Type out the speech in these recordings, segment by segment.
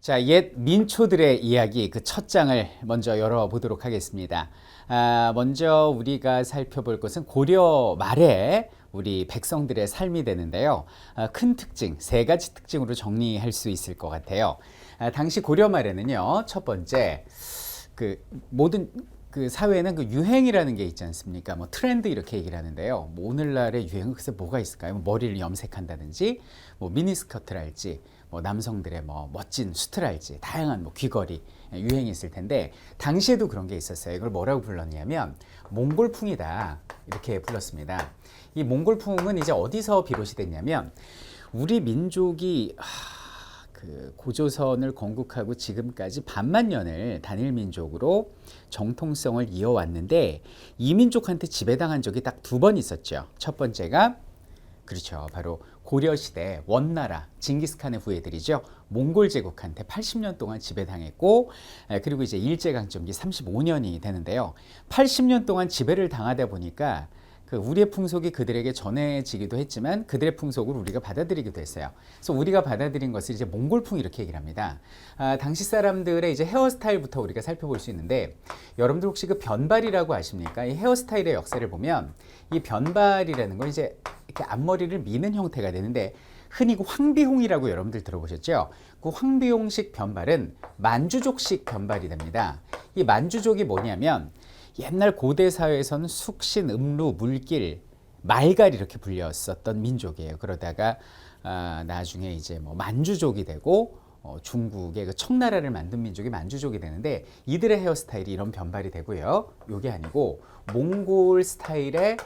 자, 옛 민초들의 이야기 그 첫 장을 먼저 열어보도록 하겠습니다. 먼저 우리가 살펴볼 것은 고려 말에 우리 백성들의 삶이 되는데요. 큰 특징, 세 가지 특징으로 정리할 수 있을 것 같아요. 당시 고려 말에는요, 첫 번째, 그 모든 그 사회에는 그 유행이라는 게 있지 않습니까? 뭐 트렌드 이렇게 얘기를 하는데요. 뭐 오늘날의 유행은 글쎄 뭐가 있을까요? 뭐 머리를 염색한다든지, 뭐 미니스커트랄지, 뭐 남성들의 뭐 멋진 수트랄지, 다양한 뭐 귀걸이 유행이 있을 텐데 당시에도 그런 게 있었어요. 이걸 뭐라고 불렀냐면 몽골풍이다 이렇게 불렀습니다. 이 몽골풍은 이제 어디서 비롯이 됐냐면 우리 민족이 그 고조선을 건국하고 지금까지 반만 년을 단일 민족으로 정통성을 이어왔는데 이 민족한테 지배당한 적이 딱 두 번 있었죠. 첫 번째가 그렇죠. 바로 고려시대 원나라 징기스칸의 후예들이죠. 몽골 제국한테 80년 동안 지배당했고 그리고 이제 일제강점기 35년이 되는데요. 80년 동안 지배를 당하다 보니까 그 우리의 풍속이 그들에게 전해지기도 했지만 그들의 풍속을 우리가 받아들이기도 했어요. 그래서 우리가 받아들인 것을 이제 몽골풍 이렇게 얘기를 합니다. 당시 사람들의 이제 헤어스타일부터 우리가 살펴볼 수 있는데 여러분들 혹시 그 변발이라고 아십니까? 이 헤어스타일의 역사를 보면 이 변발이라는 건 이제 이렇게 앞머리를 미는 형태가 되는데 흔히 그 황비홍이라고 여러분들 들어보셨죠? 그 황비홍식 변발은 만주족식 변발이 됩니다. 이 만주족이 뭐냐면 옛날 고대 사회에서는 숙신, 음루, 물길, 말갈 이렇게 불렸었던 민족이에요. 그러다가 나중에 이제 뭐 만주족이 되고 중국의 그 청나라를 만든 민족이 만주족이 되는데 이들의 헤어스타일이 이런 변발이 되고요. 이게 아니고 몽골 스타일의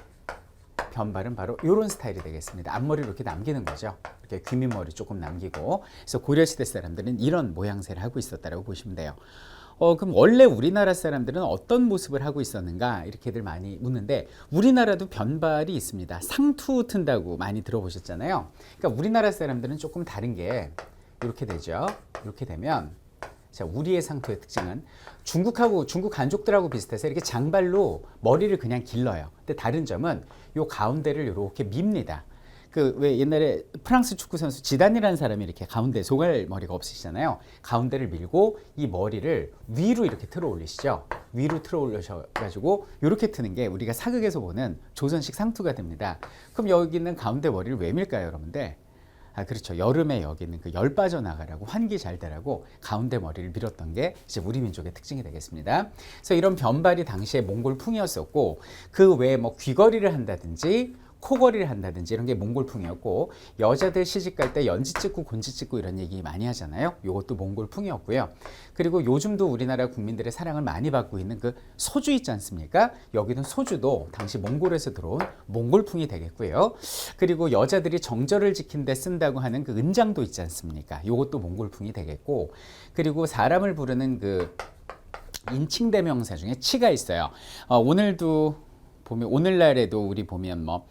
변발은 바로 이런 스타일이 되겠습니다. 앞머리를 이렇게 남기는 거죠. 이렇게 귀밑머리 조금 남기고. 그래서 고려시대 사람들은 이런 모양새를 하고 있었다고 보시면 돼요. 그럼 원래 우리나라 사람들은 어떤 모습을 하고 있었는가 이렇게들 많이 묻는데 우리나라도 변발이 있습니다. 상투 튼다고 많이 들어보셨잖아요. 그러니까 우리나라 사람들은 조금 다른 게 이렇게 되죠. 이렇게 되면 자, 우리의 상투의 특징은 중국 간족들하고 비슷해서 이렇게 장발로 머리를 그냥 길러요. 근데 다른 점은 요 가운데를 이렇게 밉니다. 그 왜 옛날에 프랑스 축구 선수 지단이라는 사람이 이렇게 가운데 소갈머리가 없으시잖아요. 가운데를 밀고 이 머리를 위로 이렇게 틀어 올리시죠. 위로 틀어 올려셔가지고 이렇게 트는 게 우리가 사극에서 보는 조선식 상투가 됩니다. 그럼 여기 있는 가운데 머리를 왜 밀까요, 여러분들? 그렇죠. 여름에 여기는 그 열 빠져나가라고 환기 잘 되라고 가운데 머리를 밀었던 게 이제 우리 민족의 특징이 되겠습니다. 그래서 이런 변발이 당시에 몽골풍이었었고 그 외에 뭐 귀걸이를 한다든지 코걸이를 한다든지 이런 게 몽골풍이었고 여자들 시집갈 때 연지 찍고 곤지 찍고 이런 얘기 많이 하잖아요. 이것도 몽골풍이었고요. 그리고 요즘도 우리나라 국민들의 사랑을 많이 받고 있는 그 소주 있지 않습니까? 여기는 소주도 당시 몽골에서 들어온 몽골풍이 되겠고요. 그리고 여자들이 정절을 지킨 데 쓴다고 하는 그 은장도 있지 않습니까? 이것도 몽골풍이 되겠고 그리고 사람을 부르는 그 인칭대명사 중에 치가 있어요. 오늘도 보면 오늘날에도 우리 보면 뭐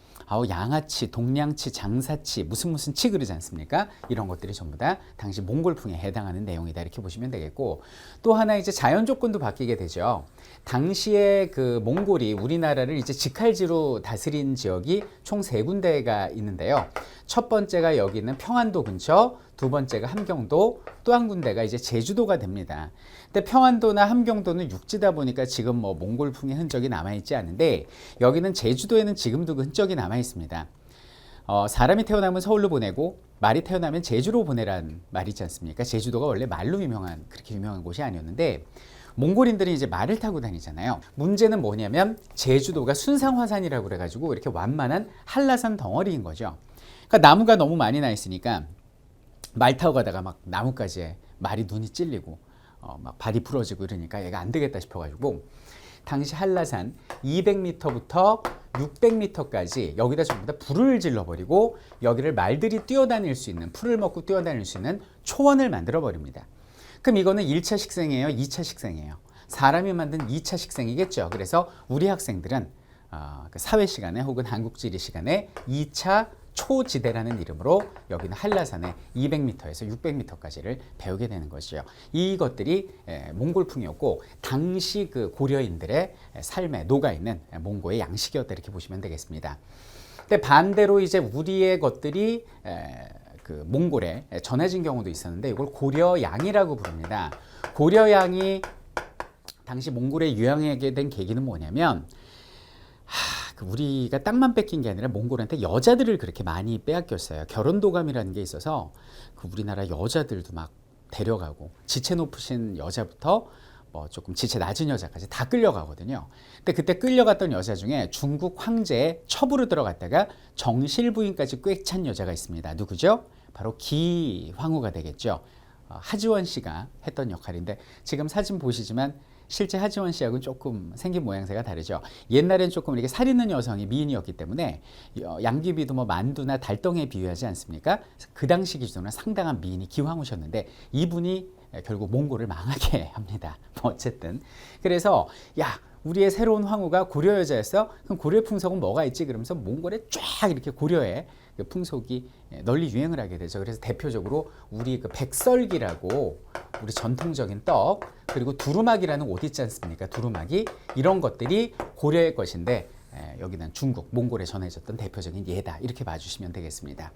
양아치, 동량치, 장사치 무슨 치 그러지 않습니까? 이런 것들이 전부 다 당시 몽골풍에 해당하는 내용이다 이렇게 보시면 되겠고 또 하나 이제 자연 조건도 바뀌게 되죠. 당시에 그 몽골이 우리나라를 이제 직할지로 다스린 지역이 총 세 군데가 있는데요. 첫 번째가 여기 있는 평안도 근처, 두 번째가 함경도, 또 한 군데가 이제 제주도가 됩니다. 근데 평안도나 함경도는 육지다 보니까 지금 뭐 몽골풍의 흔적이 남아있지 않은데 여기는 제주도에는 지금도 그 흔적이 남아있습니다. 사람이 태어나면 서울로 보내고 말이 태어나면 제주로 보내란 말이 있지 않습니까? 제주도가 원래 말로 그렇게 유명한 곳이 아니었는데 몽골인들이 이제 말을 타고 다니잖아요. 문제는 뭐냐면 제주도가 순상화산이라고 그래가지고 이렇게 완만한 한라산 덩어리인 거죠. 그러니까 나무가 너무 많이 나 있으니까 말 타고 가다가 막 나뭇가지에 말이 눈이 찔리고 막 발이 부러지고 이러니까 얘가 안 되겠다 싶어가지고 당시 한라산 200m부터 600m까지 여기다 전부 다 불을 질러버리고 여기를 말들이 뛰어다닐 수 있는 풀을 먹고 뛰어다닐 수 있는 초원을 만들어 버립니다. 그럼 이거는 1차 식생이에요? 2차 식생이에요? 사람이 만든 2차 식생이겠죠. 그래서 우리 학생들은 그 사회 시간에 혹은 한국지리 시간에 2차 초지대라는 이름으로 여기는 한라산의 200m에서 600m까지를 배우게 되는 것이죠. 이것들이 몽골풍이었고 당시 그 고려인들의 삶에 녹아있는 몽고의 양식이었다 이렇게 보시면 되겠습니다. 근데 반대로 이제 우리의 것들이 그 몽골에 전해진 경우도 있었는데 이걸 고려양이라고 부릅니다. 고려양이 당시 몽골에 유양하게 된 계기는 뭐냐면 우리가 땅만 뺏긴 게 아니라 몽골한테 여자들을 그렇게 많이 빼앗겼어요. 결혼도감이라는 게 있어서 그 우리나라 여자들도 막 데려가고 지체 높으신 여자부터 뭐 조금 지체 낮은 여자까지 다 끌려가거든요. 근데 그때 끌려갔던 여자 중에 중국 황제의 첩으로 들어갔다가 정실부인까지 꽤 찬 여자가 있습니다. 누구죠? 바로 기황후가 되겠죠. 하지원 씨가 했던 역할인데 지금 사진 보시지만 실제 하지원 씨하고는 조금 생긴 모양새가 다르죠. 옛날엔 조금 이렇게 살 있는 여성이 미인이었기 때문에 양귀비도 뭐 만두나 달덩이에 비유하지 않습니까? 그 당시 기준으로 상당한 미인이 기황후셨는데 이분이 결국 몽골을 망하게 합니다. 뭐 어쨌든 그래서 야 우리의 새로운 황후가 고려 여자였어? 그럼 고려의 풍속은 뭐가 있지? 그러면서 몽골에 쫙 이렇게 고려의 그 풍속이 널리 유행을 하게 되죠. 그래서 대표적으로 우리 그 백설기라고 우리 전통적인 떡 그리고 두루마기라는 옷 있지 않습니까? 두루마기 이런 것들이 고려의 것인데 여기는 중국, 몽골에 전해졌던 대표적인 예다 이렇게 봐주시면 되겠습니다.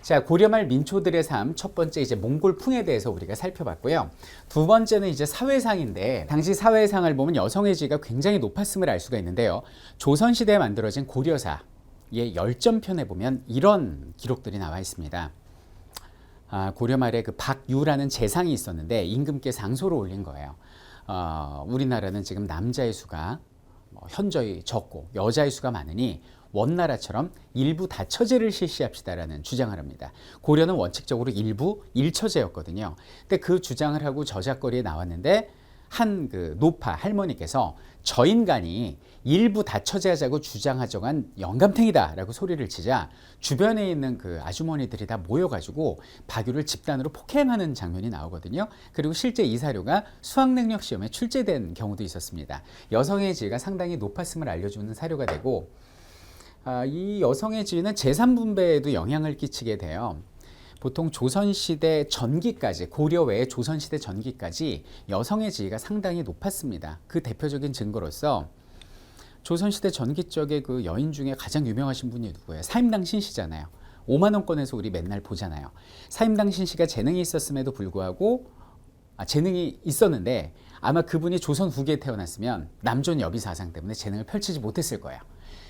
자, 고려 말 민초들의 삶 첫 번째 이제 몽골풍에 대해서 우리가 살펴봤고요. 두 번째는 이제 사회상인데 당시 사회상을 보면 여성의 지위가 굉장히 높았음을 알 수가 있는데요. 조선시대에 만들어진 고려사의 열전편에 보면 이런 기록들이 나와 있습니다. 고려 말에 그 박유라는 재상이 있었는데 임금께 상소를 올린 거예요. 우리나라는 지금 남자의 수가 현저히 적고 여자의 수가 많으니 원나라처럼 일부 다처제를 실시합시다라는 주장을 합니다. 고려는 원칙적으로 일부 일처제였거든요. 근데 그 주장을 하고 저작거리에 나왔는데 한 그 노파 할머니께서 저 인간이 일부 다처제하자고 주장하정한 영감탱이다라고 소리를 치자 주변에 있는 그 아주머니들이 다 모여가지고 박유를 집단으로 폭행하는 장면이 나오거든요. 그리고 실제 이 사료가 수학능력 시험에 출제된 경우도 있었습니다. 여성의 지위가 상당히 높았음을 알려주는 사료가 되고 이 여성의 지위는 재산 분배에도 영향을 끼치게 돼요. 보통 조선시대 전기까지 고려 외에 조선시대 전기까지 여성의 지위가 상당히 높았습니다. 그 대표적인 증거로서 조선시대 전기 쪽에 그 여인 중에 가장 유명하신 분이 누구예요? 사임당 신씨잖아요. 5만 원권에서 우리 맨날 보잖아요. 사임당 신씨가 재능이 있었음에도 불구하고 재능이 있었는데 아마 그분이 조선 후기에 태어났으면 남존 여비 사상 때문에 재능을 펼치지 못했을 거예요.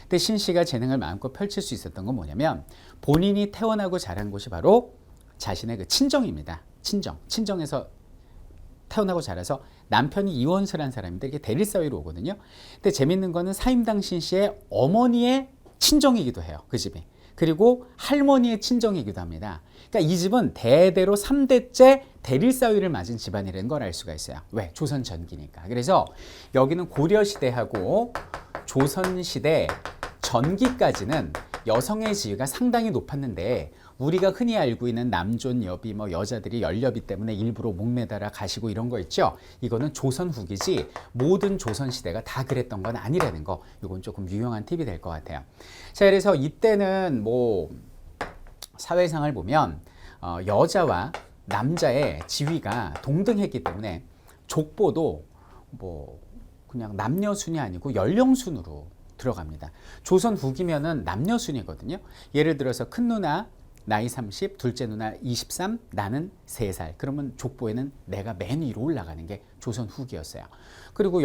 근데 신씨가 재능을 마음껏 펼칠 수 있었던 건 뭐냐면 본인이 태어나고 자란 곳이 바로 자신의 그 친정입니다. 친정에서 태어나고 자라서 남편이 이원수를 한 사람인데 이게 대릴 사위로 오거든요. 근데 재밌는 거는 사임당 신씨의 어머니의 친정이기도 해요. 그 집이. 그리고 할머니의 친정이기도 합니다. 그러니까 이 집은 대대로 3대째 대릴 사위를 맞은 집안이라는 걸 알 수가 있어요. 왜? 조선 전기니까. 그래서 여기는 고려 시대하고 조선 시대 전기까지는 여성의 지위가 상당히 높았는데 우리가 흔히 알고 있는 남존 여비 뭐 여자들이 열여비 때문에 일부러 목매달아 가시고 이런 거 있죠. 이거는 조선 후기지 모든 조선 시대가 다 그랬던 건 아니라는 거. 이건 조금 유용한 팁이 될 것 같아요. 자, 그래서 이때는 뭐 사회상을 보면 여자와 남자의 지위가 동등했기 때문에 족보도 뭐 그냥 남녀 순이 아니고 연령 순으로 들어갑니다. 조선 후기면은 남녀 순이거든요. 예를 들어서 큰 누나 나이 30, 둘째 누나 23, 나는 3살. 그러면 족보에는 내가 맨 위로 올라가는 게 조선 후기였어요. 그리고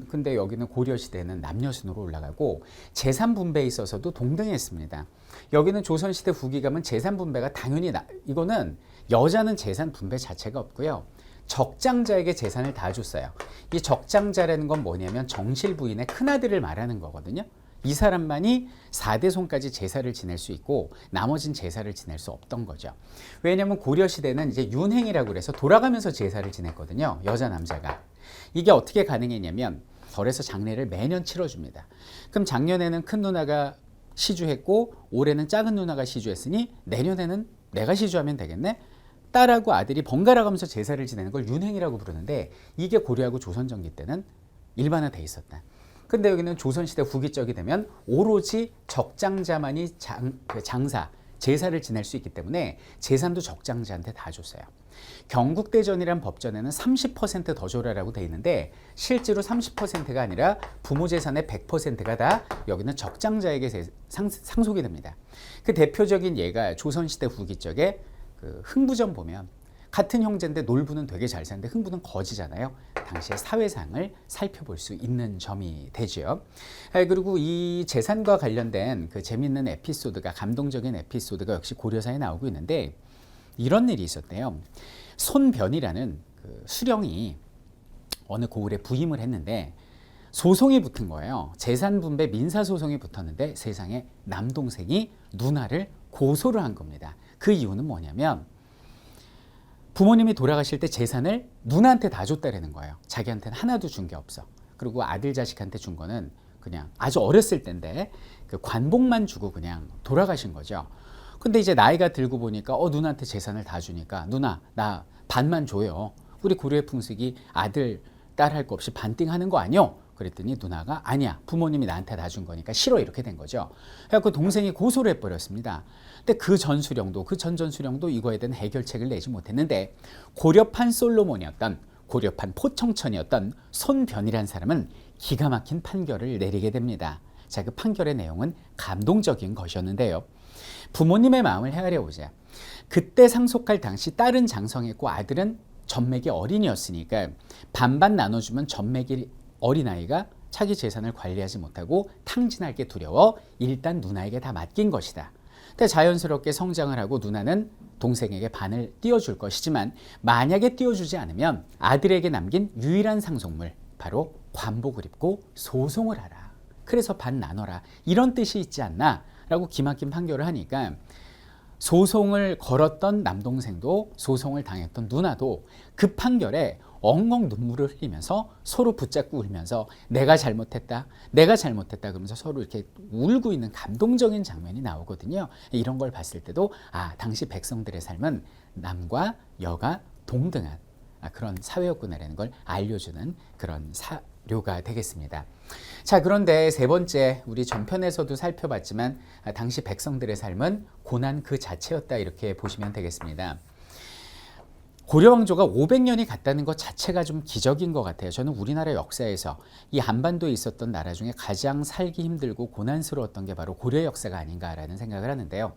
근데 여기는 고려 시대는 남녀 순으로 올라가고 재산 분배에 있어서도 동등했습니다. 여기는 조선 시대 후기 가면 재산 분배가 당연히 이거는 여자는 재산 분배 자체가 없고요. 적장자에게 재산을 다 줬어요. 이 적장자라는 건 뭐냐면 정실 부인의 큰아들을 말하는 거거든요. 이 사람만이 4대 손까지 제사를 지낼 수 있고 나머진 제사를 지낼 수 없던 거죠. 왜냐하면 고려 시대는 이제 윤행이라고 그래서 돌아가면서 제사를 지냈거든요. 여자 남자가. 이게 어떻게 가능했냐면 절에서 장례를 매년 치러줍니다. 그럼 작년에는 큰 누나가 시주했고 올해는 작은 누나가 시주했으니 내년에는 내가 시주하면 되겠네. 딸하고 아들이 번갈아 가면서 제사를 지내는 걸 윤행이라고 부르는데 이게 고려하고 조선 전기 때는 일반화돼 있었다. 근데 여기는 조선시대 후기적이 되면 오로지 적장자만이 장사, 제사를 지낼 수 있기 때문에 재산도 적장자한테 다 줬어요. 경국대전이란 법전에는 30% 더 줘라라고 돼 있는데 실제로 30%가 아니라 부모 재산의 100%가 다 여기는 적장자에게 상속이 됩니다. 그 대표적인 예가 조선시대 후기 쪽에 그 흥부전 보면 같은 형제인데 놀부는 되게 잘 사는데 흥부는 거지잖아요. 당시의 사회상을 살펴볼 수 있는 점이 되죠. 그리고 이 재산과 관련된 그 재밌는 에피소드가, 감동적인 에피소드가 역시 고려사에 나오고 있는데, 이런 일이 있었대요. 손변이라는 그 수령이 어느 고을에 부임을 했는데 소송이 붙은 거예요. 재산 분배 민사 소송이 붙었는데 세상에 남동생이 누나를 고소를 한 겁니다. 그 이유는 뭐냐면 부모님이 돌아가실 때 재산을 누나한테 다 줬다라는 거예요. 자기한테는 하나도 준 게 없어. 그리고 아들 자식한테 준 거는 그냥 아주 어렸을 때인데 그 관복만 주고 그냥 돌아가신 거죠. 근데 이제 나이가 들고 보니까 누나한테 재산을 다 주니까 누나 나 반만 줘요. 우리 고려의 풍습이 아들 딸 할 거 없이 반띵 하는 거 아니요? 그랬더니 누나가 아니야, 부모님이 나한테 다 준 거니까 싫어, 이렇게 된 거죠. 그래서 동생이 고소를 해버렸습니다. 근데 그 전 전수령도 이거에 대한 해결책을 내지 못했는데 고려판 솔로몬이었던, 고려판 포청천이었던 손변이라는 사람은 기가 막힌 판결을 내리게 됩니다. 자, 그 판결의 내용은 감동적인 것이었는데요. 부모님의 마음을 헤아려보자. 그때 상속할 당시 딸은 장성했고 아들은 전맥이 어린이였으니까 반반 나눠주면 전맥이 어린아이가 자기 재산을 관리하지 못하고 탕진할 게 두려워 일단 누나에게 다 맡긴 것이다. 근데 자연스럽게 성장을 하고 누나는 동생에게 반을 띄워줄 것이지만 만약에 띄워주지 않으면 아들에게 남긴 유일한 상속물, 바로 관복을 입고 소송을 하라. 그래서 반 나눠라. 이런 뜻이 있지 않나? 라고 기막힌 판결을 하니까 소송을 걸었던 남동생도 소송을 당했던 누나도 그 판결에 엉엉 눈물을 흘리면서 서로 붙잡고 울면서 내가 잘못했다 그러면서 서로 이렇게 울고 있는 감동적인 장면이 나오거든요. 이런 걸 봤을 때도 당시 백성들의 삶은 남과 여가 동등한 그런 사회였구나라는 걸 알려주는 그런 사료가 되겠습니다. 자, 그런데 세 번째, 우리 전편에서도 살펴봤지만 당시 백성들의 삶은 고난 그 자체였다, 이렇게 보시면 되겠습니다. 고려왕조가 500년이 갔다는 것 자체가 좀 기적인 것 같아요. 저는 우리나라 역사에서 이 한반도에 있었던 나라 중에 가장 살기 힘들고 고난스러웠던 게 바로 고려 역사가 아닌가라는 생각을 하는데요.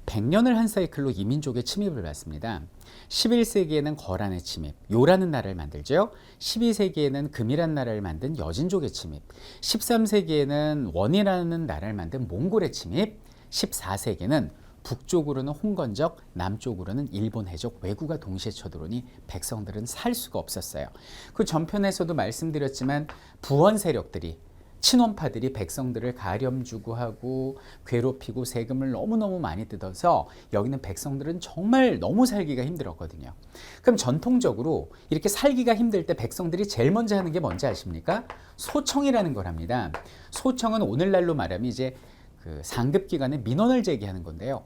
100년을 한 사이클로 이민족의 침입을 받습니다. 11세기에는 거란의 침입, 요라는 나라를 만들죠. 12세기에는 금이라는 나라를 만든 여진족의 침입, 13세기에는 원이라는 나라를 만든 몽골의 침입, 14세기에는 북쪽으로는 홍건적, 남쪽으로는 일본 해적, 왜구가 동시에 쳐들어오니 백성들은 살 수가 없었어요. 그 전편에서도 말씀드렸지만 부원 세력들이, 친원파들이 백성들을 가렴주고 하고 괴롭히고 세금을 너무너무 많이 뜯어서 여기는 백성들은 정말 너무 살기가 힘들었거든요. 그럼 전통적으로 이렇게 살기가 힘들 때 백성들이 제일 먼저 하는 게 뭔지 아십니까? 소청이라는 걸 합니다. 소청은 오늘날로 말하면 이제 그 상급기관에 민원을 제기하는 건데요.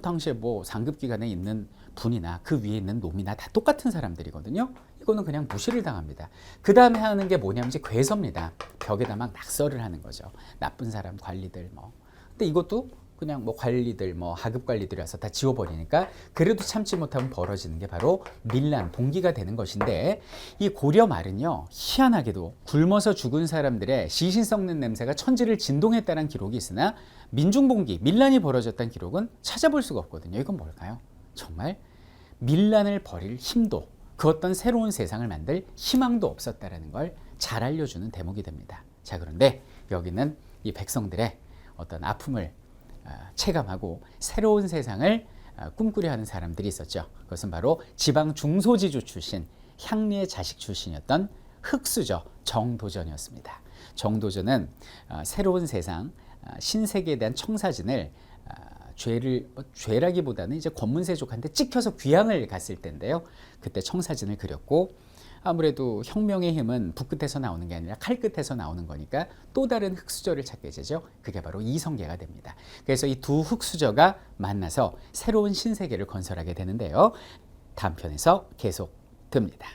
당시에 상급기관에 있는 분이나 그 위에 있는 놈이나 다 똑같은 사람들이거든요. 이거는 그냥 무시를 당합니다. 그 다음에 하는 게 뭐냐면 이제 괴서입니다. 벽에다 막 낙서를 하는 거죠. 나쁜 사람, 관리들 근데 이것도 그냥 관리들, 하급 관리들이라서 다 지워버리니까 그래도 참지 못하면 벌어지는 게 바로 밀란, 봉기가 되는 것인데, 이 고려 말은요, 희한하게도 굶어서 죽은 사람들의 시신 썩는 냄새가 천지를 진동했다는 기록이 있으나 민중봉기, 밀란이 벌어졌다는 기록은 찾아볼 수가 없거든요. 이건 뭘까요? 정말 밀란을 벌일 힘도, 그 어떤 새로운 세상을 만들 희망도 없었다는 걸 잘 알려주는 대목이 됩니다. 자, 그런데 여기는 이 백성들의 어떤 아픔을 체감하고 새로운 세상을 꿈꾸려 하는 사람들이 있었죠. 그것은 바로 지방 중소지주 출신, 향리의 자식 출신이었던 흑수저 정도전이었습니다. 정도전은 새로운 세상, 신세계에 대한 청사진을 죄라기보다는 이제 권문세족한테 찍혀서 귀향을 갔을 때인데요. 그때 청사진을 그렸고, 아무래도 혁명의 힘은 북끝에서 나오는 게 아니라 칼끝에서 나오는 거니까 또 다른 흑수저를 찾게 되죠. 그게 바로 이성계가 됩니다. 그래서 이 두 흑수저가 만나서 새로운 신세계를 건설하게 되는데요. 다음 편에서 계속 됩니다.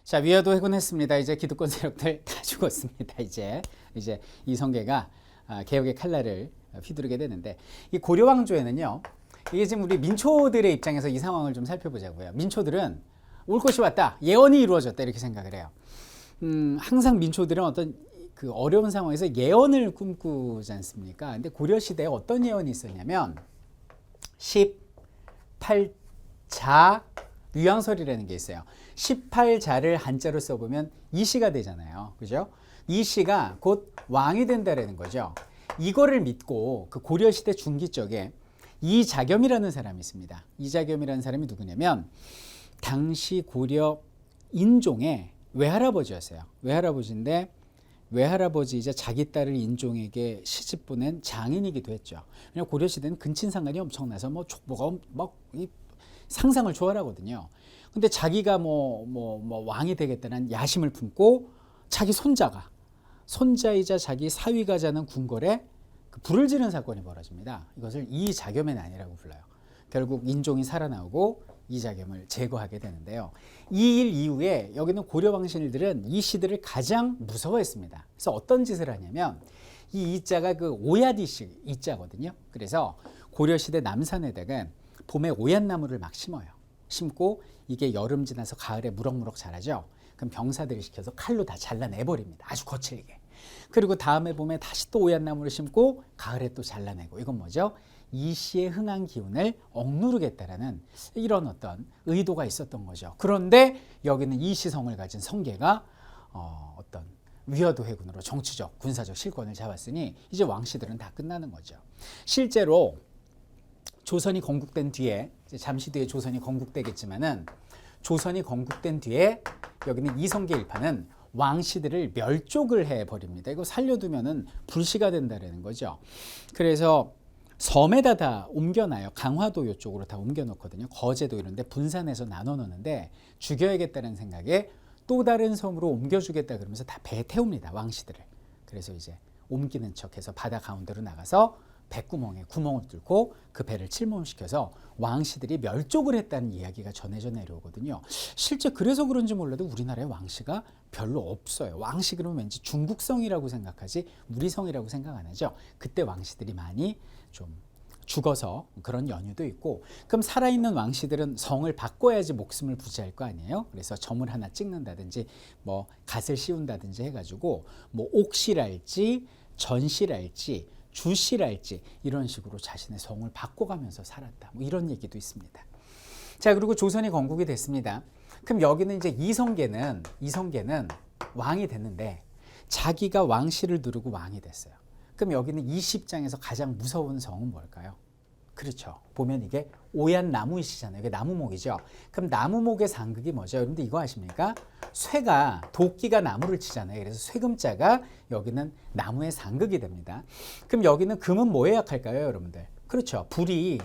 자, 위화도 해군했습니다. 이제 기득권 세력들 다 죽었습니다. 이제 이성계가 개혁의 칼날을 휘두르게 되는데, 이 고려 왕조에는요, 이게 지금 우리 민초들의 입장에서 이 상황을 좀 살펴보자고요. 민초들은 올 것이 왔다, 예언이 이루어졌다, 이렇게 생각을 해요. 항상 민초들은 어떤 그 어려운 상황에서 예언을 꿈꾸지 않습니까? 근데 고려 시대에 어떤 예언이 있었냐면 18자 유양설이라는 게 있어요. 18자를 한자로 써보면 이시가 되잖아요. 그죠? 이시가 곧 왕이 된다라는 거죠. 이거를 믿고 그 고려 시대 중기 쪽에 이자겸이라는 사람이 있습니다. 이자겸이라는 사람이 누구냐면 당시 고려 인종의 외할아버지였어요. 외할아버지인데 외할아버지이자 자기 딸을 인종에게 시집 보낸 장인이기도 했죠. 왜냐하면 고려 시대는 근친상간이 엄청나서 뭐 족보가 막 상상을 초월하거든요. 근데 자기가 뭐 왕이 되겠다는 야심을 품고 자기 손자이자 자기 사위가 자는 궁궐에 그 불을 지른 사건이 벌어집니다. 이것을 이자겸의 난이라고 불러요. 결국 인종이 살아나오고 이자겸을 제거하게 되는데요. 이 일 이후에 여기는 고려 왕실들은 이 시대를 가장 무서워했습니다. 그래서 어떤 짓을 하냐면 이 이자가 그 오얏이씨 이자거든요. 그래서 고려 시대 남산에다가 봄에 오얏나무를 막 심어요. 심고 이게 여름 지나서 가을에 무럭무럭 자라죠. 그럼 병사들을 시켜서 칼로 다 잘라내버립니다. 아주 거칠게. 그리고 다음에 봄에 다시 또 오얏나무를 심고 가을에 또 잘라내고. 이건 뭐죠? 이시의 흥한 기운을 억누르겠다라는 이런 어떤 의도가 있었던 거죠. 그런데 여기는 이시성을 가진 성계가 어떤 위화도 해군으로 정치적, 군사적 실권을 잡았으니 이제 왕씨들은 다 끝나는 거죠. 실제로 조선이 건국된 뒤에, 잠시 뒤에 조선이 건국되겠지만은 조선이 건국된 뒤에 여기는 이성계 일파는 왕씨들을 멸족을 해버립니다. 이거 살려두면은 불씨가 된다라는 거죠. 그래서 섬에다 다 옮겨놔요. 강화도 이쪽으로 다 옮겨놓거든요. 거제도 이런 데 분산해서 나눠놓는데 죽여야겠다는 생각에 또 다른 섬으로 옮겨주겠다 그러면서 다 배에 태웁니다. 왕씨들을. 그래서 이제 옮기는 척해서 바다 가운데로 나가서 배구멍에 구멍을 뚫고 그 배를 침몰시켜서 왕씨들이 멸족을 했다는 이야기가 전해져 내려오거든요. 실제 그래서 그런지 몰라도 우리나라에 왕씨가 별로 없어요. 왕씨 그러면 왠지 중국성이라고 생각하지 우리 성이라고 생각 안 하죠. 그때 왕씨들이 많이 좀 죽어서 그런 연유도 있고, 그럼 살아있는 왕씨들은 성을 바꿔야지 목숨을 부지할 거 아니에요. 그래서 점을 하나 찍는다든지 뭐 갓을 씌운다든지 해가지고 뭐 옥씨랄지 전씨랄지 주씨랄지 이런 식으로 자신의 성을 바꿔가면서 살았다. 뭐 이런 얘기도 있습니다. 자, 그리고 조선이 건국이 됐습니다. 그럼 여기는 이제 이성계는 왕이 됐는데 자기가 왕실을 누르고 왕이 됐어요. 그럼 여기는 20장에서 가장 무서운 성은 뭘까요? 그렇죠. 보면 이게 오얏나무이시잖아요. 이게 나무목이죠. 그럼 나무목의 상극이 뭐죠? 여러분들 이거 아십니까? 쇠가 도끼가 나무를 치잖아요. 그래서 쇠금자가 여기는 나무의 상극이 됩니다. 그럼 여기는 금은 뭐에 약할까요, 여러분들? 그렇죠. 불이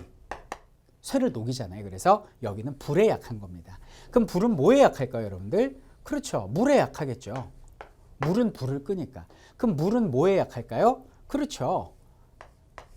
쇠를 녹이잖아요. 그래서 여기는 불에 약한 겁니다. 그럼 불은 뭐에 약할까요, 여러분들? 그렇죠. 물에 약하겠죠. 물은 불을 끄니까. 그럼 물은 뭐에 약할까요? 그렇죠.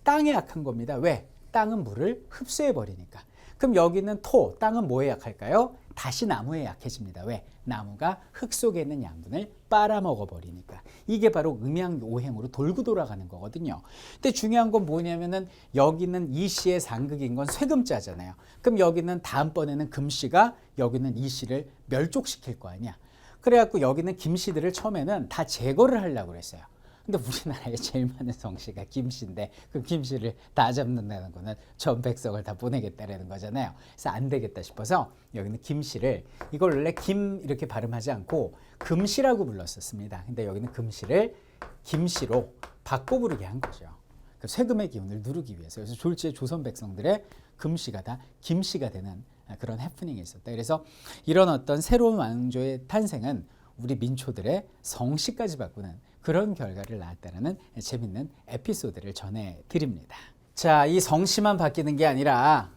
땅에 약한 겁니다. 왜? 땅은 물을 흡수해 버리니까. 그럼 여기는 토, 땅은 뭐에 약할까요? 다시 나무에 약해집니다. 왜? 나무가 흙 속에 있는 양분을 빨아먹어 버리니까. 이게 바로 음양오행으로 돌고 돌아가는 거거든요. 근데 중요한 건 뭐냐면은 여기는 이씨의 상극인 건 쇠금자잖아요. 그럼 여기는 다음번에는 금씨가 여기는 이씨를 멸족시킬 거 아니야. 그래갖고 여기는 김씨들을 처음에는 다 제거를 하려고 그랬어요. 근데 우리나라에 제일 많은 성씨가 김씨인데 그 김씨를 다 잡는다는 거는 전 백성을 다 보내겠다라는 거잖아요. 그래서 안 되겠다 싶어서 여기는 김씨를, 이걸 원래 김 이렇게 발음하지 않고 금씨라고 불렀었습니다. 근데 여기는 금씨를 김씨로 바꿔 부르게 한 거죠. 그 세금의 기운을 누르기 위해서. 그래서 졸지에 조선 백성들의 금씨가 다 김씨가 되는 그런 해프닝이 있었다. 그래서 이런 어떤 새로운 왕조의 탄생은 우리 민초들의 성씨까지 바꾸는 그런 결과를 낳았다는 재밌는 에피소드를 전해드립니다. 자, 이 성씨만 바뀌는 게 아니라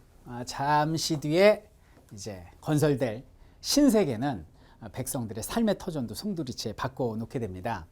잠시 뒤에 이제 건설될 신세계는 백성들의 삶의 터전도 송두리째 바꿔놓게 됩니다.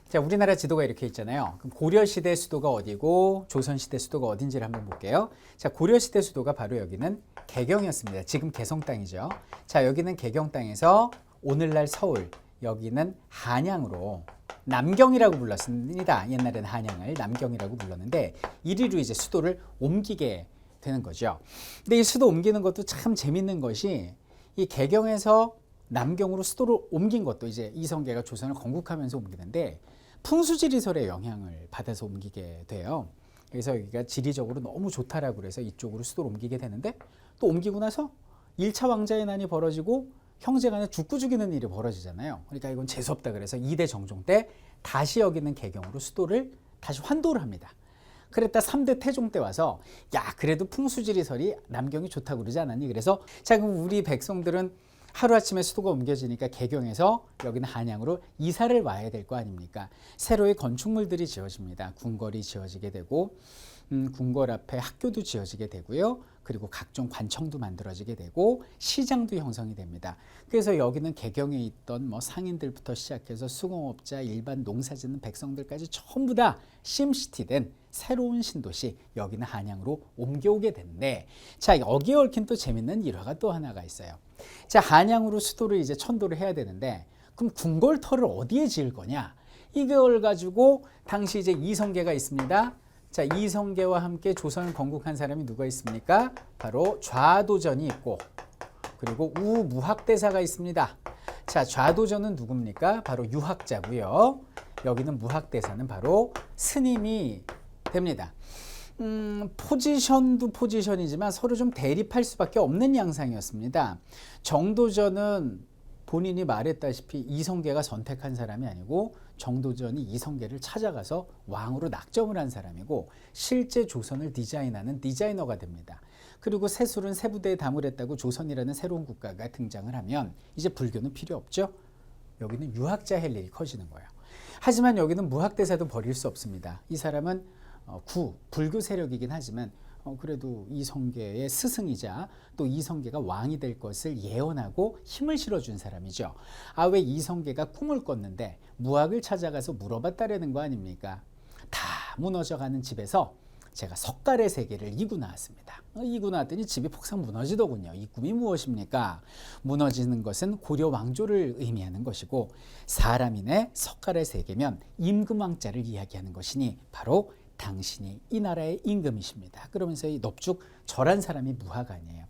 자, 우리나라 지도가 이렇게 있잖아요. 그럼 고려시대 수도가 어디고 조선시대 수도가 어딘지를 한번 볼게요. 자, 고려시대 수도가 바로 여기는 개경이었습니다. 지금 개성 땅이죠. 자, 여기는 개경 땅에서 오늘날 서울, 여기는 한양으로 남경이라고 불렀습니다. 옛날에는 한양을 남경이라고 불렀는데 이리로 이제 수도를 옮기게 되는 거죠. 근데 이 수도 옮기는 것도 참 재밌는 것이 이 개경에서 남경으로 수도를 옮긴 것도 이제 이성계가 조선을 건국하면서 옮기는데 풍수지리설의 영향을 받아서 옮기게 돼요. 그래서 여기가 지리적으로 너무 좋다라고 그래서 이쪽으로 수도를 옮기게 되는데 또 옮기고 나서 1차 왕자의 난이 벌어지고 형제간에 죽고 죽이는 일이 벌어지잖아요. 그러니까 이건 재수없다 그래서 2대 정종 때 다시 여기는 개경으로 수도를 다시 환도를 합니다. 그랬다 3대 태종 때 와서 야 그래도 풍수지리설이 남경이 좋다고 그러지 않았니? 그래서 자 그럼 우리 백성들은 하루아침에 수도가 옮겨지니까 개경에서 여기는 한양으로 이사를 와야 될 거 아닙니까? 새로의 건축물들이 지어집니다. 궁궐이 지어지게 되고 궁궐 앞에 학교도 지어지게 되고요. 그리고 각종 관청도 만들어지게 되고 시장도 형성이 됩니다. 그래서 여기는 개경에 있던 뭐 상인들부터 시작해서 수공업자, 일반 농사짓는 백성들까지 전부 다 심시티된 새로운 신도시 여기는 한양으로 옮겨오게 되는데 자 여기에 얽힌 또 재밌는 일화가 또 하나가 있어요. 자 한양으로 수도를 이제 천도를 해야 되는데 그럼 궁궐터를 어디에 지을 거냐? 이걸 가지고 당시 이제 이성계가 있습니다. 자, 이성계와 함께 조선을 건국한 사람이 누가 있습니까? 바로 좌도전이 있고 그리고 우무학대사가 있습니다. 자, 좌도전은 누굽니까? 바로 유학자고요. 여기는 무학대사는 바로 스님이 됩니다. 포지션도 포지션이지만 서로 좀 대립할 수밖에 없는 양상이었습니다. 정도전은 본인이 말했다시피 이성계가 선택한 사람이 아니고 정도전이 이성계를 찾아가서 왕으로 낙점을 한 사람이고 실제 조선을 디자인하는 디자이너가 됩니다. 그리고 세술은 세부대에 담을 했다고 조선이라는 새로운 국가가 등장을 하면 이제 불교는 필요 없죠. 여기는 유학자 할 일이 커지는 거예요. 하지만 여기는 무학대사도 버릴 수 없습니다. 이 사람은 불교 세력이긴 하지만 그래도 이성계의 스승이자 또 이성계가 왕이 될 것을 예언하고 힘을 실어준 사람이죠. 아, 왜 이성계가 꿈을 꿨는데 무학을 찾아가서 물어봤다라는 거 아닙니까? 다 무너져가는 집에서 제가 석가래 세계를 이고 나왔습니다. 이고 나왔더니 집이 폭삭 무너지더군요. 이 꿈이 무엇입니까? 무너지는 것은 고려 왕조를 의미하는 것이고 사람인의 석가래 세계면 임금왕자를 이야기하는 것이니 바로 당신이 이 나라의 임금이십니다. 그러면서 이 넙죽 절한 사람이 무학 아니에요.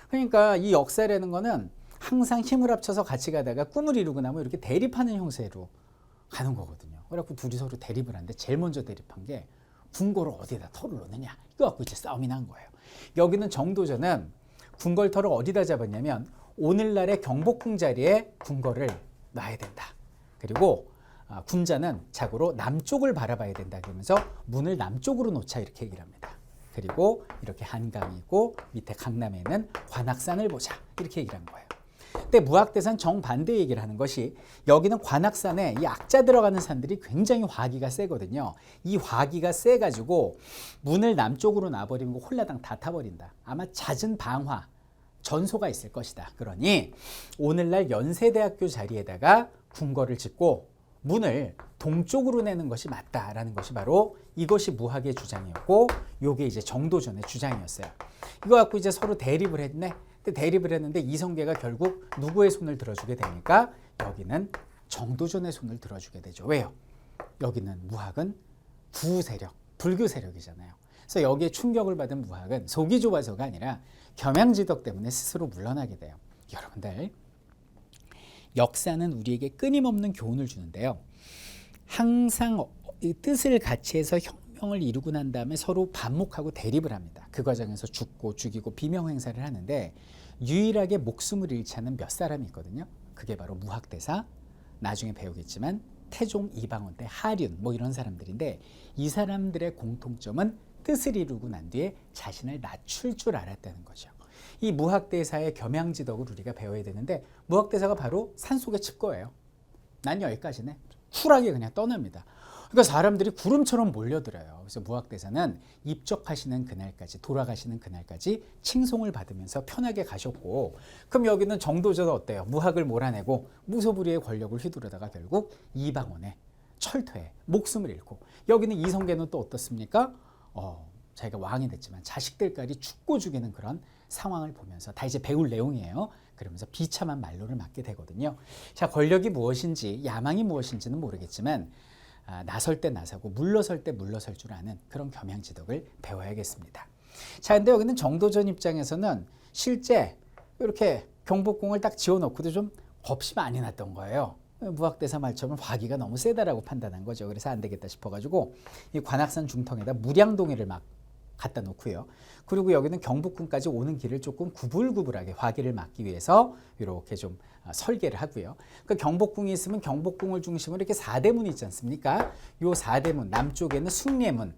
그러니까 이 역사라는 거는 항상 힘을 합쳐서 같이 가다가 꿈을 이루고 나면 이렇게 대립하는 형세로 가는 거거든요. 그래갖고 둘이 서로 대립을 하는데 제일 먼저 대립한 게 궁궐을 어디다 터를 놓느냐 이거 갖고 이제 싸움이 난 거예요. 여기는 정도전은 궁궐터를 어디다 잡았냐면 오늘날의 경복궁 자리에 궁궐을 놔야 된다. 그리고 군자는 자고로 남쪽을 바라봐야 된다 그러면서 문을 남쪽으로 놓자 이렇게 얘기를 합니다. 그리고 이렇게 한강이 있고 밑에 강남에는 관악산을 보자 이렇게 얘기를 한 거예요. 근데 무학대사는 정반대 얘기를 하는 것이 여기는 관악산에 이 악자 들어가는 산들이 굉장히 화기가 세거든요. 이 화기가 세가지고 문을 남쪽으로 놔버리면 홀라당 다 타버린다. 아마 잦은 방화 전소가 있을 것이다. 그러니 오늘날 연세대학교 자리에다가 궁궐을 짓고 문을 동쪽으로 내는 것이 맞다라는 것이 바로 이것이 무학의 주장이었고 요게 이제 정도전의 주장이었어요. 이거 갖고 이제 서로 대립을 했네. 근데 대립을 했는데 이성계가 결국 누구의 손을 들어주게 됩니까? 여기는 정도전의 손을 들어주게 되죠. 왜요? 여기는 무학은 구우 세력, 불교 세력이잖아요. 그래서 여기에 충격을 받은 무학은 속이 좁아서가 아니라 겸양지덕 때문에 스스로 물러나게 돼요. 여러분들 역사는 우리에게 끊임없는 교훈을 주는데요. 항상 뜻을 같이 해서 혁명을 이루고 난 다음에 서로 반목하고 대립을 합니다. 그 과정에서 죽고 죽이고 비명 행사를 하는데 유일하게 목숨을 잃지 않은 몇 사람이 있거든요. 그게 바로 무학대사, 나중에 배우겠지만 태종 이방원 때 하륜 뭐 이런 사람들인데 이 사람들의 공통점은 뜻을 이루고 난 뒤에 자신을 낮출 줄 알았다는 거죠. 이 무학대사의 겸양지덕을 우리가 배워야 되는데 무학대사가 바로 산속의 칩거예요. 난 여기까지네. 쿨하게 그냥 떠납니다. 그러니까 사람들이 구름처럼 몰려들어요. 그래서 무학대사는 입적하시는 그날까지 돌아가시는 그날까지 칭송을 받으면서 편하게 가셨고 그럼 여기는 정도전 어때요? 무학을 몰아내고 무소불위의 권력을 휘두르다가 결국 이방원의 철퇴에 목숨을 잃고 여기는 이성계는 또 어떻습니까? 자기가 왕이 됐지만 자식들까지 죽고 죽이는 그런 상황을 보면서 다 이제 배울 내용이에요. 그러면서 비참한 말로를 맞게 되거든요. 자, 권력이 무엇인지 야망이 무엇인지는 모르겠지만 나설 때 나서고 물러설 때 물러설 줄 아는 그런 겸양지덕을 배워야겠습니다. 자, 근데 여기는 정도전 입장에서는 실제 이렇게 경복궁을 딱 지어놓고도 좀 겁이 많이 났던 거예요. 무학대사 말처럼 화기가 너무 세다라고 판단한 거죠. 그래서 안 되겠다 싶어가지고 이 관악산 중턱에다 무량동해를 막 갖다 놓고요. 그리고 여기는 경복궁까지 오는 길을 조금 구불구불하게 화기를 막기 위해서 이렇게 좀 설계를 하고요. 그 경복궁이 있으면 경복궁을 중심으로 이렇게 4대문이 있지 않습니까? 요 4대문, 남쪽에는 숭례문,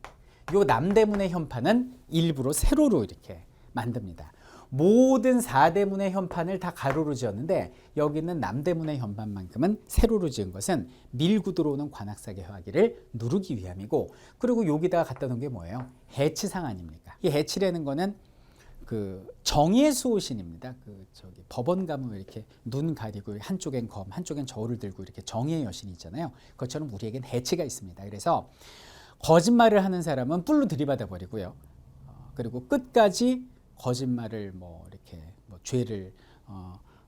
요 남대문의 현판은 일부러 세로로 이렇게 만듭니다. 모든 4대문의 현판을 다 가로로 지었는데 여기 있는 남대문의 현판만큼은 세로로 지은 것은 밀고 들어오는 관악산의 화기를 누르기 위함이고, 그리고 여기다가 갖다 놓은 게 뭐예요? 해치상 아닙니까? 이 해치라는 거는 그 정의의 수호신입니다. 그 저기 법원 가면 이렇게 눈 가리고 한쪽엔 검, 한쪽엔 저울을 들고 이렇게 정의의 여신이 있잖아요. 그것처럼 우리에겐 해치가 있습니다. 그래서 거짓말을 하는 사람은 뿔로 들이받아 버리고요. 그리고 끝까지 거짓말을 뭐 이렇게 뭐 죄를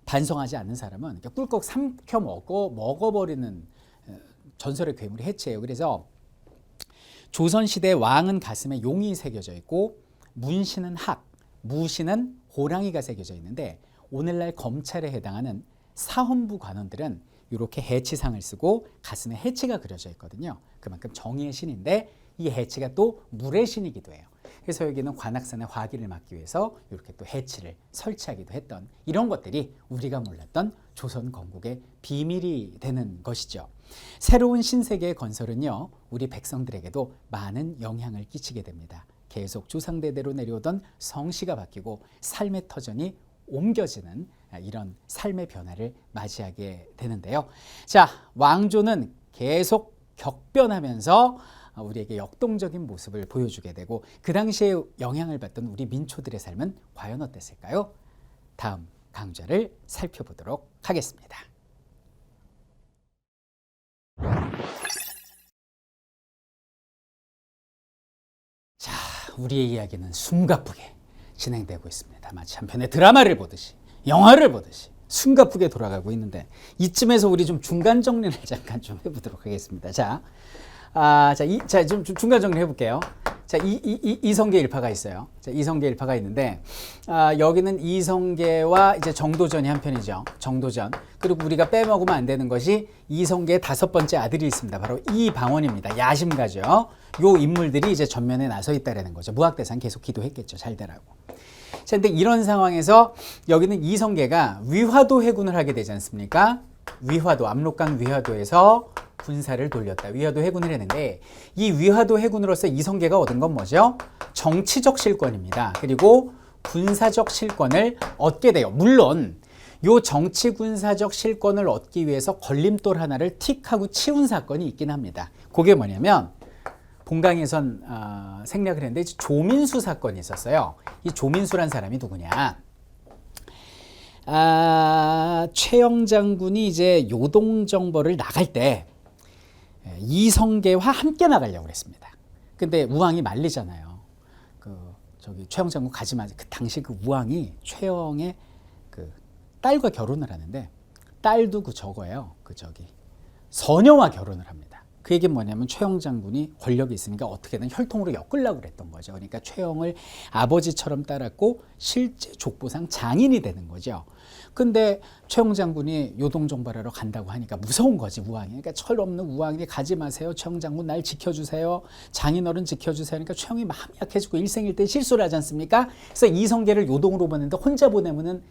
반성하지 않는 사람은 이렇게 꿀꺽 삼켜 먹어버리는 전설의 괴물이 해치예요. 그래서 조선시대 왕은 가슴에 용이 새겨져 있고 문신은 학, 무신은 호랑이가 새겨져 있는데 오늘날 검찰에 해당하는 사헌부 관원들은 이렇게 해치상을 쓰고 가슴에 해치가 그려져 있거든요. 그만큼 정의의 신인데 이 해치가 또 물의 신이기도 해요. 그래서 여기는 관악산의 화기를 막기 위해서 이렇게 또 해치를 설치하기도 했던 이런 것들이 우리가 몰랐던 조선 건국의 비밀이 되는 것이죠. 새로운 신세계의 건설은요, 우리 백성들에게도 많은 영향을 끼치게 됩니다. 계속 조상대대로 내려오던 성씨가 바뀌고 삶의 터전이 옮겨지는 이런 삶의 변화를 맞이하게 되는데요. 자, 왕조는 계속 격변하면서 우리에게 역동적인 모습을 보여주게 되고 그 당시에 영향을 받던 우리 민초들의 삶은 과연 어땠을까요? 다음 강좌를 살펴보도록 하겠습니다. 자, 우리의 이야기는 숨가쁘게 진행되고 있습니다. 마치 한 편의 드라마를 보듯이, 영화를 보듯이 숨가쁘게 돌아가고 있는데 이쯤에서 우리 좀 중간 정리를 잠깐 좀 해보도록 하겠습니다. 자, 좀 중간 정리 해볼게요. 자, 이성계 일파가 있어요. 자, 이성계 일파가 있는데, 여기는 이성계와 이제 정도전이 한 편이죠. 정도전. 그리고 우리가 빼먹으면 안 되는 것이 이성계의 5번째 아들이 있습니다. 바로 이방원입니다. 야심가죠. 요 인물들이 이제 전면에 나서 있다라는 거죠. 무학대상 계속 기도했겠죠. 잘 되라고. 자, 근데 이런 상황에서 여기는 이성계가 위화도 해군을 하게 되지 않습니까? 위화도, 압록강 위화도에서 군사를 돌렸다. 위화도 해군을 했는데 이 위화도 해군으로서 이성계가 얻은 건 뭐죠? 정치적 실권입니다. 그리고 군사적 실권을 얻게 돼요. 물론 요 정치 군사적 실권을 얻기 위해서 걸림돌 하나를 틱 하고 치운 사건이 있긴 합니다. 그게 뭐냐면 본강에선 생략을 했는데 조민수 사건이 있었어요. 이 조민수란 사람이 누구냐? 최영 장군이 이제 요동정벌을 나갈 때 이성계와 함께 나가려고 그랬습니다. 근데 우왕이 말리잖아요. 최영 장군 가지 마. 그 당시 그 우왕이 최영의 그 딸과 결혼을 하는데 딸도 저거예요. 서녀와 결혼을 합니다. 그 얘기는 뭐냐면 최영 장군이 권력이 있으니까 어떻게든 혈통으로 엮으려고 그랬던 거죠. 그러니까 최영을 아버지처럼 따랐고 실제 족보상 장인이 되는 거죠. 근데 최영 장군이 요동정벌하러 간다고 하니까 무서운 거지, 우왕이. 그러니까 철없는 우왕이 가지 마세요. 최영 장군 날 지켜주세요. 장인어른 지켜주세요. 그러니까 최영이 마음이 약해지고 일생일대 실수를 하지 않습니까? 그래서 이성계를 요동으로 보내는데 혼자 보내면은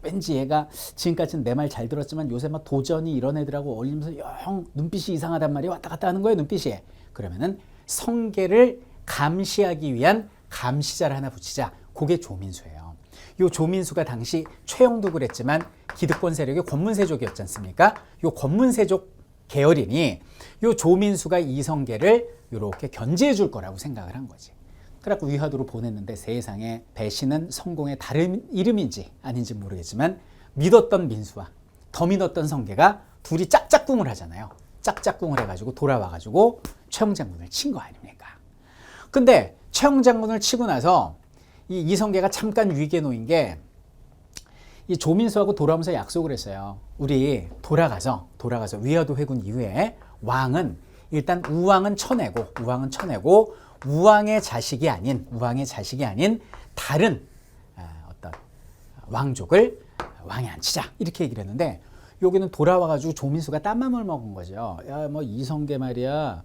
왠지 얘가 지금까지는 내 말 잘 들었지만 요새 막 도전이 이런 애들하고 어울리면서 영 눈빛이 이상하단 말이에요. 왔다 갔다 하는 거예요, 눈빛이. 그러면은 성계를 감시하기 위한 감시자를 하나 붙이자. 그게 조민수예요. 요 조민수가 당시 최영도 그랬지만 기득권 세력의 권문세족이었지 않습니까? 요 권문세족 계열이니 요 조민수가 이성계를 이렇게 견제해 줄 거라고 생각을 한 거지. 그래갖고 위화도로 보냈는데 세상에 배신은 성공의 다른 이름인지 아닌지 모르겠지만 믿었던 민수와 더 믿었던 성계가 둘이 짝짝꿍을 하잖아요. 짝짝꿍을 해가지고 돌아와가지고 최영 장군을 친 거 아닙니까? 근데 최영 장군을 치고 나서 이 이성계가 잠깐 위기에 놓인 게 이 조민수하고 돌아오면서 약속을 했어요. 우리 돌아가서 위화도 회군 이후에 왕은 일단 우왕은 쳐내고 우왕의 자식이 아닌 다른 어떤 왕족을 왕에 앉히자 이렇게 얘기를 했는데 여기는 돌아와가지고 조민수가 딴맘을 먹은 거죠. 야, 뭐 이성계 말이야.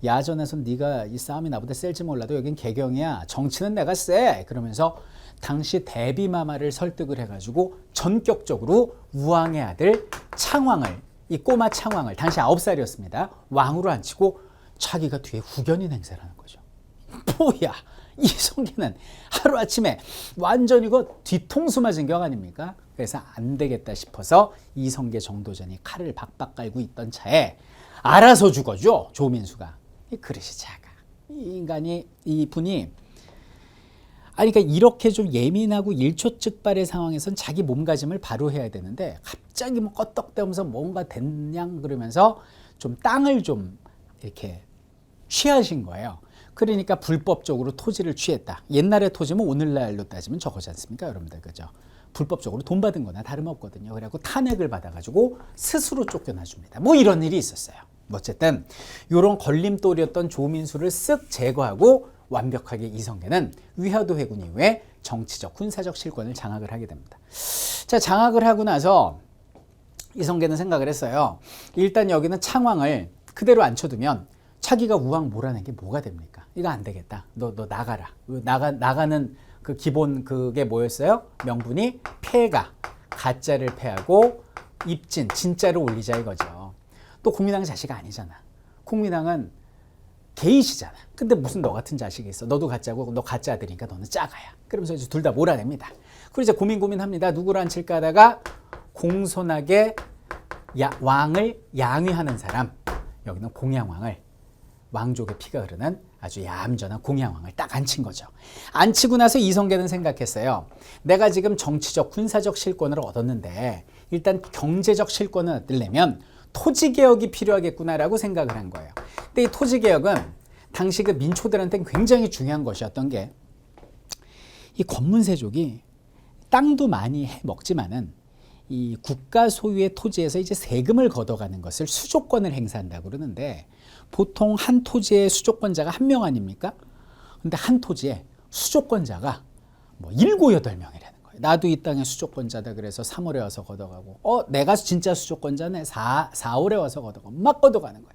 야전에선 네가 이 싸움이 나보다 셀지 몰라도 여긴 개경이야. 정치는 내가 세. 그러면서 당시 대비마마를 설득을 해가지고 전격적으로 우왕의 아들 창왕을, 이 꼬마 창왕을, 당시 9살이었습니다. 왕으로 앉히고 자기가 뒤에 후견인 행세를 하는 거죠. 뭐야, 이성계는 하루아침에 완전히 그 뒤통수 맞은 격 아닙니까? 그래서 안 되겠다 싶어서 이성계 정도전이 칼을 박박 깔고 있던 차에 알아서 죽어줘, 조민수가. 이 그릇이 작아. 이 인간이, 이분이, 아니, 그러니까 이렇게 좀 예민하고 일촉즉발의 상황에선 자기 몸가짐을 바로 해야 되는데 갑자기 뭐 껐떡대면서 뭔가 됐냥 그러면서 좀 땅을 좀 이렇게 취하신 거예요. 그러니까 불법적으로 토지를 취했다. 옛날의 토지면 오늘날로 따지면 저거지 않습니까, 여러분들, 그죠? 불법적으로 돈 받은 거나 다름없거든요. 그래갖고 탄핵을 받아가지고 스스로 쫓겨나줍니다. 뭐 이런 일이 있었어요. 어쨌든 이런 걸림돌이었던 조민수를 쓱 제거하고 완벽하게 이성계는 위화도 회군 이후에 정치적, 군사적 실권을 장악을 하게 됩니다. 자, 장악을 하고 나서 이성계는 생각을 했어요. 일단 여기는 창왕을 그대로 앉혀두면 자기가 우왕 몰아낸 게 뭐가 됩니까? 이거 안 되겠다. 너 나가라. 나가는 그 기본 그게 뭐였어요? 명분이 패가, 가짜를 패하고 입진, 진짜를 올리자 이거죠. 또 국민당 자식 아니잖아. 국민당은 게이시잖아. 근데 무슨 너 같은 자식이 있어. 너도 가짜고 너 가짜 아들이니까 너는 짜가야. 그러면서 이제 둘 다 몰아냅니다. 그리고 이제 고민합니다. 누구를 앉힐까 하다가 공손하게 왕을 양위하는 사람, 여기는 공양왕을, 왕족의 피가 흐르는 아주 얌전한 공양왕을 딱 앉힌 거죠. 앉히고 나서 이성계는 생각했어요. 내가 지금 정치적, 군사적 실권을 얻었는데 일단 경제적 실권을 얻으려면 토지개혁이 필요하겠구나라고 생각을 한 거예요. 근데 이 토지개혁은 당시 그 민초들한테는 굉장히 중요한 것이었던 게, 이 권문세족이 땅도 많이 해 먹지만은 이 국가 소유의 토지에서 이제 세금을 걷어가는 것을 수조권을 행사한다고 그러는데, 보통 한 토지의 수조권자가 한 명 아닙니까? 근데 한 토지에 수조권자가 뭐 7, 8명이라는 거예요. 나도 이 땅의 수조권자다 그래서 3월에 와서 걷어가고, 내가 진짜 수조권자네 4월에 와서 걷어가고 막 걷어가는 거예요.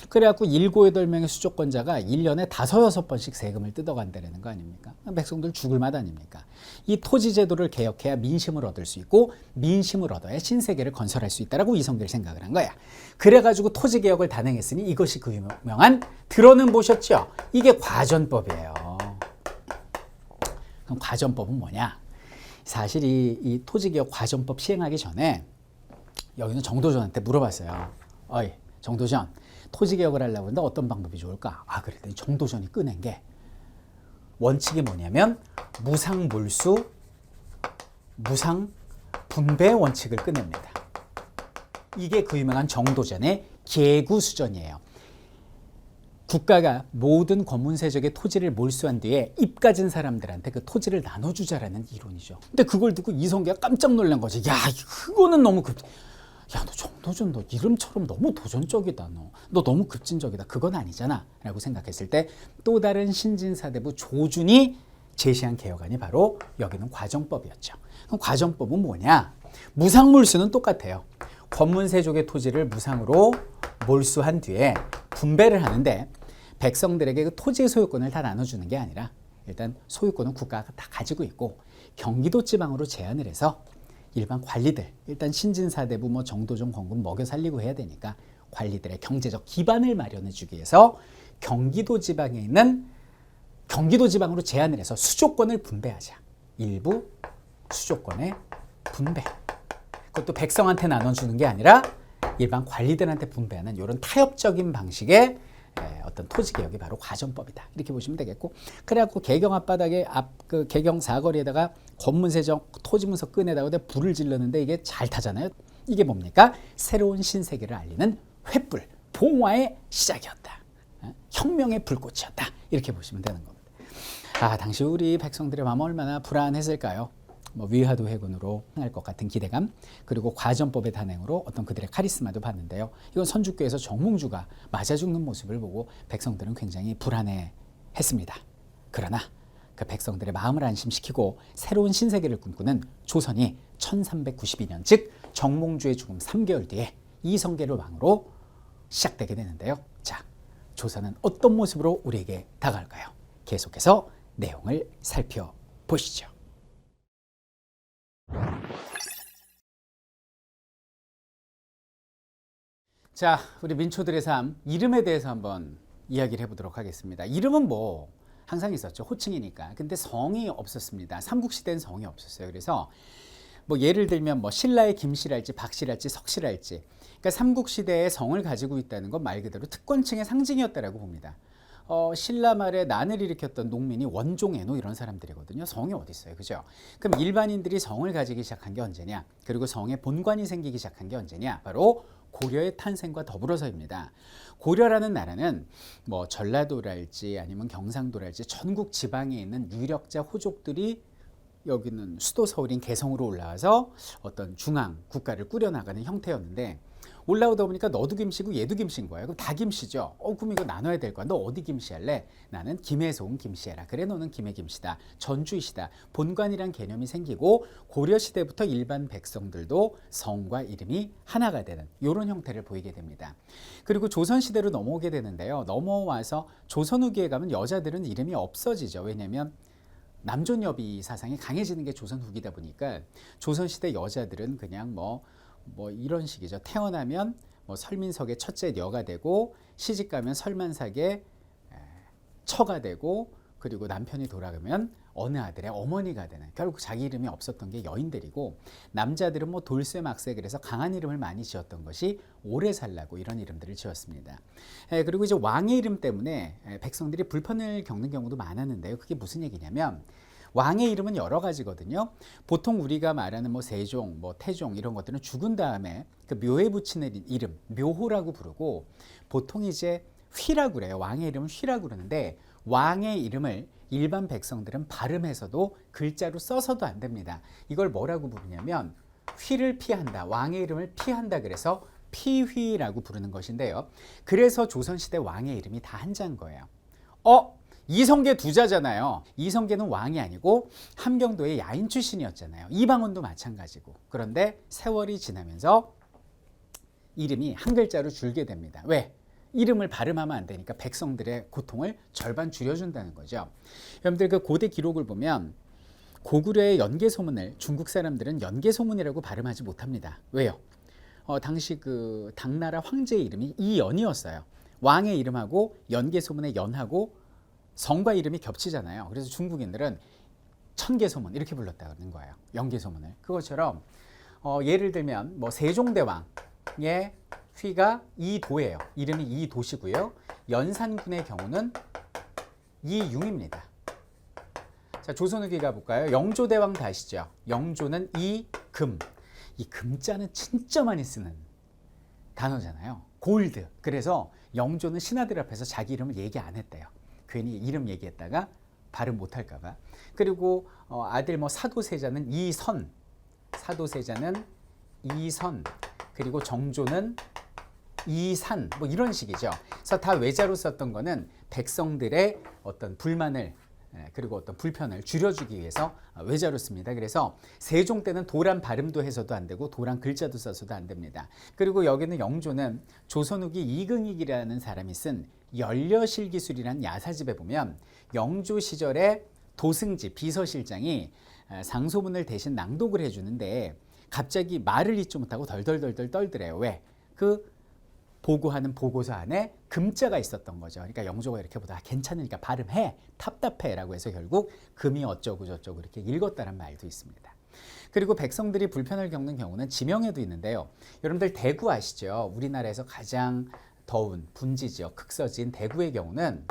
그래갖고 7, 8명의 수조권자가 1년에 5, 6번씩 세금을 뜯어간다는 거 아닙니까? 백성들 죽을 맛 아닙니까? 이 토지 제도를 개혁해야 민심을 얻을 수 있고, 민심을 얻어야 신세계를 건설할 수 있다라고 이성계를 생각을 한 거야. 그래가지고 토지 개혁을 단행했으니 이것이 그 유명한, 들어는 보셨죠? 이게 과전법이에요. 그럼 과전법은 뭐냐? 사실 이 토지개혁 과전법 시행하기 전에 여기는 정도전한테 물어봤어요. 어이, 정도전, 토지개혁을 하려고 하는데 어떤 방법이 좋을까? 그랬더니 정도전이 꺼낸 게 원칙이 뭐냐면 무상몰수, 무상분배 원칙을 꺼냅니다. 이게 그 유명한 정도전의 계구수전이에요. 국가가 모든 권문세족의 토지를 몰수한 뒤에 입 가진 사람들한테 그 토지를 나눠주자라는 이론이죠. 근데 그걸 듣고 이성계가 깜짝 놀란 거지. 야, 그거는 너무 야, 너 정도전, 너 이름처럼 너무 도전적이다. 너 너무 급진적이다. 그건 아니잖아 라고 생각했을 때 또 다른 신진사대부 조준이 제시한 개혁안이 바로 여기는 과정법이었죠. 그럼 과정법은 뭐냐? 무상몰수는 똑같아요. 권문세족의 토지를 무상으로 몰수한 뒤에 분배를 하는데, 백성들에게 그 토지 소유권을 다 나눠주는 게 아니라 일단 소유권은 국가가 다 가지고 있고, 경기도 지방으로 제한을 해서 일반 관리들, 일단 신진사대부 뭐 정도전 권군 먹여 살리고 해야 되니까 관리들의 경제적 기반을 마련해 주기 위해서 경기도 지방에 있는, 경기도 지방으로 제한을 해서 수조권을 분배하자. 일부 수조권의 분배. 그것도 백성한테 나눠주는 게 아니라 일반 관리들한테 분배하는 이런 타협적인 방식의 어떤 토지 개혁이 바로 과전법이다. 이렇게 보시면 되겠고, 그래갖고 개경 앞바닥에 그 개경 사거리에다가 권문세족 토지문서 끈에다가 불을 질렀는데 이게 잘 타잖아요. 이게 뭡니까? 새로운 신세계를 알리는 횃불, 봉화의 시작이었다. 혁명의 불꽃이었다. 이렇게 보시면 되는 겁니다. 당시 우리 백성들의 마음 얼마나 불안했을까요? 뭐 위화도 회군으로 할 것 같은 기대감, 그리고 과전법의 단행으로 어떤 그들의 카리스마도 봤는데요. 이건 선주교에서 정몽주가 맞아 죽는 모습을 보고 백성들은 굉장히 불안해했습니다. 그러나 그 백성들의 마음을 안심시키고 새로운 신세계를 꿈꾸는 조선이 1392년, 즉 정몽주의 죽음 3개월 뒤에 이성계를 왕으로 시작되게 되는데요. 자, 조선은 어떤 모습으로 우리에게 다가올까요? 계속해서 내용을 살펴보시죠. 자, 우리 민초들의 삶, 이름에 대해서 한번 이야기를 해보도록 하겠습니다. 이름은 뭐 항상 있었죠. 호칭이니까. 근데 성이 없었습니다. 삼국시대는 성이 없었어요. 그래서 뭐 예를 들면 뭐 신라의 김씨랄지 박씨랄지 석씨랄지, 그러니까 삼국시대에 성을 가지고 있다는 건 말 그대로 특권층의 상징이었다라고 봅니다. 신라 말에 난을 일으켰던 농민이 원종애노 이런 사람들이거든요. 성이 어디 있어요, 그죠? 그럼 일반인들이 성을 가지기 시작한 게 언제냐? 그리고 성에 본관이 생기기 시작한 게 언제냐? 바로 고려의 탄생과 더불어서입니다. 고려라는 나라는 뭐 전라도랄지 아니면 경상도랄지 전국 지방에 있는 유력자 호족들이 여기는 수도 서울인 개성으로 올라와서 어떤 중앙 국가를 꾸려나가는 형태였는데, 올라오다 보니까 너도 김씨고 얘도 김씨인 거예요. 그럼 다 김씨죠. 그럼 이거 나눠야 될 거야. 너 어디 김씨 할래? 나는 김에서 온 김씨 해라. 그래, 너는 김해 김씨다. 전주이시다. 본관이란 개념이 생기고 고려 시대부터 일반 백성들도 성과 이름이 하나가 되는 이런 형태를 보이게 됩니다. 그리고 조선 시대로 넘어오게 되는데요. 넘어와서 조선 후기에 가면 여자들은 이름이 없어지죠. 왜냐하면 남존여비 사상이 강해지는 게 조선 후기다 보니까 조선시대 여자들은 그냥 뭐 이런 식이죠. 태어나면 뭐 설민석의 첫째 녀가 되고, 시집가면 설만삭의 처가 되고, 그리고 남편이 돌아가면 어느 아들의 어머니가 되는, 결국 자기 이름이 없었던 게 여인들이고, 남자들은 뭐 돌쇠 막쇠, 그래서 강한 이름을 많이 지었던 것이 오래 살라고 이런 이름들을 지었습니다. 그리고 이제 왕의 이름 때문에 백성들이 불편을 겪는 경우도 많았는데요. 그게 무슨 얘기냐면, 왕의 이름은 여러 가지거든요. 보통 우리가 말하는 뭐 세종, 뭐 태종 이런 것들은 죽은 다음에 그 묘에 붙이는 이름, 묘호라고 부르고, 보통 이제 휘라고 그래요. 왕의 이름은 휘라고 그러는데, 왕의 이름을 일반 백성들은 발음해서도 글자로 써서도 안 됩니다. 이걸 뭐라고 부르냐면 휘를 피한다, 왕의 이름을 피한다, 그래서 피휘라고 부르는 것인데요. 그래서 조선시대 왕의 이름이 다 한자인 거예요. 이성계 두자잖아요. 이성계는 왕이 아니고 함경도의 야인 출신이었잖아요. 이방원도 마찬가지고. 그런데 세월이 지나면서 이름이 한 글자로 줄게 됩니다. 왜? 이름을 발음하면 안 되니까 백성들의 고통을 절반 줄여준다는 거죠. 여러분들 그 고대 기록을 보면 고구려의 연개소문을 중국 사람들은 연개소문이라고 발음하지 못합니다. 왜요? 당시 그 당나라 황제의 이름이 이연이었어요. 왕의 이름하고 연개소문의 연하고 성과 이름이 겹치잖아요. 그래서 중국인들은 천개소문 이렇게 불렀다는 거예요. 연개소문을. 그것처럼 예를 들면 뭐 세종대왕의 휘가 이도예요. 이름이 이도시고요. 연산군의 경우는 이융입니다. 자, 조선 후기 가볼까요? 영조대왕 다 아시죠? 영조는 이금. 이 금자는 진짜 많이 쓰는 단어잖아요. 골드. 그래서 영조는 신하들 앞에서 자기 이름을 얘기 안 했대요. 괜히 이름 얘기했다가 발음 못할까 봐. 그리고 아들 뭐 사도세자는 이선. 사도세자는 이선. 그리고 정조는 이산, 뭐 이런 식이죠. 그래서 다 외자로 썼던 거는 백성들의 어떤 불만을 그리고 어떤 불편을 줄여주기 위해서 외자로 씁니다. 그래서 세종 때는 도란 발음도 해서도 안 되고 도란 글자도 써서도 안 됩니다. 그리고 여기는 영조는 조선 후기 이근익이라는 사람이 쓴 연려실기술이라는 야사집에 보면 영조 시절에 도승지 비서실장이 상소문을 대신 낭독을 해주는데 갑자기 말을 잊지 못하고 덜덜덜덜 떨더래요. 왜? 그 보고하는 보고서 안에 금자가 있었던 거죠. 그러니까 영조가 이렇게 보다 괜찮으니까 발음해, 답답해 라고 해서 결국 금이 어쩌고 저쩌고 이렇게 읽었다는 말도 있습니다. 그리고 백성들이 불편을 겪는 경우는 지명에도 있는데요. 여러분들 대구 아시죠? 우리나라에서 가장 더운 분지 지역 극서지인 대구의 경우는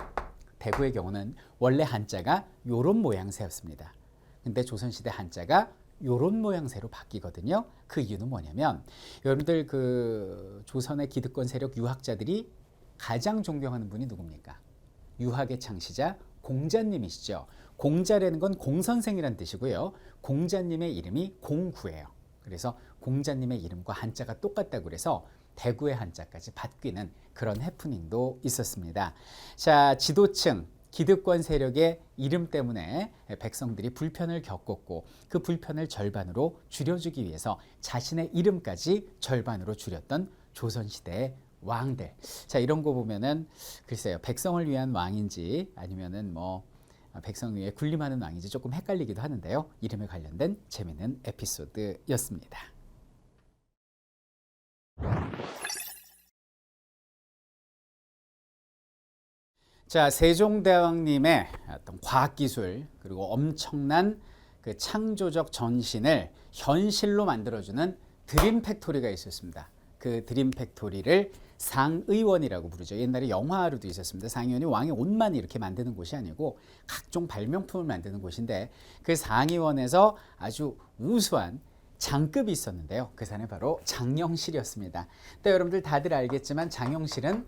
원래 한자가 요런 모양새였습니다. 근데 조선시대 한자가 요런 모양새로 바뀌거든요. 그 이유는 뭐냐면 여러분들 그 조선의 기득권 세력 유학자들이 가장 존경하는 분이 누굽니까? 유학의 창시자 공자님이시죠. 공자라는 건 공선생이란 뜻이고요. 공자님의 이름이 공구예요. 그래서 공자님의 이름과 한자가 똑같다고 그래서 대구의 한자까지 바뀌는 그런 해프닝도 있었습니다. 자, 지도층 기득권 세력의 이름 때문에 백성들이 불편을 겪었고 그 불편을 절반으로 줄여주기 위해서 자신의 이름까지 절반으로 줄였던 조선시대의 왕들. 자, 이런 거 보면은 글쎄요, 백성을 위한 왕인지 아니면은 뭐 백성 위에 군림하는 왕인지 조금 헷갈리기도 하는데요. 이름에 관련된 재미있는 에피소드였습니다. 자, 세종대왕님의 어떤 과학기술 그리고 엄청난 그 창조적 전신을 현실로 만들어주는 드림 팩토리가 있었습니다. 그 드림 팩토리를 상의원이라고 부르죠. 옛날에 영화로도 있었습니다. 상의원이 왕의 옷만 이렇게 만드는 곳이 아니고 각종 발명품을 만드는 곳인데 그 상의원에서 아주 우수한 장급이 있었는데요. 그 사람이 바로 장영실이었습니다. 근데 여러분들 다들 알겠지만 장영실은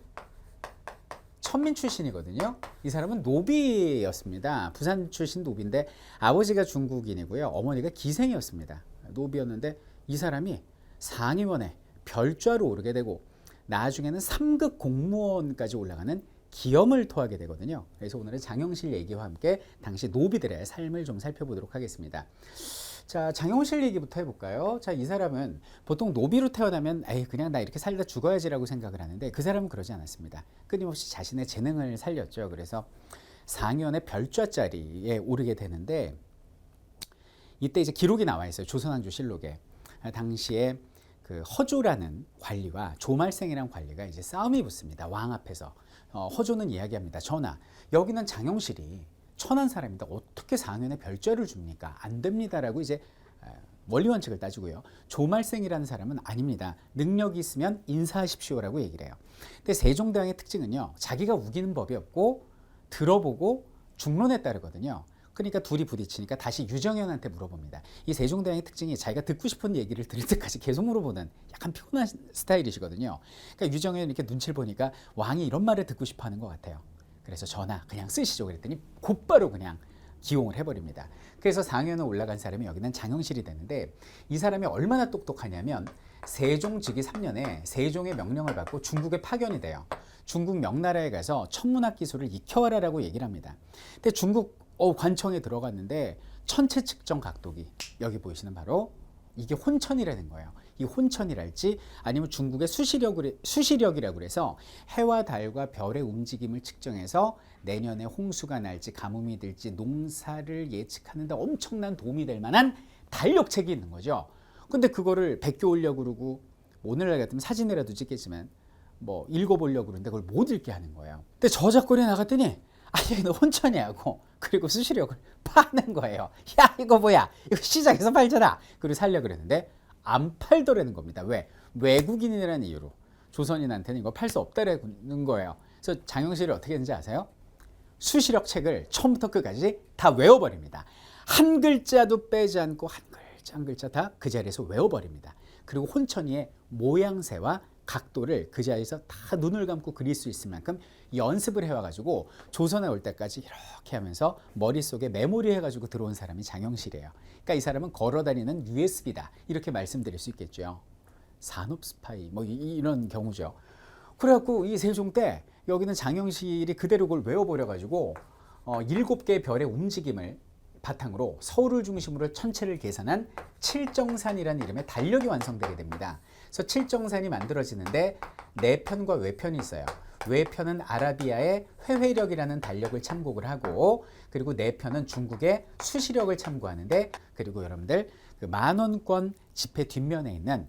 천민 출신이거든요. 이 사람은 노비였습니다. 부산 출신 노비인데 아버지가 중국인이고요. 어머니가 기생이었습니다. 노비였는데 이 사람이 상의원에 별좌로 오르게 되고 나중에는 3급 공무원까지 올라가는 기염을 토하게 되거든요. 그래서 오늘은 장영실 얘기와 함께 당시 노비들의 삶을 좀 살펴보도록 하겠습니다. 자, 장영실 얘기부터 해볼까요? 자, 이 사람은 보통 노비로 태어나면 에이 그냥 나 이렇게 살다 죽어야지라고 생각을 하는데 그 사람은 그러지 않았습니다. 끊임없이 자신의 재능을 살렸죠. 그래서 상현의 별좌자리에 오르게 되는데 이때 이제 기록이 나와 있어요. 조선왕조실록에 당시에 그 허조라는 관리와 조말생이라는 관리가 이제 싸움이 붙습니다. 왕 앞에서 허조는 이야기합니다. 전하, 여기는 장영실이 천한 사람인데 어떻게 상현에 별좌를 줍니까? 안 됩니다라고 이제 원리 원칙을 따지고요. 조말생이라는 사람은 아닙니다. 능력이 있으면 인사하십시오라고 얘기를 해요. 근데 세종대왕의 특징은요, 자기가 우기는 법이 없고 들어보고 중론에 따르거든요. 그러니까 둘이 부딪히니까 다시 유정현한테 물어봅니다. 이 세종대왕의 특징이 자기가 듣고 싶은 얘기를 들을 때까지 계속 물어보는 약간 피곤한 스타일이시거든요. 그러니까 유정현이 이렇게 눈치를 보니까 왕이 이런 말을 듣고 싶어 하는 것 같아요. 그래서 전하 그냥 쓰시죠 그랬더니 곧바로 그냥 기용을 해버립니다. 그래서 상현에 올라간 사람이 여기는 장영실이 되는데 이 사람이 얼마나 똑똑하냐면 세종 즉위 3년에 세종의 명령을 받고 중국에 파견이 돼요. 중국 명나라에 가서 천문학 기술을 익혀와라라고 얘기를 합니다. 근데 중국 관청에 들어갔는데 천체 측정 각도기, 여기 보이시는 바로 이게 혼천이라는 거예요. 이 혼천이랄지 아니면 중국의 수시력이라고 그래서 해와 달과 별의 움직임을 측정해서 내년에 홍수가 날지 가뭄이 들지 농사를 예측하는 데 엄청난 도움이 될 만한 달력책이 있는 거죠. 근데 그거를 베껴오려고 그러고 오늘날 같으면 사진이라도 찍겠지만 뭐 읽어보려고 그러는데 그걸 못 읽게 하는 거예요. 근데 저작거리에 나갔더니 아니 너 혼천이하고 그리고 수시력을 파는 거예요. 야 이거 뭐야, 이거 시장에서 팔잖아. 그리고 살려고 그랬는데 안 팔더라는 겁니다. 왜? 외국인이라는 이유로 조선인한테는 이거 팔 수 없다라는 거예요. 그래서 장영실이 어떻게 했는지 아세요? 수시력 책을 처음부터 끝까지 다 외워버립니다. 한 글자도 빼지 않고 한 글자 한 글자 다 그 자리에서 외워버립니다. 그리고 혼천이의 모양새와 각도를 그 자리에서 다 눈을 감고 그릴 수 있을 만큼 연습을 해와가지고 조선에 올 때까지 이렇게 하면서 머릿속에 메모리 해가지고 들어온 사람이 장영실이에요. 그러니까 이 사람은 걸어다니는 USB다 이렇게 말씀드릴 수 있겠죠. 산업 스파이 뭐 이런 경우죠. 그래갖고 이 세종 때 여기는 장영실이 그대로 그걸 외워버려가지고 7개의 별의 움직임을 바탕으로 서울을 중심으로 천체를 계산한 칠정산이라는 이름의 달력이 완성되게 됩니다. 그래서 칠정산이 만들어지는데 내편과 외편이 있어요. 외편은 아라비아의 회회력이라는 달력을 참고를 하고 그리고 내편은 중국의 수시력을 참고하는데 그리고 여러분들 그 만원권 지폐 뒷면에 있는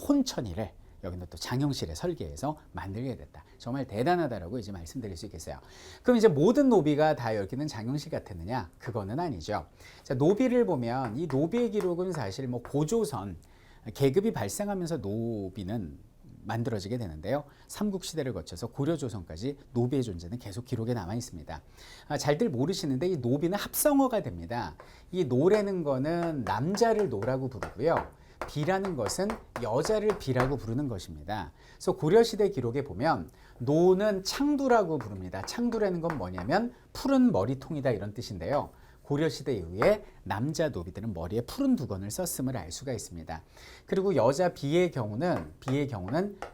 혼천이를 여기는 또 장영실의 설계해서 만들게 됐다. 정말 대단하다라고 이제 말씀드릴 수 있겠어요. 그럼 이제 모든 노비가 다 여기는 장영실 같았느냐? 그거는 아니죠. 자, 노비를 보면 이 노비의 기록은 사실 뭐 고조선 계급이 발생하면서 노비는 만들어지게 되는데요. 삼국시대를 거쳐서 고려조선까지 노비의 존재는 계속 기록에 남아 있습니다. 잘들 모르시는데 이 노비는 합성어가 됩니다. 이 노라는 거는 남자를 노라고 부르고요. 비라는 것은 여자를 비라고 부르는 것입니다. 그래서 고려시대 기록에 보면 노는 창두라고 부릅니다. 창두라는 건 뭐냐면 푸른 머리통이다 이런 뜻인데요. 고려시대 이후에 남자 노비들은 머리에 푸른 두건을 썼음을 알 수가 있습니다. 그리고 여자 비의 경우는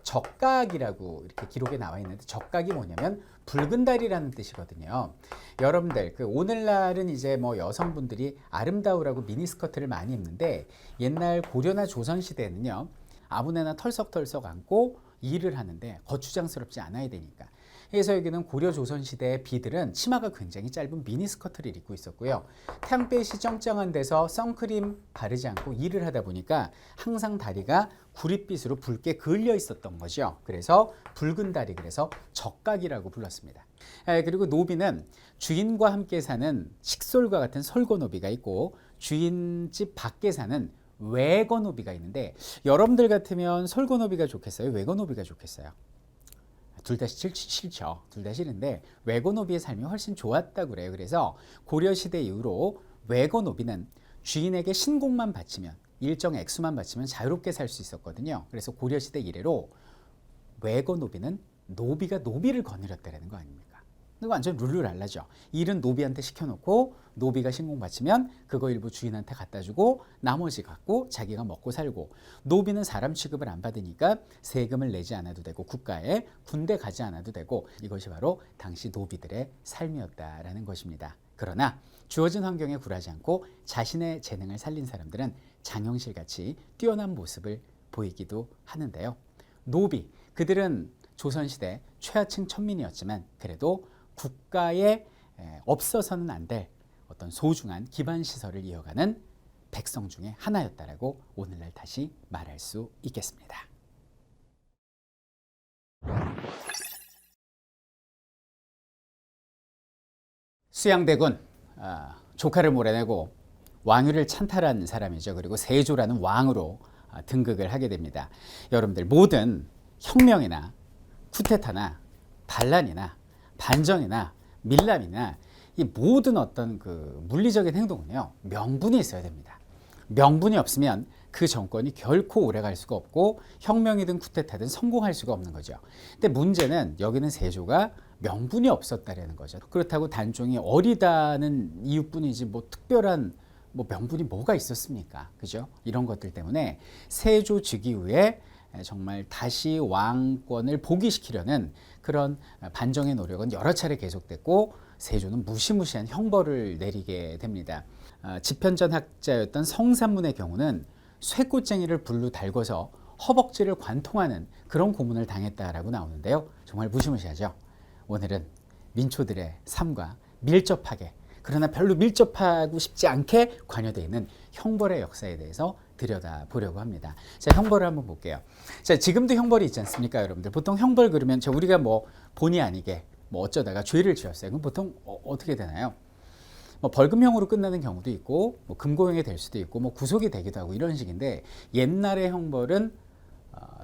적각이라고 이렇게 기록에 나와 있는데, 적각이 뭐냐면 붉은 달이라는 뜻이거든요. 여러분들 오늘날은 이제 뭐 여성분들이 아름다우라고 미니스커트를 많이 입는데, 옛날 고려나 조선 시대에는요, 아무데나 털썩털썩 안고 일을 하는데 거추장스럽지 않아야 되니까. 그래서 여기는 고려 조선 시대의 비들은 치마가 굉장히 짧은 미니스커트를 입고 있었고요. 태양빛이 쩡쩡한 데서 선크림 바르지 않고 일을 하다 보니까 항상 다리가 구릿빛으로 붉게 그을려 있었던 거죠. 그래서 붉은 다리, 그래서 적각이라고 불렀습니다. 그리고 노비는 주인과 함께 사는 식솔과 같은 솔고노비가 있고, 주인집 밖에 사는 외거노비가 있는데, 여러분들 같으면 솔고노비가 좋겠어요? 외거노비가 좋겠어요? 둘 다 싫죠. 둘 다 싫은데 외거노비의 삶이 훨씬 좋았다고 그래요. 그래서 고려시대 이후로 외거노비는 주인에게 신공만 바치면, 일정 액수만 바치면 자유롭게 살 수 있었거든요. 그래서 고려시대 이래로 외거노비는 노비가 노비를 거느렸다는 거 아닙니까? 이거 완전 룰루랄라죠. 일은 노비한테 시켜놓고 노비가 신공 바치면 그거 일부 주인한테 갖다 주고 나머지 갖고 자기가 먹고 살고, 노비는 사람 취급을 안 받으니까 세금을 내지 않아도 되고 국가에 군대 가지 않아도 되고, 이것이 바로 당시 노비들의 삶이었다라는 것입니다. 그러나 주어진 환경에 굴하지 않고 자신의 재능을 살린 사람들은 장영실같이 뛰어난 모습을 보이기도 하는데요. 노비, 그들은 조선시대 최하층 천민이었지만 그래도 국가에 없어서는 안 될 어떤 소중한 기반 시설을 이어가는 백성 중에 하나였다라고 오늘날 다시 말할 수 있겠습니다. 수양대군, 조카를 몰아내고 왕위를 찬탈한 사람이죠. 그리고 세조라는 왕으로 등극을 하게 됩니다. 여러분들, 모든 혁명이나 쿠데타나 반란이나 반정이나 밀람이나 이 모든 어떤 그 물리적인 행동은요, 명분이 있어야 됩니다. 명분이 없으면 그 정권이 결코 오래갈 수가 없고 혁명이든 쿠데타든 성공할 수가 없는 거죠. 근데 문제는 여기는 세조가 명분이 없었다라는 거죠. 그렇다고 단종이 어리다는 이유뿐이지 뭐 특별한 뭐 명분이 뭐가 있었습니까? 그죠? 이런 것들 때문에 세조 즉위 후에 정말 다시 왕권을 복위시키려는 그런 반정의 노력은 여러 차례 계속됐고, 세조는 무시무시한 형벌을 내리게 됩니다. 집현전 학자였던 성산문의 경우는 쇠꽃쟁이를 불로 달궈서 허벅지를 관통하는 그런 고문을 당했다라고 나오는데요. 정말 무시무시하죠. 오늘은 민초들의 삶과 밀접하게, 그러나 별로 밀접하고 싶지 않게 관여되어 있는 형벌의 역사에 대해서 들여다보려고 합니다. 자, 형벌을 한번 볼게요. 자, 지금도 형벌이 있지 않습니까, 여러분들? 보통 형벌 그러면 우리가 뭐 본의 아니게 뭐 어쩌다가 죄를 지었어요. 그럼 보통 어떻게 되나요? 뭐 벌금형으로 끝나는 경우도 있고, 뭐 금고형이 될 수도 있고, 뭐 구속이 되기도 하고 이런 식인데, 옛날의 형벌은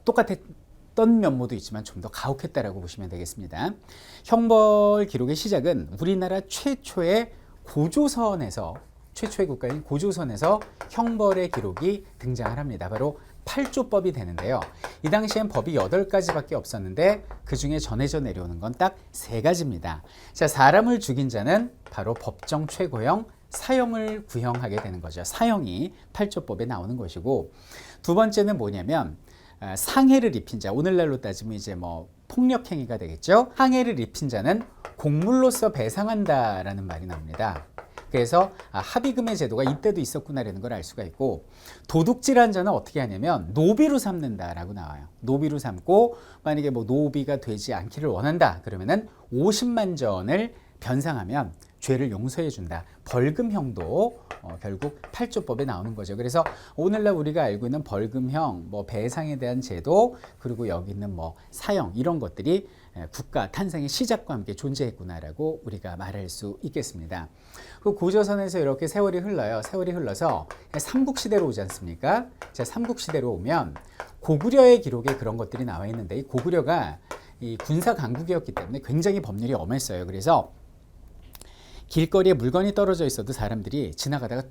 똑같았던 면모도 있지만 좀 더 가혹했다라고 보시면 되겠습니다. 형벌 기록의 시작은 우리나라 최초의 고조선에서, 최초의 국가인 고조선에서 형벌의 기록이 등장을 합니다. 바로 8조법이 되는데요. 이 당시엔 법이 8가지밖에 없었는데 그 중에 전해져 내려오는 건 딱 3가지입니다. 자, 사람을 죽인 자는 바로 법정 최고형 사형을 구형하게 되는 거죠. 사형이 8조법에 나오는 것이고, 두 번째는 뭐냐면 상해를 입힌 자, 오늘날로 따지면 이제 뭐 폭력행위가 되겠죠. 상해를 입힌 자는 곡물로서 배상한다라는 말이 나옵니다. 그래서 합의금의 제도가 이때도 있었구나라는 걸 알 수가 있고, 도둑질한 자는 어떻게 하냐면 노비로 삼는다라고 나와요. 노비로 삼고, 만약에 뭐 노비가 되지 않기를 원한다 그러면은 50만 전을 변상하면 죄를 용서해 준다. 벌금형도 결국 8조법에 나오는 거죠. 그래서 오늘날 우리가 알고 있는 벌금형, 뭐 배상에 대한 제도, 그리고 여기 있는 뭐 사형, 이런 것들이 국가 탄생의 시작과 함께 존재했구나라고 우리가 말할 수 있겠습니다. 그 고조선에서 이렇게 세월이 흘러요. 세월이 흘러서 삼국시대로 오지 않습니까? 자, 삼국시대로 오면 고구려의 기록에 그런 것들이 나와 있는데, 이 고구려가 이 군사 강국이었기 때문에 굉장히 법률이 엄했어요. 그래서 길거리에 물건이 떨어져 있어도 사람들이 지나가다가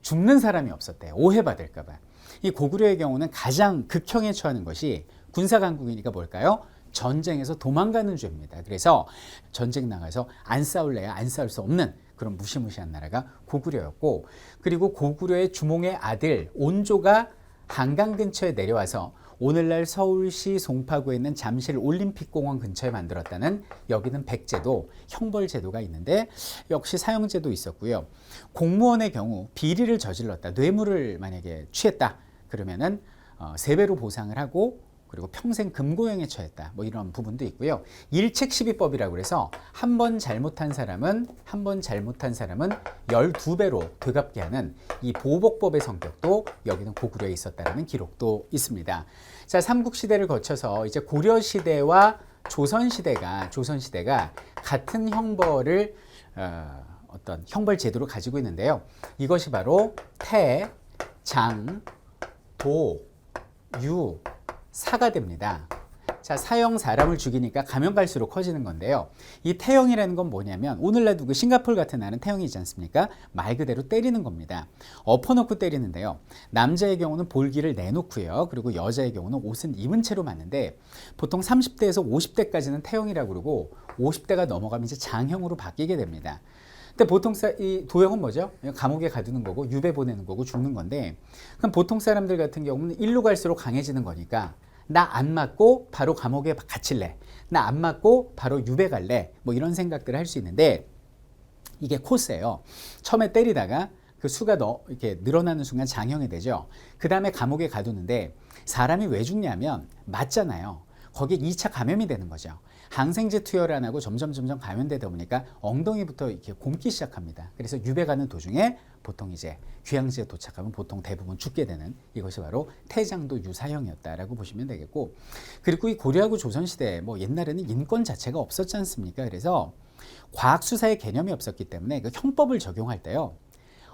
죽는 사람이 없었대요. 오해받을까 봐. 이 고구려의 경우는 가장 극형에 처하는 것이, 군사 강국이니까 뭘까요? 전쟁에서 도망가는 죄입니다. 그래서 전쟁 나가서 안 싸울래야 안 싸울 수 없는 그런 무시무시한 나라가 고구려였고, 그리고 고구려의 주몽의 아들 온조가 한강 근처에 내려와서 오늘날 서울시 송파구에 있는 잠실 올림픽공원 근처에 만들었다는 여기는 백제도, 형벌제도가 있는데 역시 사형제도 있었고요. 공무원의 경우 비리를 저질렀다, 뇌물을 만약에 취했다 그러면은 3배로 보상을 하고 그리고 평생 금고형에 처했다, 뭐 이런 부분도 있고요. 일책시비법이라고 해서 한 번 잘못한 사람은 12배로 되갚게 하는 이 보복법의 성격도 여기는 고구려에 있었다는 기록도 있습니다. 자, 삼국시대를 거쳐서 이제 고려시대와 조선시대가 같은 형벌을 어떤 형벌 제도를 가지고 있는데요. 이것이 바로 태, 장, 도, 유, 사가 됩니다. 자, 사형 사람을 죽이니까 가면 갈수록 커지는 건데요. 이 태형이라는 건 뭐냐면 오늘날도 그 싱가포르 같은 나라는 태형이지 않습니까? 말 그대로 때리는 겁니다. 엎어놓고 때리는데요. 남자의 경우는 볼기를 내놓고요. 그리고 여자의 경우는 옷은 입은 채로 맞는데 보통 30대에서 50대까지는 태형이라고 그러고 50대가 넘어가면 이제 장형으로 바뀌게 됩니다. 근데 보통 이 도형은 뭐죠? 감옥에 가두는 거고 유배 보내는 거고 죽는 건데, 그럼 보통 사람들 같은 경우는 일로 갈수록 강해지는 거니까 나 안 맞고 바로 감옥에 갇힐래, 나 안 맞고 바로 유배 갈래, 뭐 이런 생각들을 할 수 있는데 이게 코스예요. 처음에 때리다가 그 수가 이렇게 늘어나는 순간 장형이 되죠. 그 다음에 감옥에 가두는데 사람이 왜 죽냐면 맞잖아요. 거기에 2차 감염이 되는 거죠. 항생제 투여를 안 하고 점점 감염되다 보니까 엉덩이부터 이렇게 곪기 시작합니다. 그래서 유배 가는 도중에 보통 이제 귀향지에 도착하면 보통 대부분 죽게 되는, 이것이 바로 태장도 유사형이었다라고 보시면 되겠고, 그리고 이 고려하고 조선시대 뭐 옛날에는 인권 자체가 없었지 않습니까? 그래서 과학수사의 개념이 없었기 때문에 그 형법을 적용할 때요,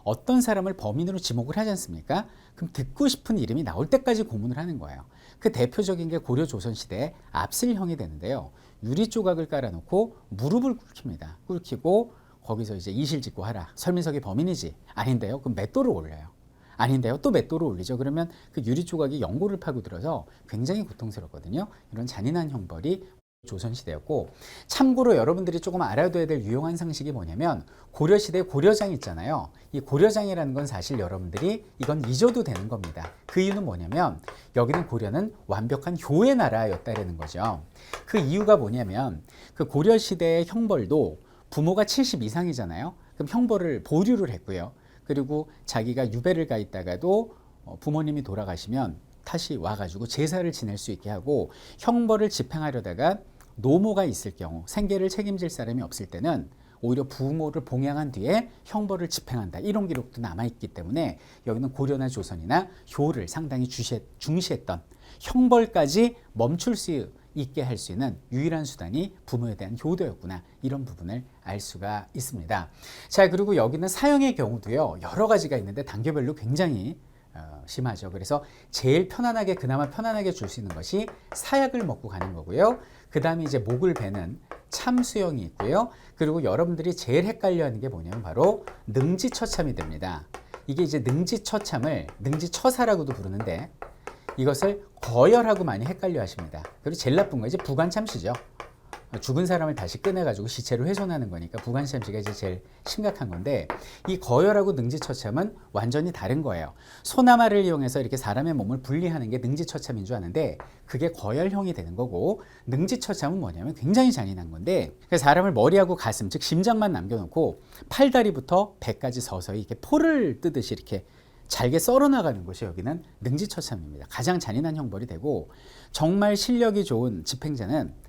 어떤 사람을 범인으로 지목을 하지 않습니까? 그럼 듣고 싶은 이름이 나올 때까지 고문을 하는 거예요. 그 대표적인 게 고려 조선시대의 압슬형이 되는데요. 유리 조각을 깔아놓고 무릎을 꿇힙니다. 꿇히고 거기서 이제 이실 짓고 하라. 설민석이 범인이지. 아닌데요. 그럼 맷돌을 올려요. 아닌데요. 또 맷돌을 올리죠. 그러면 그 유리 조각이 연골을 파고들어서 굉장히 고통스럽거든요. 이런 잔인한 형벌이 조선시대였고, 참고로 여러분들이 조금 알아둬야 될 유용한 상식이 뭐냐면 고려시대 고려장 있잖아요. 이 고려장이라는 건 사실 여러분들이 이건 잊어도 되는 겁니다. 그 이유는 뭐냐면 여기는 고려는 완벽한 효의 나라였다라는 거죠. 그 이유가 뭐냐면 그 고려시대의 형벌도 부모가 70 이상이잖아요. 그럼 형벌을 보류를 했고요. 그리고 자기가 유배를 가 있다가도 부모님이 돌아가시면 다시 와가지고 제사를 지낼 수 있게 하고, 형벌을 집행하려다가 노모가 있을 경우, 생계를 책임질 사람이 없을 때는 오히려 부모를 봉양한 뒤에 형벌을 집행한다, 이런 기록도 남아있기 때문에 여기는 고려나 조선이나 효를 상당히 중시했던, 형벌까지 멈출 수 있게 할 수 있는 유일한 수단이 부모에 대한 효도였구나, 이런 부분을 알 수가 있습니다. 자, 그리고 여기는 사형의 경우도요, 여러 가지가 있는데 단계별로 굉장히 심하죠. 그래서 제일 편안하게, 그나마 편안하게 줄 수 있는 것이 사약을 먹고 가는 거고요. 그 다음에 이제 목을 베는 참수형이 있고요. 그리고 여러분들이 제일 헷갈려하는 게 뭐냐면 바로 능지처참이 됩니다. 이게 이제 능지처참을 능지처사라고도 부르는데 이것을 거열하고 많이 헷갈려 하십니다. 그리고 제일 나쁜 거 이제 부관참시죠. 죽은 사람을 다시 꺼내가지고 시체로 훼손하는 거니까 부관참시가 이제 제일 심각한 건데, 이 거열하고 능지처참은 완전히 다른 거예요. 소나마를 이용해서 이렇게 사람의 몸을 분리하는 게 능지처참인 줄 아는데 그게 거열형이 되는 거고, 능지처참은 뭐냐면 굉장히 잔인한 건데 사람을 머리하고 가슴, 즉 심장만 남겨놓고 팔다리부터 배까지 서서히 이렇게 포를 뜨듯이 이렇게 잘게 썰어나가는 것이 여기는 능지처참입니다. 가장 잔인한 형벌이 되고, 정말 실력이 좋은 집행자는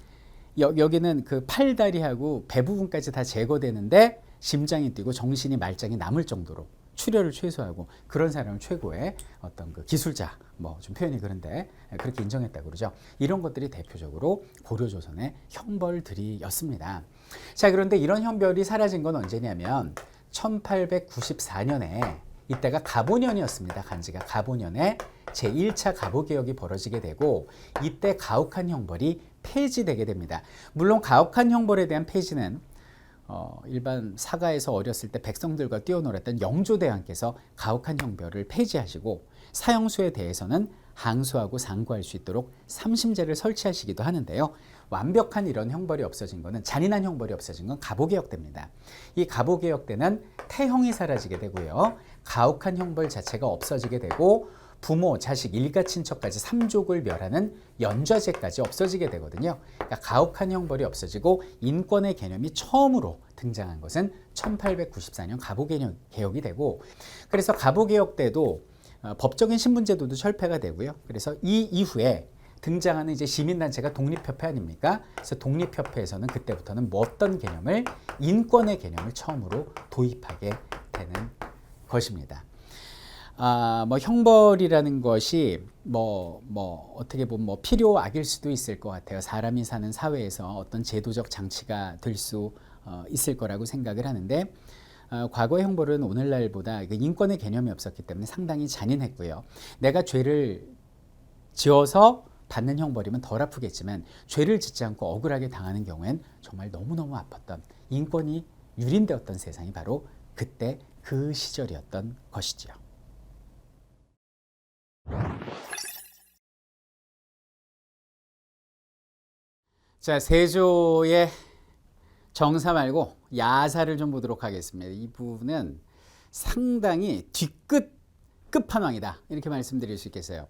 여기는 그 팔다리하고 배 부분까지 다 제거되는데 심장이 뛰고 정신이 말짱이 남을 정도로 출혈을 최소화하고, 그런 사람을 최고의 어떤 그 기술자, 뭐 좀 표현이 그런데 그렇게 인정했다고 그러죠. 이런 것들이 대표적으로 고려조선의 형벌들이었습니다. 자, 그런데 이런 형벌이 사라진 건 언제냐면 1894년에, 이때가 가보년이었습니다. 간지가 가보년에 제1차 가보개혁이 벌어지게 되고, 이때 가혹한 형벌이 폐지되게 됩니다. 물론 가혹한 형벌에 대한 폐지는 일반 사가에서 어렸을 때 백성들과 뛰어놀았던 영조대왕께서 가혹한 형벌을 폐지하시고, 사형수에 대해서는 항소하고 상고할 수 있도록 삼심제를 설치하시기도 하는데요. 완벽한 이런 형벌이 없어진 거는, 잔인한 형벌이 없어진 건 가보개혁대입니다. 이 가보개혁대는 태형이 사라지게 되고요. 가혹한 형벌 자체가 없어지게 되고 부모, 자식, 일가, 친척까지 삼족을 멸하는 연좌제까지 없어지게 되거든요. 그러니까 가혹한 형벌이 없어지고 인권의 개념이 처음으로 등장한 것은 1894년 가보개혁이 되고, 그래서 가보개혁 때도 법적인 신분제도도 철폐가 되고요. 그래서 이 이후에 등장하는 이제 시민단체가 독립협회 아닙니까? 그래서 독립협회에서는 그때부터는 뭐 어떤 개념을, 인권의 개념을 처음으로 도입하게 되는 것입니다. 뭐 형벌이라는 것이 어떻게 보면 필요악일 수도 있을 것 같아요. 사람이 사는 사회에서 어떤 제도적 장치가 될 수 있을 거라고 생각을 하는데, 과거의 형벌은 오늘날보다 인권의 개념이 없었기 때문에 상당히 잔인했고요. 내가 죄를 지어서 받는 형벌이면 덜 아프겠지만 죄를 짓지 않고 억울하게 당하는 경우엔 정말 너무너무 아팠던, 인권이 유린되었던 세상이 바로 그때 그 시절이었던 것이지요. 자, 세조의 정사 말고 야사를 좀 보도록 하겠습니다. 이 부분은 상당히 끝판왕이다, 이렇게 말씀드릴 수 있겠어요.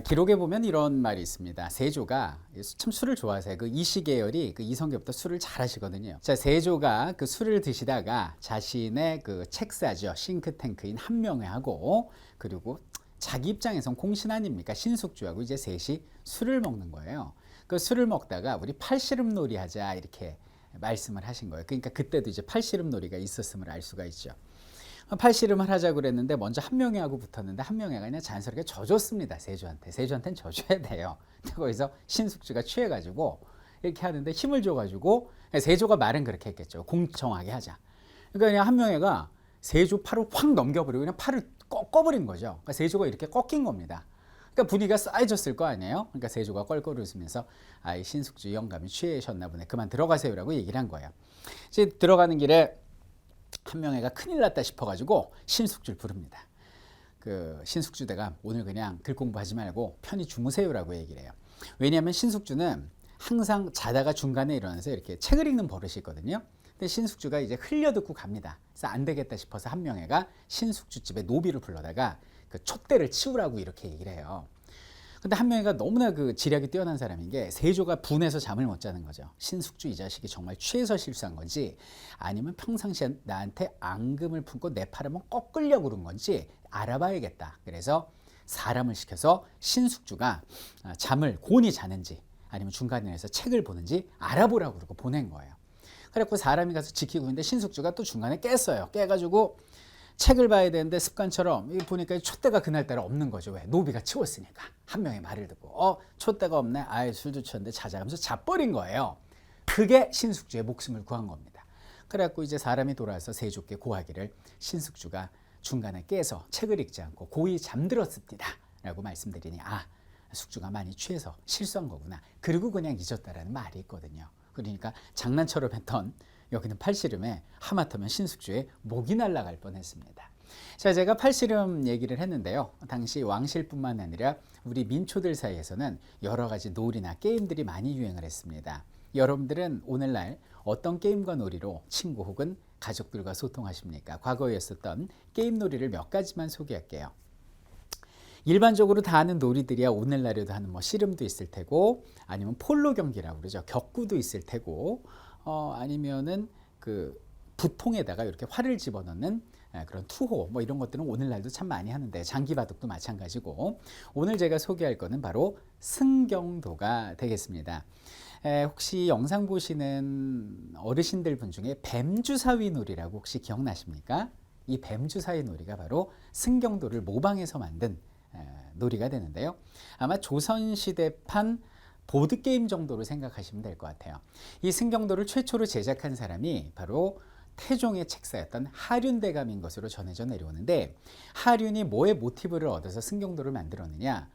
기록에 보면 이런 말이 있습니다. 세조가 참 술을 좋아하세요. 그 이시계열이 그 이성계부터 술을 잘 하시거든요. 자, 세조가 그 술을 드시다가 자신의 그 책사죠, 싱크탱크인 한명회하고, 그리고 자기 입장에선 공신 아닙니까? 신숙주하고 이제 셋이 술을 먹는 거예요. 그 술을 먹다가 우리 팔씨름놀이 하자, 이렇게 말씀을 하신 거예요. 그러니까 그때도 이제 팔씨름놀이가 있었음을 알 수가 있죠. 팔씨름을 하자고 그랬는데 먼저 한명회하고 붙었는데 한명회가 그냥 자연스럽게 져줬습니다. 세조한테. 세조한테는 져줘야 돼요. 거기서 신숙주가 취해가지고 이렇게 하는데 힘을 줘가지고, 세조가 말은 그렇게 했겠죠. 공정하게 하자. 그러니까 그냥 한명회가 세조 팔을 확 넘겨버리고 그냥 팔을 꺾어버린 거죠. 그러니까 세조가 이렇게 꺾인 겁니다. 그러니까 분위기가 쌓여졌을 거 아니에요. 그러니까 세조가 껄껄 웃으면서 이 신숙주 영감이 취하셨나 보네, 그만 들어가세요라고 얘기를 한 거예요. 이제 들어가는 길에 한명회가 큰일 났다 싶어가지고 신숙주를 부릅니다. 그 신숙주대가 오늘 그냥 글 공부하지 말고 편히 주무세요라고 얘기를 해요. 왜냐하면 신숙주는 항상 자다가 중간에 일어나서 이렇게 책을 읽는 버릇이 있거든요. 근데 신숙주가 이제 흘려듣고 갑니다. 그래서 안 되겠다 싶어서 한명회가 신숙주 집에 노비를 불러다가 그 촛대를 치우라고 이렇게 얘기를 해요. 근데 한명회가 너무나 그 지략이 뛰어난 사람인 게, 세조가 분해서 잠을 못 자는 거죠. 신숙주 이 자식이 정말 취해서 실수한 건지, 아니면 평상시에 나한테 앙금을 품고 내 팔을 한번 꺾으려고 그런 건지 알아봐야겠다. 그래서 사람을 시켜서 신숙주가 잠을 곤히 자는지 아니면 중간에서 책을 보는지 알아보라고 그러고 보낸 거예요. 그래갖고 사람이 가서 지키고 있는데 신숙주가 또 중간에 깼어요. 깨가지고 책을 봐야 되는데 습관처럼 보니까 촛대가 그날따라 없는 거죠. 왜? 노비가 치웠으니까. 한명의 말을 듣고 촛대가 없네. 아이, 술도 취했는데 자자 하면서 자버린 거예요. 그게 신숙주의 목숨을 구한 겁니다. 그래갖고 이제 사람이 돌아와서 세조께 고하기를, 신숙주가 중간에 깨서 책을 읽지 않고 고이 잠들었습니다 라고 말씀드리니, 숙주가 많이 취해서 실수한 거구나, 그리고 그냥 잊었다라는 말이 있거든요. 그러니까 장난처럼 했던 여기는 팔씨름에 하마터면 신숙주의 목이 날아갈 뻔했습니다. 자, 제가 팔씨름 얘기를 했는데요. 당시 왕실뿐만 아니라 우리 민초들 사이에서는 여러 가지 놀이나 게임들이 많이 유행을 했습니다. 여러분들은 오늘날 어떤 게임과 놀이로 친구 혹은 가족들과 소통하십니까? 과거에 있었던 게임 놀이를 몇 가지만 소개할게요. 일반적으로 다 하는 놀이들이야 오늘날에도 하는 씨름도 있을 테고, 아니면 폴로 경기라고 그러죠. 격구도 있을 테고, 아니면은 그 부통에다가 이렇게 활을 집어넣는 그런 투호, 이런 것들은 오늘날도 참 많이 하는데, 장기바둑도 마찬가지고, 오늘 제가 소개할 거는 바로 승경도가 되겠습니다. 혹시 영상 보시는 어르신들 분 중에 뱀주사위 놀이라고 혹시 기억나십니까? 이 뱀주사위 놀이가 바로 승경도를 모방해서 만든 놀이가 되는데요. 아마 조선시대판 보드게임 정도로 생각하시면 될 것 같아요. 이 승경도를 최초로 제작한 사람이 바로 태종의 책사였던 하륜대감인 것으로 전해져 내려오는데, 하륜이 뭐의 모티브를 얻어서 승경도를 만들었느냐?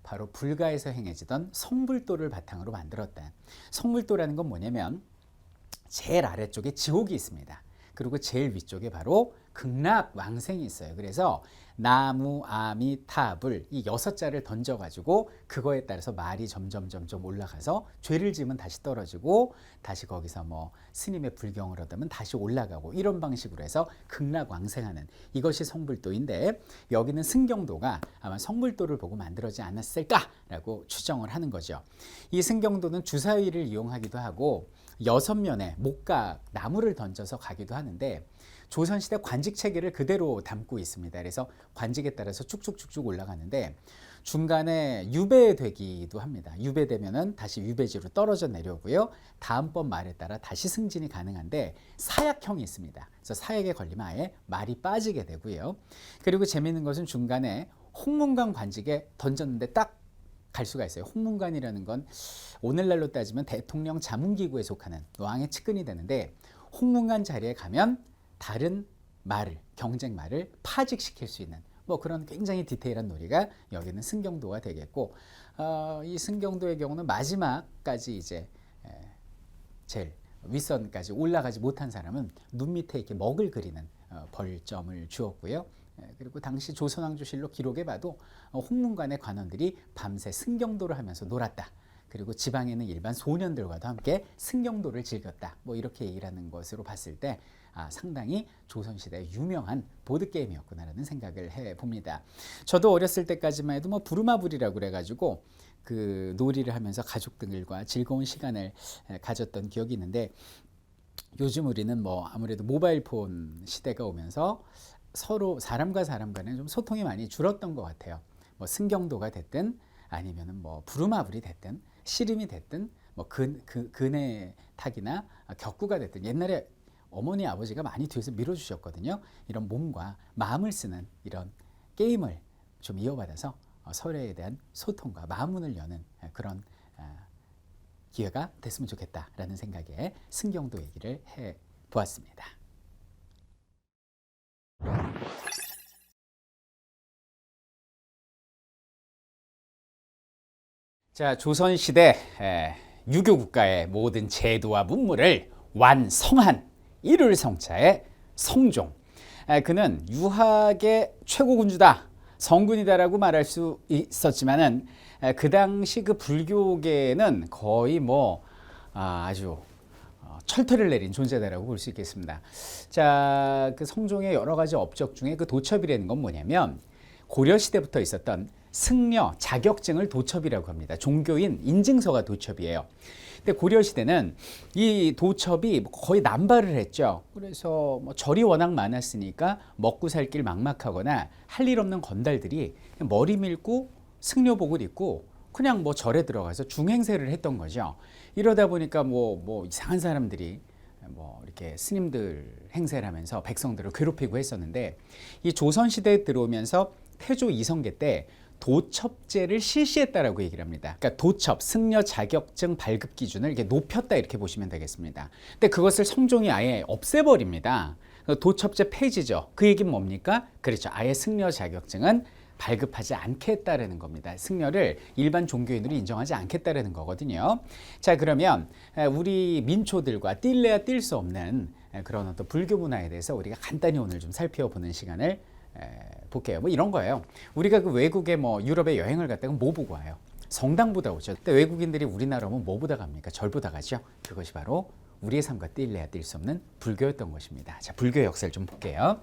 바로 불가에서 행해지던 성불도를 바탕으로 만들었다. 성불도라는 건 뭐냐면 제일 아래쪽에 지옥이 있습니다. 그리고 제일 위쪽에 바로 극락왕생이 있어요. 그래서 나무, 아미, 타불 이 6자를 던져가지고 그거에 따라서 말이 점점 올라가서 죄를 지으면 다시 떨어지고 다시 거기서 뭐 스님의 불경을 얻으면 다시 올라가고 이런 방식으로 해서 극락왕생하는 이것이 성불도인데 여기는 승경도가 아마 성불도를 보고 만들어지지 않았을까라고 추정을 하는 거죠. 이 승경도는 주사위를 이용하기도 하고 6면에 목각 나무를 던져서 가기도 하는데 조선시대 관직 체계를 그대로 담고 있습니다. 그래서 관직에 따라서 쭉쭉쭉쭉 올라가는데 중간에 유배되기도 합니다. 유배되면은 다시 유배지로 떨어져 내려오고요. 다음번 말에 따라 다시 승진이 가능한데 사약형이 있습니다. 그래서 사약에 걸리면 아예 말이 빠지게 되고요. 그리고 재미있는 것은 중간에 홍문관 관직에 던졌는데 딱 갈 수가 있어요. 홍문관이라는 건 오늘날로 따지면 대통령 자문기구에 속하는 왕의 측근이 되는데 홍문관 자리에 가면 다른 말을 경쟁 말을 파직시킬 수 있는 뭐 그런 굉장히 디테일한 놀이가 여기는 승경도가 되겠고 이 승경도의 경우는 마지막까지 이제 제일 윗선까지 올라가지 못한 사람은 눈 밑에 이렇게 먹을 그리는 벌점을 주었고요. 그리고 당시 조선왕조실록 기록에 봐도 홍문관의 관원들이 밤새 승경도를 하면서 놀았다. 그리고 지방에 있는 일반 소년들과도 함께 승경도를 즐겼다. 뭐 이렇게 얘기를 하는 것으로 봤을 때 상당히 조선시대의 유명한 보드게임이었구나라는 생각을 해봅니다. 저도 어렸을 때까지만 해도 뭐 부루마블이라고 그래가지고 그 놀이를 하면서 가족들과 즐거운 시간을 가졌던 기억이 있는데 요즘 우리는 뭐 아무래도 모바일폰 시대가 오면서 서로 사람과 사람 간에 좀 소통이 많이 줄었던 것 같아요. 뭐 승경도가 됐든 아니면은 뭐 부루마블이 됐든 씨름이 됐든 뭐 그네 타기나 격구가 됐든 옛날에 어머니 아버지가 많이 뒤에서 밀어주셨거든요. 이런 몸과 마음을 쓰는 이런 게임을 좀 이어받아서 서로에 대한 소통과 마음문을 여는 그런 기회가 됐으면 좋겠다라는 생각에 승경도 얘기를 해보았습니다. 자, 조선시대 유교 국가의 모든 제도와 문물을 완성한 일울성자의 성종. 그는 유학의 최고 군주다, 성군이다라고 말할 수 있었지만은 그 당시 그 불교계는 거의 뭐 아주 철퇴를 내린 존재다라고 볼 수 있겠습니다. 자, 그 성종의 여러 가지 업적 중에 그 도첩이라는 건 뭐냐면 고려 시대부터 있었던 승려 자격증을 도첩이라고 합니다. 종교인 인증서가 도첩이에요. 근데 고려 시대는 이 도첩이 거의 남발을 했죠. 그래서 뭐 절이 워낙 많았으니까 먹고 살 길 막막하거나 할 일 없는 건달들이 머리 밀고 승려복을 입고 그냥 뭐 절에 들어가서 중행세를 했던 거죠. 이러다 보니까 뭐 이상한 사람들이 뭐 이렇게 스님들 행세를 하면서 백성들을 괴롭히고 했었는데 이 조선 시대에 들어오면서 태조 이성계 때 도첩제를 실시했다라고 얘기를 합니다. 그러니까 도첩, 승려 자격증 발급 기준을 이렇게 높였다 이렇게 보시면 되겠습니다. 근데 그것을 성종이 아예 없애버립니다. 도첩제 폐지죠. 그 얘기는 뭡니까? 그렇죠. 아예 승려 자격증은 발급하지 않겠다라는 겁니다. 승려를 일반 종교인으로 인정하지 않겠다라는 거거든요. 자, 그러면 우리 민초들과 뛸래야 뛸 수 없는 그런 어떤 불교 문화에 대해서 우리가 간단히 오늘 좀 살펴보는 시간을 볼게요. 뭐 이런 거예요. 우리가 그 외국에 뭐 유럽에 여행을 갔다가 뭐 보고 와요? 성당보다 오죠. 근데 외국인들이 우리나라 오면 뭐 보다 갑니까? 절 보다 가죠. 그것이 바로 우리의 삶과 뛸래야 뛸 수 없는 불교였던 것입니다. 자, 불교의 역사를 좀 볼게요.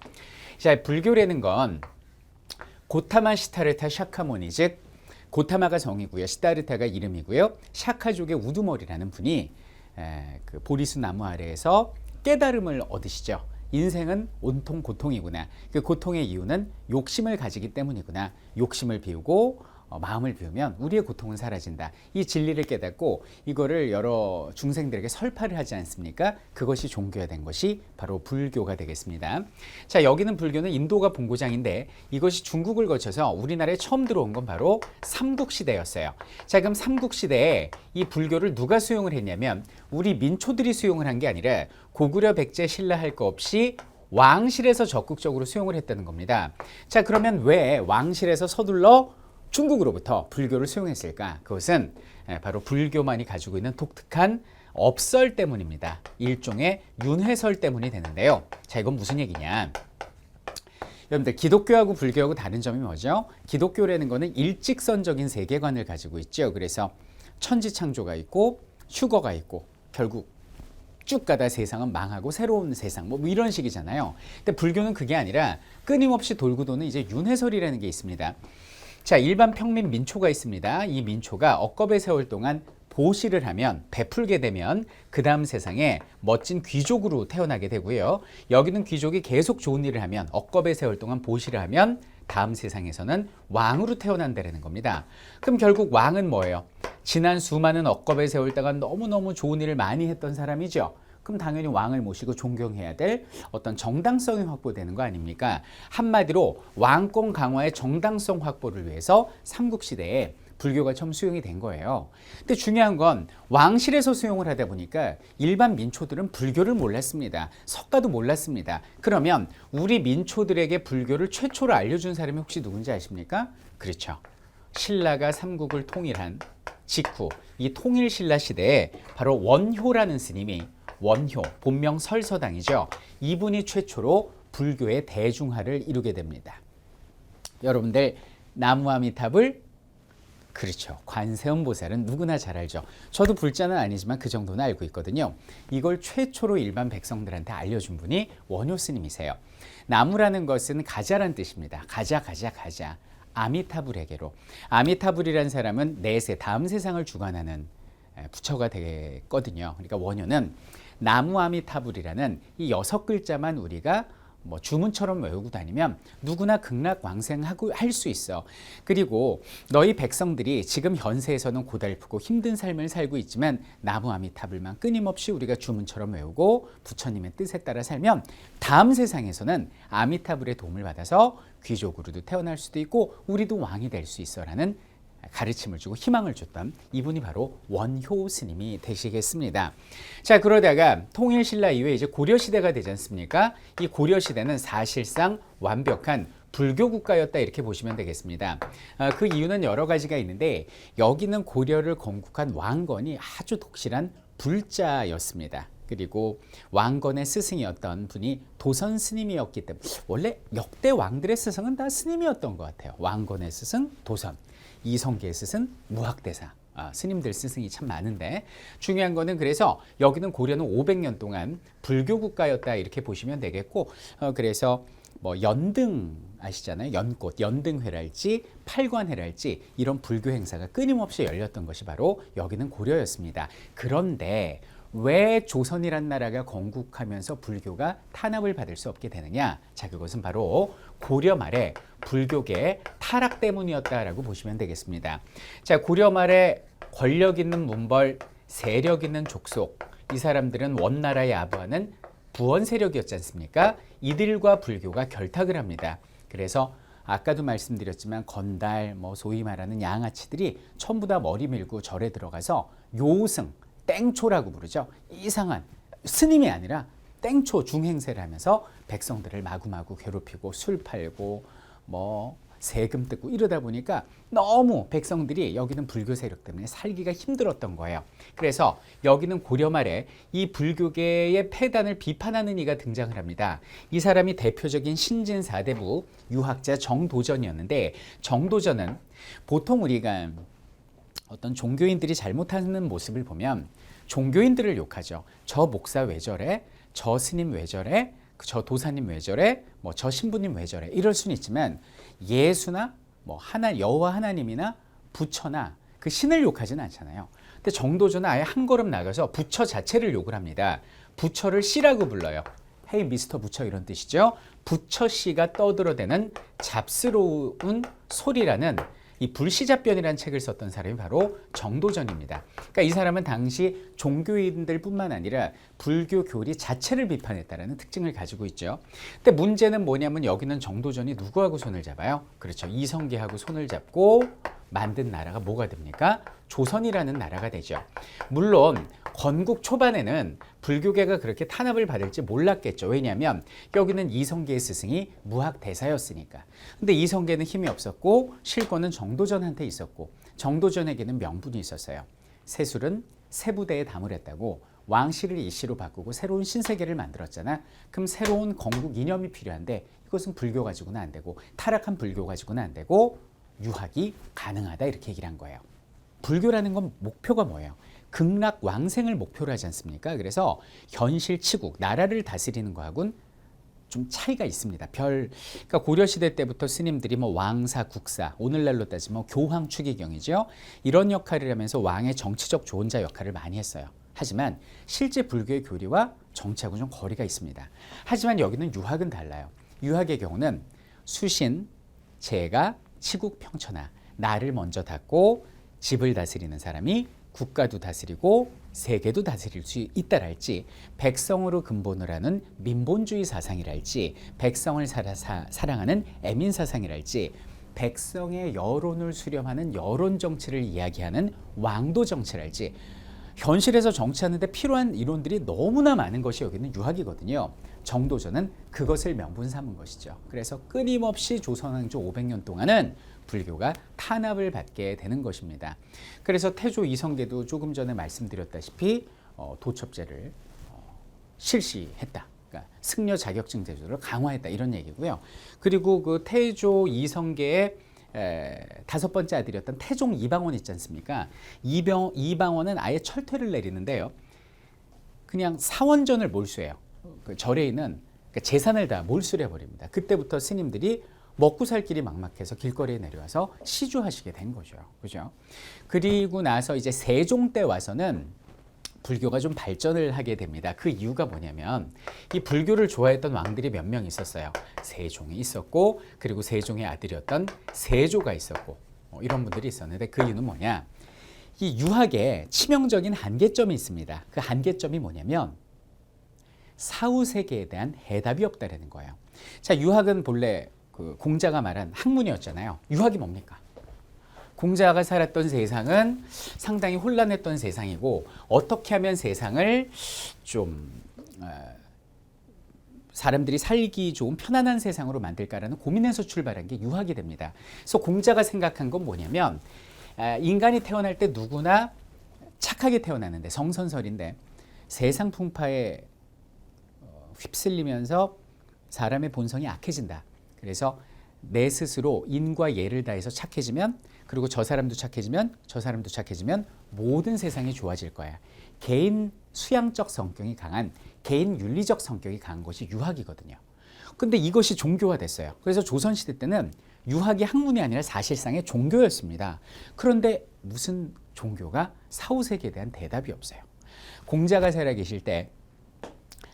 자, 불교라는 건 고타마 시타르타 샤카모니, 즉 고타마가 정이고요, 시타르타가 이름이고요, 샤카족의 우두머리라는 분이 그 보리수 나무 아래에서 깨달음을 얻으시죠. 인생은 온통 고통이구나. 그 고통의 이유는 욕심을 가지기 때문이구나. 욕심을 비우고 마음을 비우면 우리의 고통은 사라진다. 이 진리를 깨닫고 이거를 여러 중생들에게 설파를 하지 않습니까? 그것이 종교가 된 것이 바로 불교가 되겠습니다. 자, 여기는 불교는 인도가 본고장인데 이것이 중국을 거쳐서 우리나라에 처음 들어온 건 바로 삼국시대였어요. 자, 그럼 삼국시대에 이 불교를 누가 수용을 했냐면 우리 민초들이 수용을 한 게 아니라 고구려, 백제, 신라 할 거 없이 왕실에서 적극적으로 수용을 했다는 겁니다. 자, 그러면 왜 왕실에서 서둘러 중국으로부터 불교를 수용했을까? 그것은 바로 불교만이 가지고 있는 독특한 업설 때문입니다. 일종의 윤회설 때문이 되는데요. 자, 이건 무슨 얘기냐? 여러분들 기독교하고 불교하고 다른 점이 뭐죠? 기독교라는 거는 일직선적인 세계관을 가지고 있죠. 그래서 천지창조가 있고 휴거가 있고 결국 쭉 가다 세상은 망하고 새로운 세상 뭐 이런 식이잖아요. 근데 불교는 그게 아니라 끊임없이 돌고 도는 이제 윤회설이라는 게 있습니다. 자, 일반 평민 민초가 있습니다. 이 민초가 억겁의 세월 동안 보시를 하면 베풀게 되면 그 다음 세상에 멋진 귀족으로 태어나게 되고요. 여기는 귀족이 계속 좋은 일을 하면 억겁의 세월 동안 보시를 하면 다음 세상에서는 왕으로 태어난다는 겁니다. 그럼 결국 왕은 뭐예요? 지난 수많은 억겁의 세월 동안 너무너무 좋은 일을 많이 했던 사람이죠. 그럼 당연히 왕을 모시고 존경해야 될 어떤 정당성이 확보되는 거 아닙니까? 한마디로 왕권 강화의 정당성 확보를 위해서 삼국시대에 불교가 처음 수용이 된 거예요. 근데 중요한 건 왕실에서 수용을 하다 보니까 일반 민초들은 불교를 몰랐습니다. 석가도 몰랐습니다. 그러면 우리 민초들에게 불교를 최초로 알려준 사람이 혹시 누군지 아십니까? 그렇죠. 신라가 삼국을 통일한 직후 이 통일신라 시대에 바로 원효라는 스님이 원효, 본명 설서당이죠. 이분이 최초로 불교의 대중화를 이루게 됩니다. 여러분들 나무아미탑을 그렇죠. 관세음보살은 누구나 잘 알죠. 저도 불자는 아니지만 그 정도는 알고 있거든요. 이걸 최초로 일반 백성들한테 알려준 분이 원효 스님이세요. 나무라는 것은 가자란 뜻입니다. 가자. 아미타불에게로. 아미타불이라는 사람은 내세 다음 세상을 주관하는 부처가 되거든요. 그러니까 원효는 나무아미타불이라는 이 6글자만 우리가 뭐 주문처럼 외우고 다니면 누구나 극락왕생하고 할 수 있어. 그리고 너희 백성들이 지금 현세에서는 고달프고 힘든 삶을 살고 있지만 나무아미타불만 끊임없이 우리가 주문처럼 외우고 부처님의 뜻에 따라 살면 다음 세상에서는 아미타불의 도움을 받아서 귀족으로도 태어날 수도 있고 우리도 왕이 될 수 있어라는 가르침을 주고 희망을 줬던 이분이 바로 원효 스님이 되시겠습니다. 자, 그러다가 통일신라 이후에 이제 고려시대가 되지 않습니까? 이 고려시대는 사실상 완벽한 불교 국가였다 이렇게 보시면 되겠습니다. 그 이유는 여러 가지가 있는데 여기는 고려를 건국한 왕건이 아주 독실한 불자였습니다. 그리고 왕건의 스승이었던 분이 도선 스님이었기 때문에 원래 역대 왕들의 스승은 다 스님이었던 것 같아요. 왕건의 스승 도선, 이성계의 스승 무학대사. 스님들 스승이 참 많은데 중요한 거는 그래서 여기는 고려는 500년 동안 불교 국가였다 이렇게 보시면 되겠고 그래서 뭐 연등 아시잖아요. 연꽃, 연등회랄지 팔관회랄지 이런 불교 행사가 끊임없이 열렸던 것이 바로 여기는 고려였습니다. 그런데 왜 조선이란 나라가 건국하면서 불교가 탄압을 받을 수 없게 되느냐? 자, 그것은 바로 고려 말에 불교계의 타락 때문이었다라고 보시면 되겠습니다. 자, 고려 말에 권력 있는 문벌, 세력 있는 족속, 이 사람들은 원나라에 아부하는 부원 세력이었지 않습니까? 이들과 불교가 결탁을 합니다. 그래서 아까도 말씀드렸지만 건달, 뭐 소위 말하는 양아치들이 전부 다 머리 밀고 절에 들어가서 요승, 땡초라고 부르죠. 이상한 스님이 아니라 땡초 중행세를 하면서 백성들을 마구마구 괴롭히고 술 팔고 뭐 세금 뜯고 이러다 보니까 너무 백성들이 여기는 불교 세력 때문에 살기가 힘들었던 거예요. 그래서 여기는 고려 말에 이 불교계의 폐단을 비판하는 이가 등장을 합니다. 이 사람이 대표적인 신진 4대부 유학자 정도전이었는데 정도전은 보통 우리가 어떤 종교인들이 잘못하는 모습을 보면 종교인들을 욕하죠. 저 목사 왜 저래? 저 스님 왜 저래? 저 도사님 왜 저래? 뭐 저 신부님 왜 저래? 이럴 수는 있지만 예수나 뭐 여호와 하나님이나 부처나 그 신을 욕하지는 않잖아요. 근데 정도전은 아예 한 걸음 나가서 부처 자체를 욕을 합니다. 부처를 씨라고 불러요. 헤이 미스터 부처 이런 뜻이죠. 부처 씨가 떠들어대는 잡스러운 소리라는 이 불시잡변이라는 책을 썼던 사람이 바로 정도전입니다. 그러니까 이 사람은 당시 종교인들뿐만 아니라 불교 교리 자체를 비판했다는 특징을 가지고 있죠. 근데 문제는 뭐냐면 여기는 정도전이 누구하고 손을 잡아요? 그렇죠. 이성계하고 손을 잡고 만든 나라가 뭐가 됩니까? 조선이라는 나라가 되죠. 물론 건국 초반에는 불교계가 그렇게 탄압을 받을지 몰랐겠죠. 왜냐하면 여기는 이성계의 스승이 무학대사였으니까. 근데 이성계는 힘이 없었고 실권은 정도전한테 있었고 정도전에게는 명분이 있었어요. 세술은 세부대에 담으랬다고 왕실을 이씨로 바꾸고 새로운 신세계를 만들었잖아. 그럼 새로운 건국 이념이 필요한데 이것은 불교 가지고는 안 되고 타락한 불교 가지고는 안 되고 유학이 가능하다 이렇게 얘기를 한 거예요. 불교라는 건 목표가 뭐예요? 극락 왕생을 목표로 하지 않습니까? 그래서 현실 치국, 나라를 다스리는 거하고는 좀 차이가 있습니다. 그러니까 고려시대 때부터 스님들이 뭐 왕사, 국사, 오늘날로 따지면 교황 추기경이죠. 이런 역할을 하면서 왕의 정치적 조언자 역할을 많이 했어요. 하지만 실제 불교의 교리와 정치하고 좀 거리가 있습니다. 하지만 여기는 유학은 달라요. 유학의 경우는 수신, 제가, 치국 평천하, 나를 먼저 닦고 집을 다스리는 사람이 국가도 다스리고 세계도 다스릴 수 있다랄지, 백성으로 근본을 하는 민본주의 사상이랄지, 백성을 사랑하는 애민 사상이랄지, 백성의 여론을 수렴하는 여론 정치를 이야기하는 왕도 정치랄지, 현실에서 정치하는데 필요한 이론들이 너무나 많은 것이 여기는 유학이거든요. 정도전은 그것을 명분 삼은 것이죠. 그래서 끊임없이 조선왕조 500년 동안은 불교가 탄압을 받게 되는 것입니다. 그래서 태조 이성계도 조금 전에 말씀드렸다시피 도첩제를 실시했다. 그러니까 승려 자격증 제도를 강화했다 이런 얘기고요. 그리고 그 태조 이성계의 다섯 번째 아들이었던 태종 이방원 있지 않습니까? 이방원은 아예 철퇴를 내리는데요. 그냥 사원전을 몰수해요. 그 절에 있는 재산을 다 몰수를 해버립니다. 그때부터 스님들이 먹고 살 길이 막막해서 길거리에 내려와서 시주하시게 된 거죠. 그죠? 그리고 나서 이제 세종 때 와서는 불교가 좀 발전을 하게 됩니다. 그 이유가 뭐냐면 이 불교를 좋아했던 왕들이 몇 명 있었어요. 세종이 있었고, 그리고 세종의 아들이었던 세조가 있었고, 이런 분들이 있었는데 그 이유는 뭐냐? 이 유학에 치명적인 한계점이 있습니다. 그 한계점이 뭐냐면 사후 세계에 대한 해답이 없다라는 거예요. 자, 유학은 본래 그 공자가 말한 학문이었잖아요. 유학이 뭡니까? 공자가 살았던 세상은 상당히 혼란했던 세상이고, 어떻게 하면 세상을 좀 사람들이 살기 좋은 편안한 세상으로 만들까라는 고민에서 출발한 게 유학이 됩니다. 그래서 공자가 생각한 건 뭐냐면 인간이 태어날 때 누구나 착하게 태어나는데, 성선설인데 세상 풍파에 휩쓸리면서 사람의 본성이 악해진다. 그래서 내 스스로 인과 예를 다해서 착해지면, 그리고 저 사람도 착해지면, 저 사람도 착해지면 모든 세상이 좋아질 거야. 개인 수양적 성격이 강한, 개인 윤리적 성격이 강한 것이 유학이거든요. 근데 이것이 종교화됐어요. 그래서 조선시대 때는 유학이 학문이 아니라 사실상의 종교였습니다. 그런데 무슨 종교가 사후세계에 대한 대답이 없어요. 공자가 살아계실 때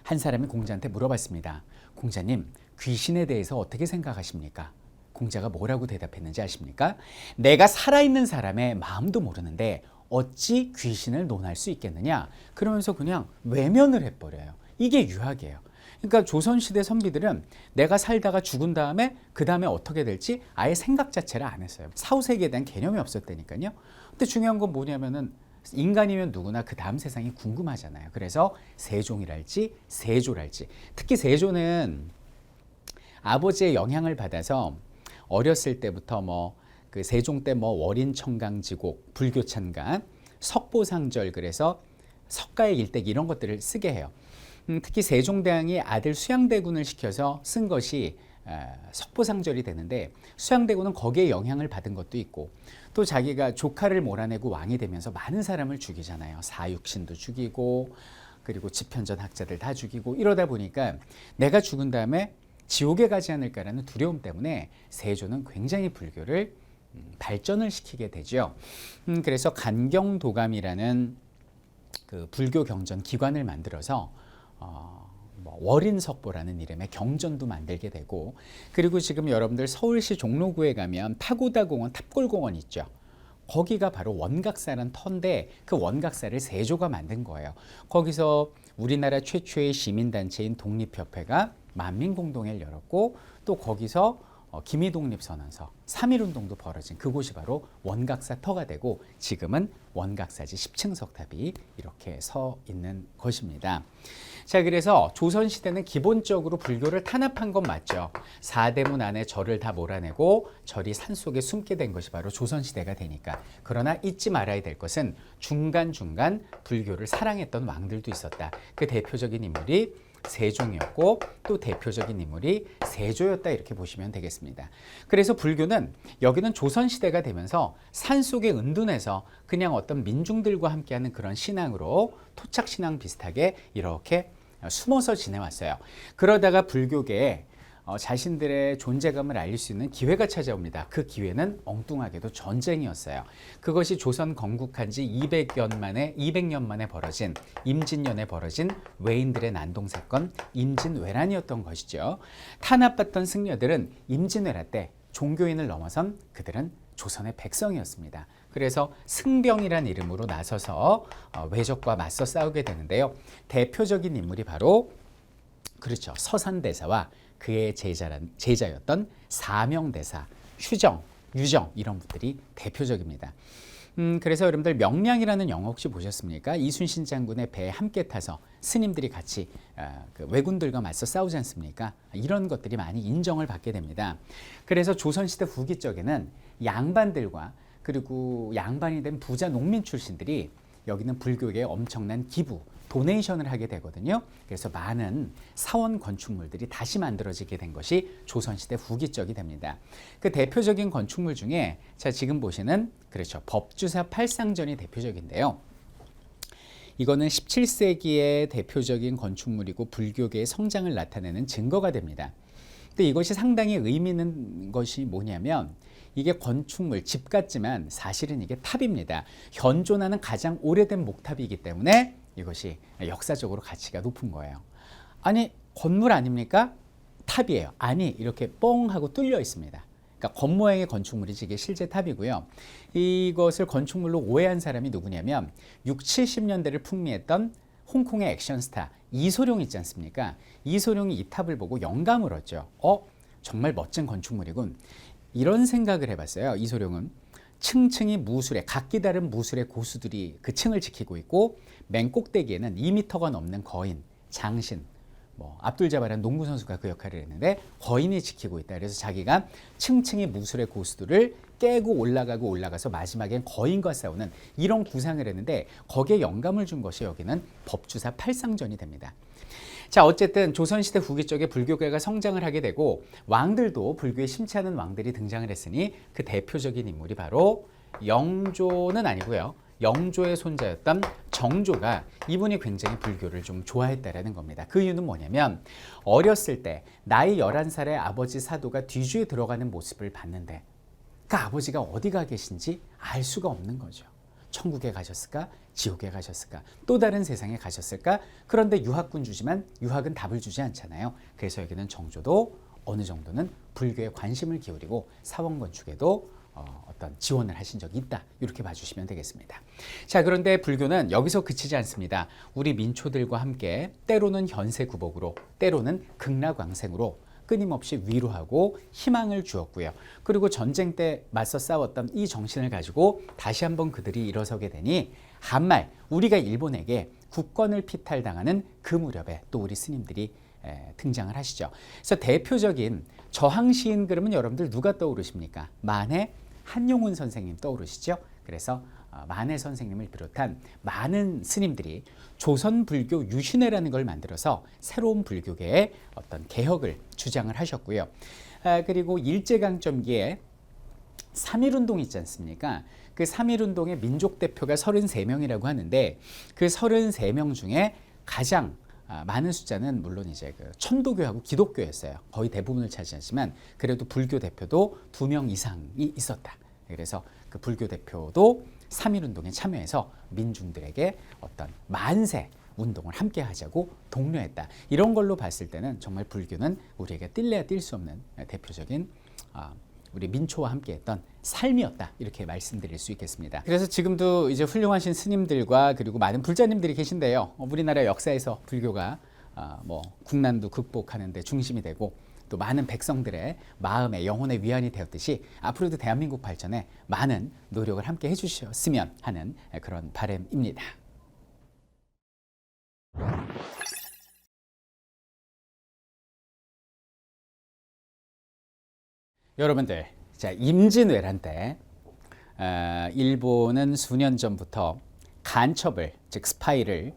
한 사람이 공자한테 물어봤습니다. 공자님, 귀신에 대해서 어떻게 생각하십니까? 공자가 뭐라고 대답했는지 아십니까? 내가 살아있는 사람의 마음도 모르는데 어찌 귀신을 논할 수 있겠느냐? 그러면서 그냥 외면을 해버려요. 이게 유학이에요. 그러니까 조선시대 선비들은 내가 살다가 죽은 다음에 그 다음에 어떻게 될지 아예 생각 자체를 안 했어요. 사후세계에 대한 개념이 없었다니까요. 근데 중요한 건 뭐냐면은 인간이면 누구나 그 다음 세상이 궁금하잖아요. 그래서 세종이랄지 세조랄지, 특히 세조는 아버지의 영향을 받아서 어렸을 때부터 뭐 그 세종 때 뭐 월인청강지곡, 불교찬가, 석보상절, 그래서 석가의 일대기 이런 것들을 쓰게 해요. 특히 세종대왕이 아들 수양대군을 시켜서 쓴 것이 석보상절이 되는데, 수양대군은 거기에 영향을 받은 것도 있고, 또 자기가 조카를 몰아내고 왕이 되면서 많은 사람을 죽이잖아요. 사육신도 죽이고, 그리고 집현전 학자들 다 죽이고, 이러다 보니까 내가 죽은 다음에 지옥에 가지 않을까라는 두려움 때문에 세조는 굉장히 불교를 발전을 시키게 되죠. 그래서 간경도감이라는 그 불교 경전 기관을 만들어서 월인석보라는 이름의 경전도 만들게 되고, 그리고 지금 여러분들 서울시 종로구에 가면 파고다 공원, 탑골공원 있죠. 거기가 바로 원각사라는 터인데 그 원각사를 세조가 만든 거예요. 거기서 우리나라 최초의 시민단체인 독립협회가 만민공동회를 열었고, 또 거기서 기미독립선언서, 3.1운동도 벌어진 그곳이 바로 원각사 터가 되고 지금은 원각사지 10층 석탑이 이렇게 서 있는 것입니다. 자, 그래서 조선시대는 기본적으로 불교를 탄압한 건 맞죠. 사대문 안에 절을 다 몰아내고 절이 산속에 숨게 된 것이 바로 조선시대가 되니까. 그러나 잊지 말아야 될 것은 중간중간 불교를 사랑했던 왕들도 있었다. 그 대표적인 인물이 세종이었고 또 대표적인 인물이 세조였다 이렇게 보시면 되겠습니다. 그래서 불교는 여기는 조선시대가 되면서 산속에 은둔해서 그냥 어떤 민중들과 함께하는 그런 신앙으로 토착신앙 비슷하게 이렇게 숨어서 지내왔어요. 그러다가 불교계에 자신들의 존재감을 알릴 수 있는 기회가 찾아옵니다. 그 기회는 엉뚱하게도 전쟁이었어요. 그것이 조선 건국한 지 200년 만에 벌어진 임진년에 벌어진 외인들의 난동사건 임진왜란이었던 것이죠. 탄압받던 승려들은 임진왜란 때 종교인을 넘어선 그들은 조선의 백성이었습니다. 그래서 승병이란 이름으로 나서서 외적과 맞서 싸우게 되는데요. 대표적인 인물이 바로 그렇죠. 서산대사와 그의 제자였던 사명대사, 휴정, 유정 이런 분들이 대표적입니다. 그래서 여러분들 명량이라는 영화 혹시 보셨습니까? 이순신 장군의 배에 함께 타서 스님들이 같이 그 왜군들과 맞서 싸우지 않습니까? 이런 것들이 많이 인정을 받게 됩니다. 그래서 조선시대 후기 쪽에는 양반들과 그리고 양반이 된 부자 농민 출신들이 여기는 불교계에 엄청난 기부, 도네이션을 하게 되거든요. 그래서 많은 사원 건축물들이 다시 만들어지게 된 것이 조선시대 후기적이 됩니다. 그 대표적인 건축물 중에 자 지금 보시는 그렇죠. 법주사 팔상전이 대표적인데요. 이거는 17세기의 대표적인 건축물이고 불교계의 성장을 나타내는 증거가 됩니다. 근데 이것이 상당히 의미 있는 것이 뭐냐면 이게 건축물, 집 같지만 사실은 이게 탑입니다. 현존하는 가장 오래된 목탑이기 때문에 이것이 역사적으로 가치가 높은 거예요. 아니 건물 아닙니까? 탑이에요. 아니 이렇게 뻥 하고 뚫려 있습니다. 그러니까 겉모양의 건축물이지 이게 실제 탑이고요. 이것을 건축물로 오해한 사람이 누구냐면 6, 70년대를 풍미했던 홍콩의 액션 스타 이소룡 있지 않습니까? 이소룡이 이 탑을 보고 영감을 얻죠. 정말 멋진 건축물이군. 이런 생각을 해봤어요. 이소룡은 층층이 무술의 각기 다른 무술의 고수들이 그 층을 지키고 있고 맨 꼭대기에는 2m가 넘는 거인, 장신, 압둘자바라는 농구 선수가 그 역할을 했는데 거인이 지키고 있다. 그래서 자기가 층층이 무술의 고수들을 깨고 올라가고 올라가서 마지막엔 거인과 싸우는 이런 구상을 했는데 거기에 영감을 준 것이 여기는 법주사 팔상전이 됩니다. 자, 어쨌든 조선시대 후기 쪽에 불교계가 성장을 하게 되고 왕들도 불교에 심취하는 왕들이 등장을 했으니 그 대표적인 인물이 바로 영조는 아니고요. 영조의 손자였던 정조가 이분이 굉장히 불교를 좀 좋아했다라는 겁니다. 그 이유는 뭐냐면 어렸을 때 나이 11살의 아버지 사도가 뒤주에 들어가는 모습을 봤는데 그 아버지가 어디 가 계신지 알 수가 없는 거죠. 천국에 가셨을까? 지옥에 가셨을까? 또 다른 세상에 가셨을까? 그런데 유학군 주지만 유학은 답을 주지 않잖아요. 그래서 여기는 정조도 어느 정도는 불교에 관심을 기울이고 사원 건축에도 어떤 지원을 하신 적이 있다. 이렇게 봐주시면 되겠습니다. 자, 그런데 불교는 여기서 그치지 않습니다. 우리 민초들과 함께 때로는 현세구복으로 때로는 극락왕생으로 끊임없이 위로하고 희망을 주었고요. 그리고 전쟁 때 맞서 싸웠던 이 정신을 가지고 다시 한번 그들이 일어서게 되니 한말 우리가 일본에게 국권을 피탈당하는 그 무렵에 또 우리 스님들이 등장을 하시죠. 그래서 대표적인 저항시인 그러면 여러분들 누가 떠오르십니까? 만해 한용운 선생님 떠오르시죠? 그래서 만해 선생님을 비롯한 많은 스님들이 조선 불교 유신회라는 걸 만들어서 새로운 불교계의 어떤 개혁을 주장을 하셨고요. 그리고 일제강점기에 3.1운동 있지 않습니까? 그 3.1운동의 민족 대표가 33명이라고 하는데 그 33명 중에 가장 많은 숫자는 물론 이제 그 천도교하고 기독교였어요. 거의 대부분을 차지하지만 그래도 불교 대표도 2명 이상이 있었다. 그래서 그 불교 대표도 3.1운동에 참여해서 민중들에게 어떤 만세 운동을 함께 하자고 독려했다. 이런 걸로 봤을 때는 정말 불교는 우리에게 뛸래야 뛸 수 없는 대표적인 우리 민초와 함께했던 삶이었다. 이렇게 말씀드릴 수 있겠습니다. 그래서 지금도 이제 훌륭하신 스님들과 그리고 많은 불자님들이 계신데요. 우리나라 역사에서 불교가 국난도 극복하는 데 중심이 되고 또 많은 백성들의 마음의 영혼의 위안이 되었듯이 앞으로도 대한민국 발전에 많은 노력을 함께 해주셨으면 하는 그런 바람입니다. 여러분들, 자, 임진왜란 때 일본은 수년 전부터 간첩을, 즉 스파이를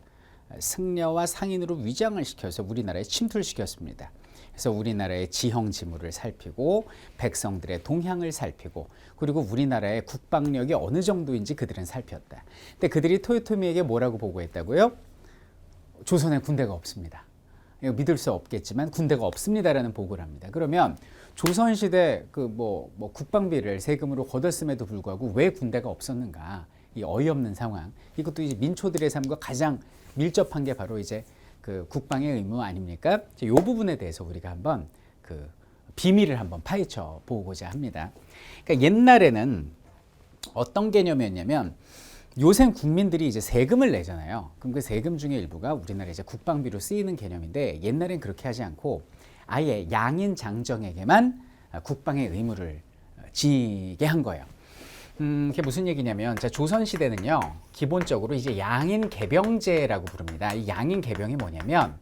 승려와 상인으로 위장을 시켜서 우리나라에 침투를 시켰습니다. 그래서 우리나라의 지형 지물을 살피고 백성들의 동향을 살피고 그리고 우리나라의 국방력이 어느 정도인지 그들은 살폈다. 근데 그들이 토요토미에게 뭐라고 보고했다고요? 조선에 군대가 없습니다. 이거 믿을 수 없겠지만 군대가 없습니다라는 보고를 합니다. 그러면 조선시대 국방비를 세금으로 걷었음에도 불구하고 왜 군대가 없었는가? 이 어이없는 상황. 이것도 이제 민초들의 삶과 가장 밀접한 게 바로 이제 그 국방의 의무 아닙니까? 이 부분에 대해서 우리가 한번 그 비밀을 한번 파헤쳐 보고자 합니다. 그러니까 옛날에는 어떤 개념이었냐면 요새 국민들이 이제 세금을 내잖아요. 그럼 그 세금 중에 일부가 우리나라 이제 국방비로 쓰이는 개념인데 옛날엔 그렇게 하지 않고 아예 양인 장정에게만 국방의 의무를 지게 한 거예요. 그게 무슨 얘기냐면, 자, 조선시대는요, 기본적으로 이제 양인 개병제라고 부릅니다. 이 양인 개병이 뭐냐면,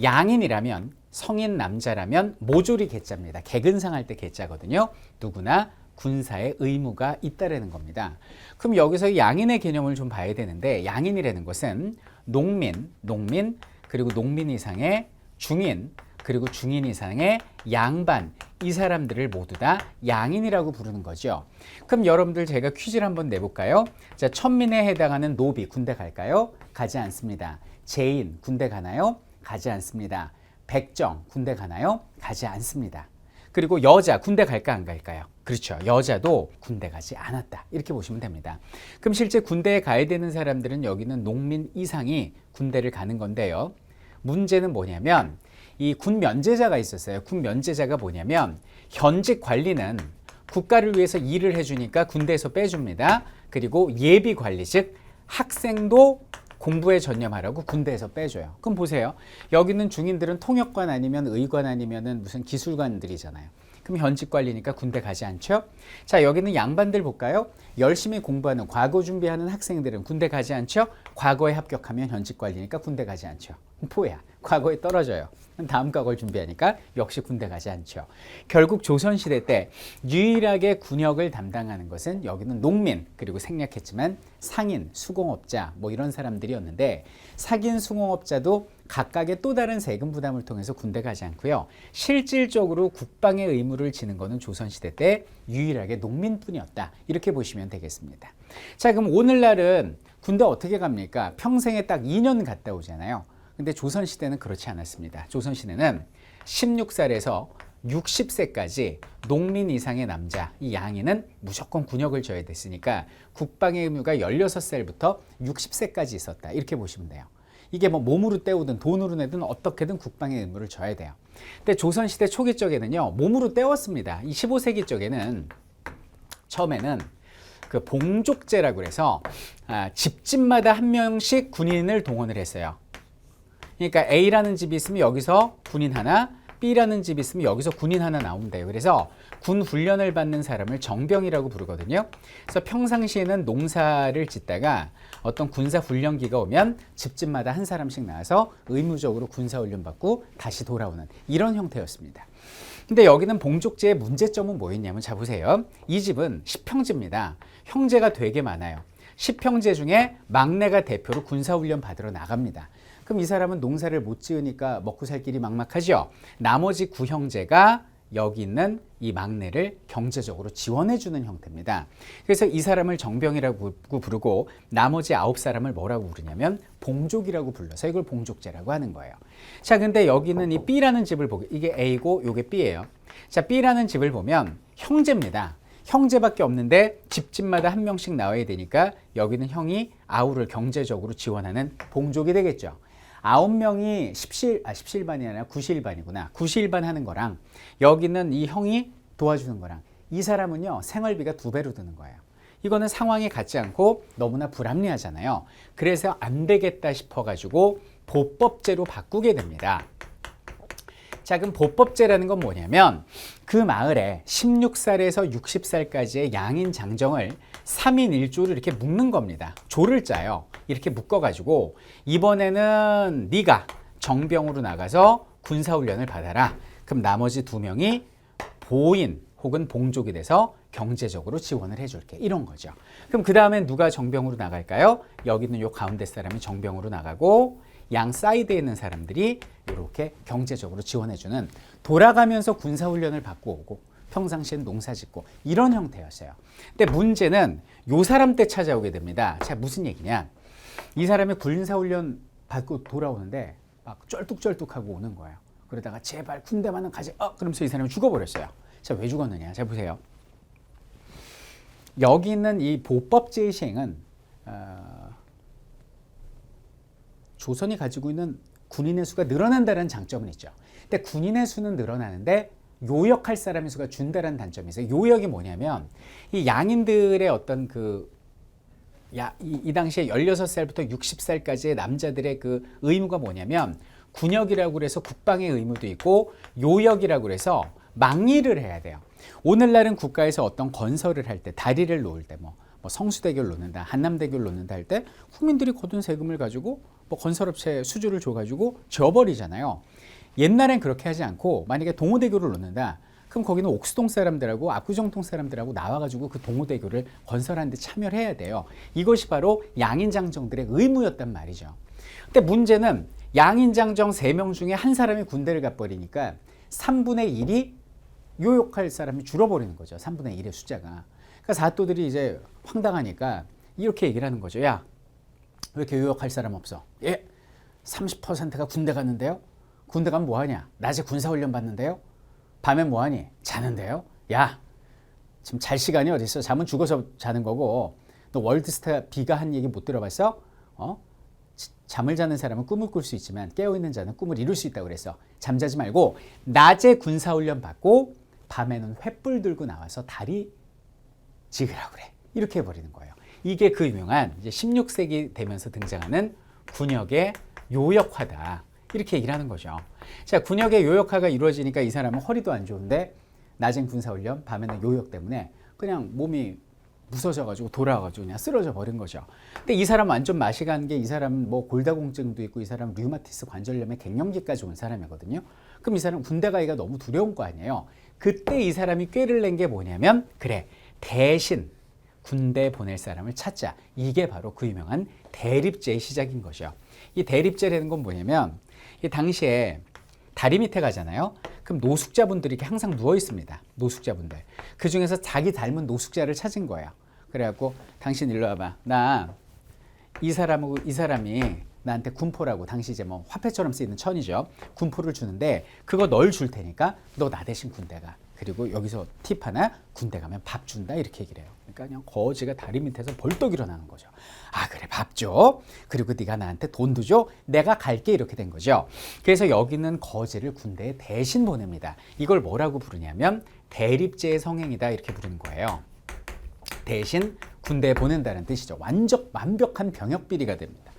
양인이라면, 성인 남자라면 모조리 개자입니다. 개근상할 때 개자거든요. 누구나 군사의 의무가 있다라는 겁니다. 그럼 여기서 양인의 개념을 좀 봐야 되는데, 양인이라는 것은 농민, 그리고 농민 이상의 중인, 그리고 중인 이상의 양반, 이 사람들을 모두 다 양인이라고 부르는 거죠. 그럼 여러분들 제가 퀴즈를 한번 내볼까요? 자, 천민에 해당하는 노비 군대 갈까요? 가지 않습니다. 제인 군대 가나요? 가지 않습니다. 백정 군대 가나요? 가지 않습니다. 그리고 여자 군대 갈까 안 갈까요? 그렇죠. 여자도 군대 가지 않았다. 이렇게 보시면 됩니다. 그럼 실제 군대에 가야 되는 사람들은 여기는 농민 이상이 군대를 가는 건데요. 문제는 뭐냐면 이 군 면제자가 있었어요. 군 면제자가 뭐냐면 현직 관리는 국가를 위해서 일을 해주니까 군대에서 빼줍니다. 그리고 예비 관리, 즉 학생도 공부에 전념하라고 군대에서 빼줘요. 그럼 보세요. 여기는 중인들은 통역관 아니면 의관 아니면은 무슨 기술관들이잖아요. 그럼 현직 관리니까 군대 가지 않죠? 자, 여기는 양반들 볼까요? 열심히 공부하는 과거 준비하는 학생들은 군대 가지 않죠? 과거에 합격하면 현직 관리니까 군대 가지 않죠. 뭐야? 과거에 떨어져요. 다음 과거를 준비하니까 역시 군대 가지 않죠. 결국 조선시대 때 유일하게 군역을 담당하는 것은 여기는 농민, 그리고 생략했지만 상인, 수공업자 뭐 이런 사람들이었는데 상인, 수공업자도 각각의 또 다른 세금 부담을 통해서 군대 가지 않고요. 실질적으로 국방의 의무를 지는 것은 조선시대 때 유일하게 농민뿐이었다. 이렇게 보시면 되겠습니다. 자, 그럼 오늘날은 군대 어떻게 갑니까? 평생에 딱 2년 갔다 오잖아요. 근데 조선시대는 그렇지 않았습니다. 조선시대는 16살에서 60세까지 농민 이상의 남자, 이 양인은 무조건 군역을 져야 됐으니까 국방의 의무가 16살부터 60세까지 있었다. 이렇게 보시면 돼요. 이게 뭐 몸으로 때우든 돈으로 내든 어떻게든 국방의 의무를 져야 돼요. 근데 조선시대 초기 쪽에는요, 몸으로 때웠습니다. 이 15세기 쪽에는 처음에는 그 봉족제라고 해서 집집마다 한 명씩 군인을 동원을 했어요. 그러니까 A라는 집이 있으면 여기서 군인 하나, B라는 집이 있으면 여기서 군인 하나 나오면 돼요. 그래서 군 훈련을 받는 사람을 정병이라고 부르거든요. 그래서 평상시에는 농사를 짓다가 어떤 군사 훈련기가 오면 집집마다 한 사람씩 나와서 의무적으로 군사 훈련 받고 다시 돌아오는 이런 형태였습니다. 근데 여기는 봉족제의 문제점은 뭐였냐면, 자 보세요. 이 집은 10형제입니다. 형제가 되게 많아요. 10형제 중에 막내가 대표로 군사훈련 받으러 나갑니다. 그럼 이 사람은 농사를 못 지으니까 먹고 살 길이 막막하죠. 나머지 9형제가 여기 있는 이 막내를 경제적으로 지원해주는 형태입니다. 그래서 이 사람을 정병이라고 부르고 나머지 9사람을 뭐라고 부르냐면 봉족이라고 불러서 이걸 봉족제라고 하는 거예요. 자, 근데 여기는 이 B라는 집을 보게, 이게 A고 이게 B예요. 자, B라는 집을 보면 형제입니다. 형제밖에 없는데 집집마다 한 명씩 나와야 되니까 여기는 형이 아우를 경제적으로 지원하는 봉족이 되겠죠. 9명이 17반이 아니라 9시일반이구나. 9시일반 하는 거랑 여기는 이 형이 도와주는 거랑 이 사람은요, 생활비가 2배로 드는 거예요. 이거는 상황이 같지 않고 너무나 불합리하잖아요. 그래서 안 되겠다 싶어가지고 보법제로 바꾸게 됩니다. 자, 그럼 보법제라는 건 뭐냐면 그 마을에 16살에서 60살까지의 양인 장정을 3인 1조를 이렇게 묶는 겁니다. 조를 짜요. 이렇게 묶어가지고 이번에는 네가 정병으로 나가서 군사훈련을 받아라. 그럼 나머지 2명이 보인 혹은 봉족이 돼서 경제적으로 지원을 해줄게. 이런 거죠. 그럼 그 다음엔 누가 정병으로 나갈까요? 여기 있는 요 가운데 사람이 정병으로 나가고 양 사이드에 있는 사람들이 이렇게 경제적으로 지원해주는, 돌아가면서 군사훈련을 받고 오고 평상시엔 농사 짓고 이런 형태였어요. 근데 문제는 요 사람 때 찾아오게 됩니다. 자, 무슨 얘기냐? 이 사람이 군사훈련 받고 돌아오는데 막 쩔뚝쩔뚝하고 오는 거예요. 그러다가 제발 군대만은 가지. 그러면서 이 사람이 죽어버렸어요. 자, 왜 죽었느냐? 자, 보세요. 여기 있는 이 보법제의 시행은 조선이 가지고 있는 군인의 수가 늘어난다는 장점은 있죠. 근데 군인의 수는 늘어나는데 요역할 사람의 수가 준다는 단점이 있어요. 요역이 뭐냐면 이 양인들의 어떤 이 당시에 16살부터 60살까지의 남자들의 그 의무가 뭐냐면 군역이라고 그래서 국방의 의무도 있고 요역이라고 그래서 망리를 해야 돼요. 오늘날은 국가에서 어떤 건설을 할 때, 다리를 놓을 때, 뭐 성수대교를 놓는다, 한남대교를 놓는다 할 때 국민들이 거둔 세금을 가지고 뭐 건설업체에 수주를 줘가지고 지어버리잖아요. 옛날엔 그렇게 하지 않고 만약에 동호대교를 놓는다, 그럼 거기는 옥수동 사람들하고 압구정동 사람들하고 나와가지고 그 동호대교를 건설하는 데 참여를 해야 돼요. 이것이 바로 양인장정들의 의무였단 말이죠. 근데 문제는 양인장정 3명 중에 한 사람이 군대를 가버리니까 3분의 1이 요역할 사람이 줄어버리는 거죠. 3분의 1의 숫자가. 그러니까 사또들이 이제 황당하니까 이렇게 얘기를 하는 거죠. 야, 왜 이렇게 요역할 사람 없어? 예, 30%가 군대 갔는데요? 군대 가면 뭐하냐? 낮에 군사훈련 받는데요? 밤엔 뭐하니? 자는데요? 야, 지금 잘 시간이 어딨어? 잠은 죽어서 자는 거고, 너 월드스타 B가 한 얘기 못 들어봤어? 잠을 자는 사람은 꿈을 꿀 수 있지만 깨어있는 자는 꿈을 이룰 수 있다고 그래서 잠자지 말고 낮에 군사훈련 받고 밤에는 횃불 들고 나와서 다리 지으라고 그래. 이렇게 해버리는 거예요. 이게 그 유명한 이제 16세기 되면서 등장하는 군역의 요역화다. 이렇게 얘기를 하는 거죠. 자, 군역의 요역화가 이루어지니까 이 사람은 허리도 안 좋은데 낮엔 군사훈련, 밤에는 요역 때문에 그냥 몸이 무서져가지고 돌아와가지고 그냥 쓰러져 버린 거죠. 근데 이 사람 완전 맛이 간 게, 이 사람은 뭐 골다공증도 있고 이 사람 류마티스 관절염에 갱년기까지 온 사람이거든요. 그럼 이 사람 군대 가기가 너무 두려운 거 아니에요. 그때 이 사람이 꾀를 낸 게 뭐냐면, 그래, 대신 군대 보낼 사람을 찾자. 이게 바로 그 유명한 대립제의 시작인 거죠. 이 대립제라는 건 뭐냐면, 이 당시에 다리 밑에 가잖아요. 그럼 노숙자분들이 이렇게 항상 누워 있습니다. 노숙자분들. 그 중에서 자기 닮은 노숙자를 찾은 거예요. 그래갖고 당신 일로 와봐. 나 이 사람이 나한테 군포라고, 당시 이제 뭐 화폐처럼 쓰이는 천이죠. 군포를 주는데 그거 널 줄 테니까 너 나 대신 군대 가. 그리고 여기서 팁 하나, 군대 가면 밥 준다, 이렇게 얘기를 해요. 그러니까 그냥 거지가 다리 밑에서 벌떡 일어나는 거죠. 아, 그래, 밥 줘. 그리고 네가 나한테 돈도 줘. 내가 갈게. 이렇게 된 거죠. 그래서 여기는 거지를 군대에 대신 보냅니다. 이걸 뭐라고 부르냐면 대립제의 성행이다, 이렇게 부르는 거예요. 대신 군대에 보낸다는 뜻이죠. 완벽한 병역 비리가 됩니다.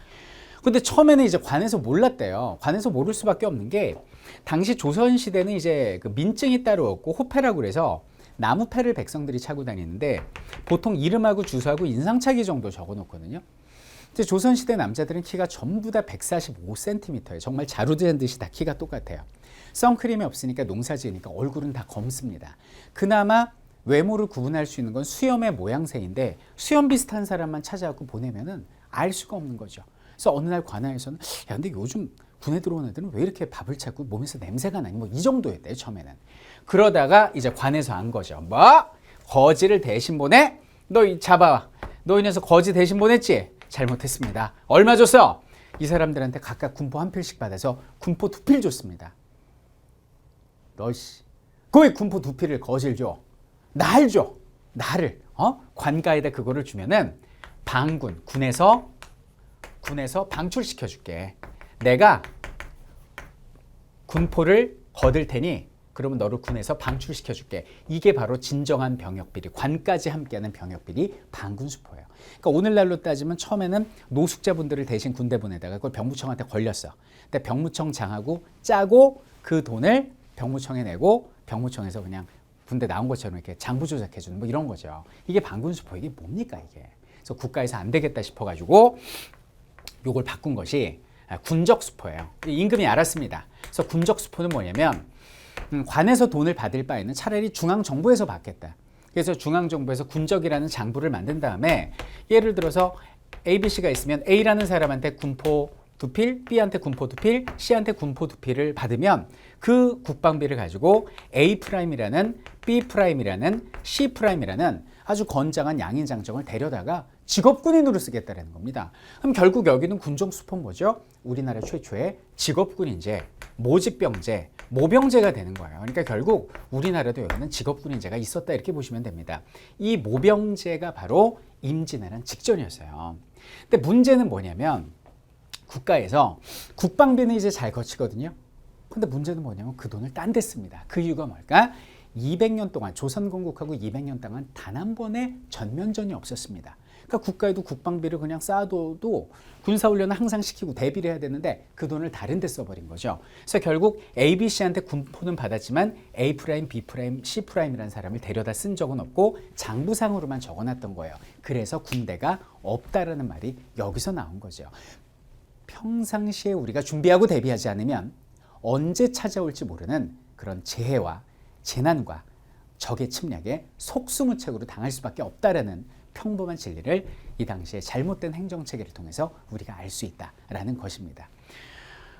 근데 처음에는 이제 관에서 몰랐대요. 관에서 모를 수밖에 없는 게, 당시 조선시대는 이제 그 민증이 따로 없고 호패라고 그래서 나무패를 백성들이 차고 다니는데 보통 이름하고 주소하고 인상착의 정도 적어 놓거든요. 근데 조선시대 남자들은 키가 전부 다 145cm예요. 정말 자루된 듯이 다 키가 똑같아요. 선크림이 없으니까 농사 지으니까 얼굴은 다 검습니다. 그나마 외모를 구분할 수 있는 건 수염의 모양새인데 수염 비슷한 사람만 찾아갖고 보내면은 알 수가 없는 거죠. 그래서 어느 날 관아에서는, 야, 근데 요즘 군에 들어온 애들은 왜 이렇게 밥을 찾고 몸에서 냄새가 나니? 뭐 이 정도였대요, 처음에는. 그러다가 이제 관에서 안 거죠. 뭐? 거지를 대신 보내? 너 잡아와. 너 이 녀석 거지 대신 보냈지? 잘못했습니다. 얼마 줬어? 이 사람들한테 각각 군포 한 필씩 받아서 군포 2필 줬습니다. 너씨, 그 왜 군포 2필을 거질 줘? 날 줘. 나를. 관가에다 그거를 주면은 방군, 군에서 방출시켜 줄게. 내가 군포를 거둘 테니 그러면 너를 군에서 방출시켜 줄게. 이게 바로 진정한 병역비리, 관까지 함께하는 병역비리, 방군수포예요. 그러니까 오늘날로 따지면 처음에는 노숙자분들을 대신 군대 보내다가 그걸 병무청한테 걸렸어. 근데 병무청 장하고 짜고 그 돈을 병무청에 내고 병무청에서 그냥 군대 나온 것처럼 이렇게 장부 조작해주는 뭐 이런 거죠. 이게 반군수포 이게 뭡니까 이게. 그래서 국가에서 안 되겠다 싶어가지고 요걸 바꾼 것이 군적수포예요. 임금이 알았습니다. 그래서 군적수포는 뭐냐면 관에서 돈을 받을 바에는 차라리 중앙정부에서 받겠다. 그래서 중앙정부에서 군적이라는 장부를 만든 다음에 예를 들어서 ABC가 있으면 A라는 사람한테 군포 2필, B한테 군포 2필, C한테 군포 2필을 받으면 그 국방비를 가지고 A'이라는 B'이라는 C'이라는 아주 건장한 양인장정을 데려다가 직업군인으로 쓰겠다는 겁니다. 그럼 결국 여기는 군종수포는 뭐죠? 우리나라 최초의 직업군인제, 모집병제, 모병제가 되는 거예요. 그러니까 결국 우리나라도 여기는 직업군인제가 있었다 이렇게 보시면 됩니다. 이 모병제가 바로 임진왜란 직전이었어요. 근데 문제는 뭐냐면 국가에서 국방비는 이제 잘 거치거든요. 근데 문제는 뭐냐면 그 돈을 딴 데 씁니다. 그 이유가 뭘까? 200년 동안 조선 건국하고 200년 동안 단 한 번의 전면전이 없었습니다. 그러니까 국가에도 국방비를 그냥 쌓아둬도 군사훈련을 항상 시키고 대비를 해야 되는데 그 돈을 다른 데 써버린 거죠. 그래서 결국 ABC한테 군포는 받았지만 A', B', C'이라는 사람을 데려다 쓴 적은 없고 장부상으로만 적어놨던 거예요. 그래서 군대가 없다라는 말이 여기서 나온 거죠. 평상시에 우리가 준비하고 대비하지 않으면 언제 찾아올지 모르는 그런 재해와 재난과 적의 침략에 속수무책으로 당할 수밖에 없다라는 평범한 진리를 이 당시에 잘못된 행정체계를 통해서 우리가 알 수 있다라는 것입니다.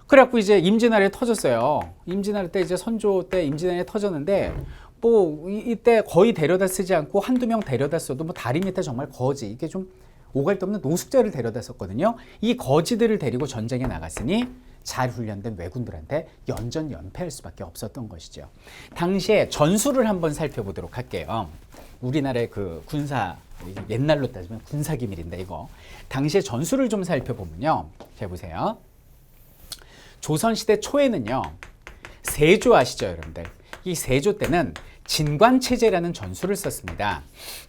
그래갖고 이제 임진왜란이 터졌어요. 임진왜란 때 이제 선조 때 임진왜란이 터졌는데 뭐 이때 거의 데려다 쓰지 않고 한두 명 데려다 써도 뭐 다리 밑에 정말 거지 이게 좀 오갈 데 없는 노숙자를 데려다 썼거든요. 이 거지들을 데리고 전쟁에 나갔으니 잘 훈련된 왜군들한테 연전연패할 수밖에 없었던 것이죠. 당시에 전술을 한번 살펴보도록 할게요. 우리나라의 그 군사, 옛날로 따지면 군사기밀인데 이거. 당시에 전술을 좀 살펴보면요. 자 보세요. 조선시대 초에는요. 세조 아시죠 여러분들? 이 세조 때는 진관체제라는 전술을 썼습니다.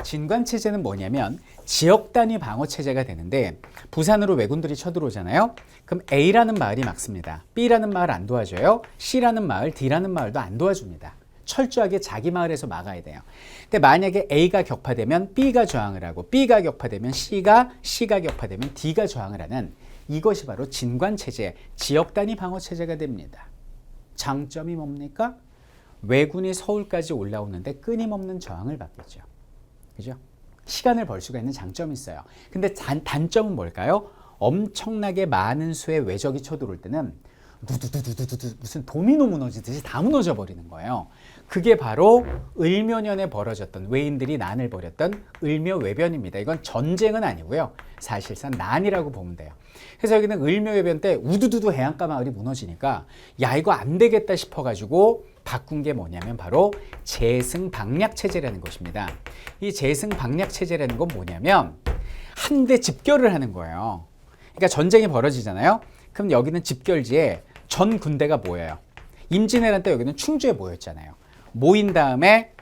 진관체제는 뭐냐면 지역 단위 방어 체제가 되는데 부산으로 왜군들이 쳐들어오잖아요. 그럼 A라는 마을이 막습니다. B라는 마을 안 도와줘요. C라는 마을, D라는 마을도 안 도와줍니다. 철저하게 자기 마을에서 막아야 돼요. 근데 만약에 A가 격파되면 B가 저항을 하고 B가 격파되면 C가 격파되면 D가 저항을 하는 이것이 바로 진관체제, 지역 단위 방어 체제가 됩니다. 장점이 뭡니까? 왜군이 서울까지 올라오는데 끊임없는 저항을 받겠죠. 그죠? 시간을 벌 수가 있는 장점이 있어요. 근데 단점은 뭘까요? 엄청나게 많은 수의 왜적이 쳐들어올 때는 두두두두두두 무슨 도미노 무너지듯이 다 무너져 버리는 거예요. 그게 바로 을묘년에 벌어졌던 왜인들이 난을 벌였던 을묘외변입니다. 이건 전쟁은 아니고요. 사실상 난이라고 보면 돼요. 그래서 여기는 을묘외변 때 우두두두 해안가 마을이 무너지니까 야 이거 안 되겠다 싶어가지고 바꾼 게 뭐냐면 바로 재승방략체제라는 것입니다. 이 재승방략체제라는 건 뭐냐면 한 대 집결을 하는 거예요. 그러니까 전쟁이 벌어지잖아요. 그럼 여기는 집결지에 전 군대가 모여요. 임진왜란 때 여기는 충주에 모였잖아요. 모인 다음에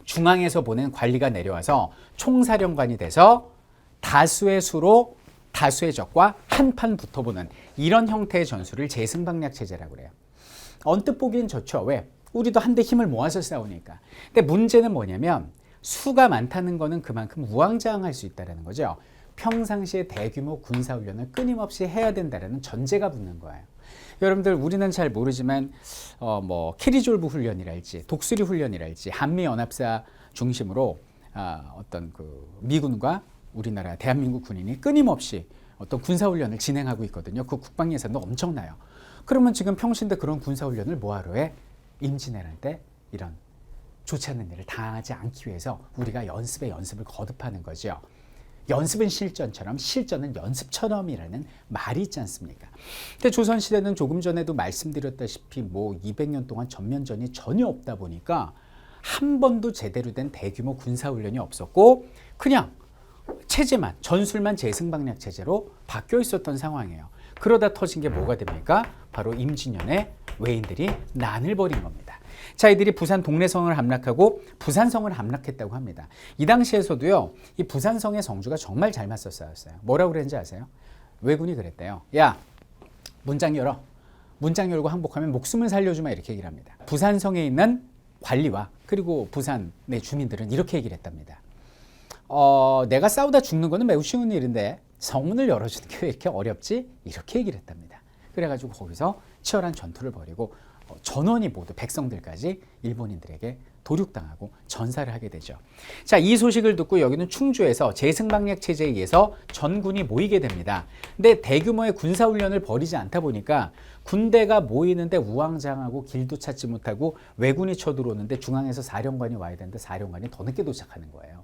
중앙에서 보낸 관리가 내려와서 총사령관이 돼서 다수의 수로 다수의 적과 한판 붙어보는 이런 형태의 전술을 재승방략체제라고 그래요. 언뜻 보기엔 좋죠. 왜? 우리도 한데 힘을 모아서 싸우니까. 근데 문제는 뭐냐면 수가 많다는 거는 그만큼 우왕좌왕할 수 있다는 거죠. 평상시에 대규모 군사훈련을 끊임없이 해야 된다는 전제가 붙는 거예요. 여러분들 우리는 잘 모르지만 뭐 키리졸브 훈련이랄지 독수리 훈련이랄지 한미연합사 중심으로 어떤 그 미군과 우리나라 대한민국 군인이 끊임없이 어떤 군사훈련을 진행하고 있거든요. 그 국방 예산도 엄청나요. 그러면 지금 평신대 그런 군사훈련을 뭐하러 해? 임진왜란 때 이런 좋지 않은 일을 당하지 않기 위해서 우리가 연습에 연습을 거듭하는 거죠. 연습은 실전처럼 실전은 연습처럼이라는 말이 있지 않습니까? 근데 조선시대는 조금 전에도 말씀드렸다시피 뭐 200년 동안 전면전이 전혀 없다 보니까 한 번도 제대로 된 대규모 군사훈련이 없었고 그냥 체제만 전술만 재승방략 체제로 바뀌어 있었던 상황이에요. 그러다 터진 게 뭐가 됩니까? 바로 임진년에 왜인들이 난을 벌인 겁니다. 자, 이들이 부산 동래성을 함락하고 부산성을 함락했다고 합니다. 이 당시에서도요, 이 부산성의 성주가 정말 잘 맞서 싸웠어요. 뭐라고 그랬는지 아세요? 왜군이 그랬대요. 야, 문장 열어. 문장 열고 항복하면 목숨을 살려주마 이렇게 얘기를 합니다. 부산성에 있는 관리와 그리고 부산의 주민들은 이렇게 얘기를 했답니다. 내가 싸우다 죽는 거는 매우 쉬운 일인데 성문을 열어주는 게 왜 이렇게 어렵지? 이렇게 얘기를 했답니다. 그래가지고 거기서 치열한 전투를 벌이고 전원이 모두 백성들까지 일본인들에게 도륙당하고 전사를 하게 되죠. 자, 이 소식을 듣고 여기는 충주에서 제승방략 체제에 의해서 전군이 모이게 됩니다. 근데 대규모의 군사훈련을 벌이지 않다 보니까 군대가 모이는데 우왕좌왕하고 길도 찾지 못하고 왜군이 쳐들어오는데 중앙에서 사령관이 와야 되는데 사령관이 더 늦게 도착하는 거예요.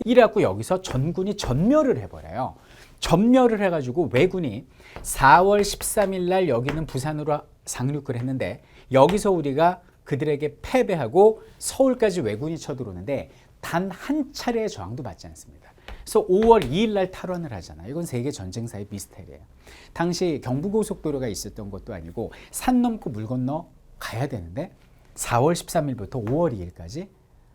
이래갖고 여기서 전군이 전멸을 해버려요. 전멸을 해가지고 왜군이 4월 13일 날 여기는 부산으로 상륙을 했는데 여기서 우리가 그들에게 패배하고 서울까지 왜군이 쳐들어오는데 단 한 차례의 저항도 받지 않습니다. 그래서 5월 2일 날 탈환을 하잖아요. 이건 세계 전쟁사의 미스테리예요. 당시 경부고속도로가 있었던 것도 아니고 산 넘고 물 건너 가야 되는데 4월 13일부터 5월 2일까지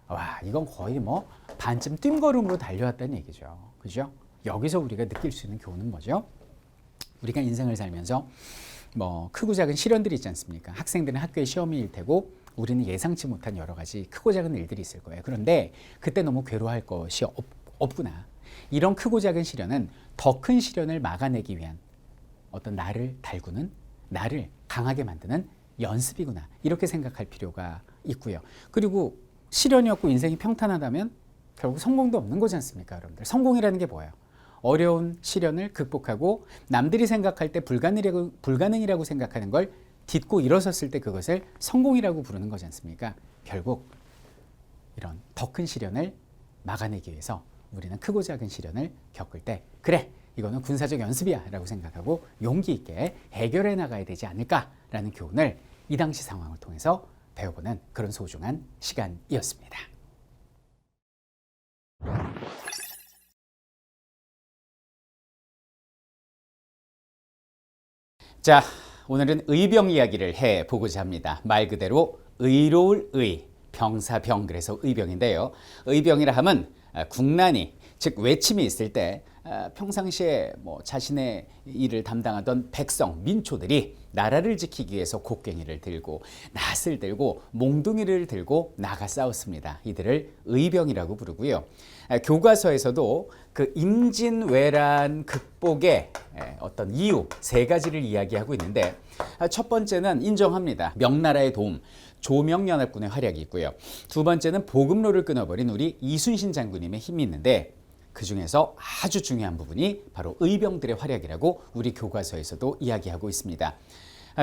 와, 이건 거의 뭐 반쯤 뜀걸음으로 달려왔다는 얘기죠. 그죠? 여기서 우리가 느낄 수 있는 교훈은 뭐죠? 우리가 인생을 살면서 뭐 크고 작은 시련들이 있지 않습니까? 학생들은 학교에 시험일 테고 우리는 예상치 못한 여러 가지 크고 작은 일들이 있을 거예요. 그런데 그때 너무 괴로워할 것이 없구나. 이런 크고 작은 시련은 더 큰 시련을 막아내기 위한 어떤 나를 달구는, 나를 강하게 만드는 연습이구나. 이렇게 생각할 필요가 있고요. 그리고 시련이 없고 인생이 평탄하다면 결국 성공도 없는 거지 않습니까, 여러분들? 성공이라는 게 뭐예요? 어려운 시련을 극복하고 남들이 생각할 때 불가능이라고 생각하는 걸 딛고 일어섰을 때 그것을 성공이라고 부르는 거지 않습니까? 결국 이런 더 큰 시련을 막아내기 위해서 우리는 크고 작은 시련을 겪을 때 그래, 이거는 군사적 연습이야 라고 생각하고 용기 있게 해결해 나가야 되지 않을까라는 교훈을 이 당시 상황을 통해서 배워보는 그런 소중한 시간이었습니다. 자, 오늘은 의병 이야기를 해보고자 합니다. 말 그대로 의로울 의, 병사병, 그래서 의병인데요. 의병이라 하면 국난이, 즉 외침이 있을 때 평상시에 뭐 자신의 일을 담당하던 백성, 민초들이 나라를 지키기 위해서 곡괭이를 들고 낫을 들고 몽둥이를 들고 나가 싸웠습니다. 이들을 의병이라고 부르고요. 교과서에서도 그 임진왜란 극복의 어떤 이유 세 가지를 이야기하고 있는데 첫 번째는 인정합니다. 명나라의 도움, 조명연합군의 활약이 있고요. 두 번째는 보급로를 끊어버린 우리 이순신 장군님의 힘이 있는데 그 중에서 아주 중요한 부분이 바로 의병들의 활약이라고 우리 교과서에서도 이야기하고 있습니다.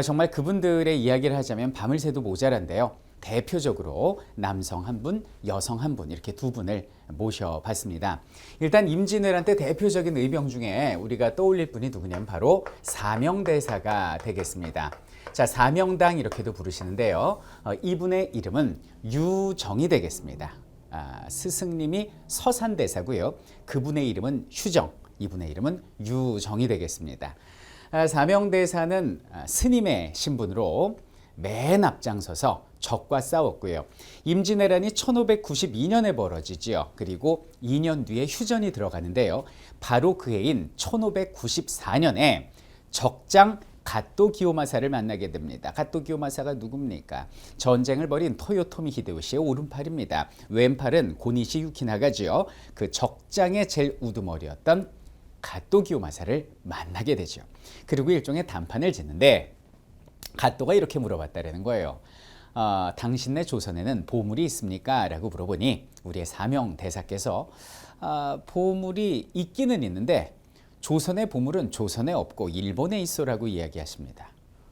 정말 그분들의 이야기를 하자면 밤을 새도 모자란데요. 대표적으로 남성 한 분, 여성 한 분 이렇게 두 분을 모셔봤습니다. 일단 임진왜란 때 대표적인 의병 중에 우리가 떠올릴 분이 누구냐면 바로 사명대사가 되겠습니다. 자, 사명당 이렇게도 부르시는데요. 이분의 이름은 유정이 되겠습니다. 스승님이 서산대사고요. 그분의 이름은 휴정, 이분의 이름은 유정이 되겠습니다. 사명대사는 스님의 신분으로 맨 앞장서서 적과 싸웠고요. 임진왜란이 1592년에 벌어지죠. 그리고 2년 뒤에 휴전이 들어가는데요. 바로 그 해인 1594년에 적장 갓도 기요마사를 만나게 됩니다. 갓도 기요마사가 누굽니까? 전쟁을 벌인 토요토미 히데요시의 오른팔입니다. 왼팔은 고니시 유키나가지요. 그 적장의 제일 우두머리였던 갓도 기요마사를 만나게 되죠. 그리고 일종의 단판을 짓는데 갓도가 이렇게 물어봤다라는 거예요. 당신네 조선에는 보물이 있습니까? 라고 물어보니 우리의 사명대사께서 보물이 있기는 있는데 조선의 보물은 조선에 없고 일본에 있어라고 이야기하십니다.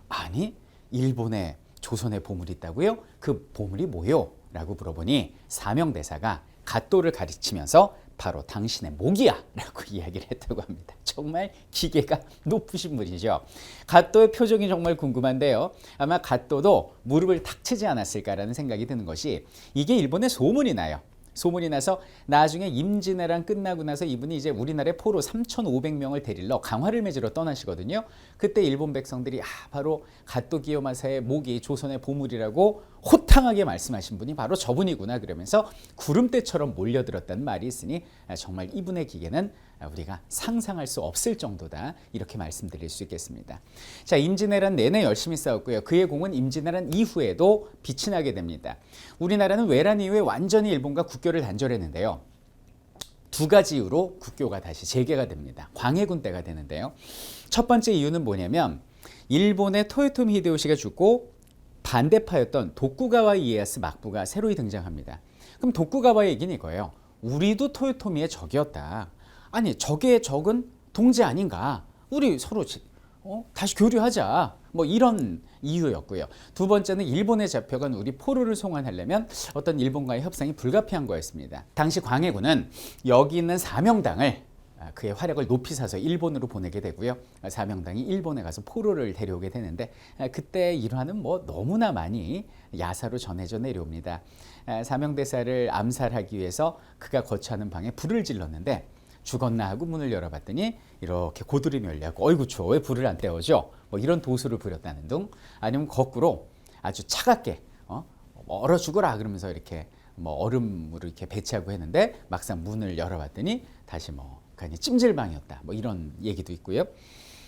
아니, 일본에 조선의 보물이 있다고요? 그 보물이 뭐요? 라고 물어보니 사명대사가 갓도를 가르치면서 바로 당신의 목이야 라고 이야기를 했다고 합니다. 정말 기계가 높으신 분이죠. 갓도의 표정이 정말 궁금한데요. 아마 갓도도 무릎을 탁 치지 않았을까라는 생각이 드는 것이 이게 일본에 소문이 나요. 소문이 나서 나중에 임진왜란 끝나고 나서 이분이 이제 우리나라의 포로 3,500명을 데리러 강화를 맺으러 떠나시거든요. 그때 일본 백성들이 바로 갓도 기요마사의 목이 조선의 보물이라고 호탕하게 말씀하신 분이 바로 저분이구나 그러면서 구름대처럼 몰려들었다는 말이 있으니 정말 이분의 기계는 우리가 상상할 수 없을 정도다 이렇게 말씀드릴 수 있겠습니다. 자, 임진왜란 내내 열심히 싸웠고요. 그의 공은 임진왜란 이후에도 빛이 나게 됩니다. 우리나라는 외란 이후에 완전히 일본과 국교를 단절했는데요. 두 가지 이유로 국교가 다시 재개가 됩니다. 광해군 때가 되는데요. 첫 번째 이유는 뭐냐면 일본의 토요토미 히데요시가 죽고 반대파였던 도쿠가와 이에야스 막부가 새로이 등장합니다. 그럼 도쿠가와의 얘기는 이거예요. 우리도 토요토미의 적이었다. 아니 적의 적은 동지 아닌가. 우리 서로 다시 교류하자. 뭐 이런 이유였고요. 두 번째는 일본에 잡혀간 우리 포로를 송환하려면 어떤 일본과의 협상이 불가피한 거였습니다. 당시 광해군은 여기 있는 사명당을 그의 활약을 높이 사서 일본으로 보내게 되고요. 사명당이 일본에 가서 포로를 데려오게 되는데 그때 일화는 뭐 너무나 많이 야사로 전해져 내려옵니다. 사명대사를 암살하기 위해서 그가 거처하는 방에 불을 질렀는데 죽었나 하고 문을 열어봤더니 이렇게 고드름이 열려고 어이구 추워 왜 불을 안 떼어줘 뭐 이런 도수를 부렸다는 등 아니면 거꾸로 아주 차갑게 얼어 죽어라 그러면서 이렇게 뭐 얼음으로 이렇게 배치하고 했는데 막상 문을 열어봤더니 다시 뭐 그냥 찜질방이었다 뭐 이런 얘기도 있고요.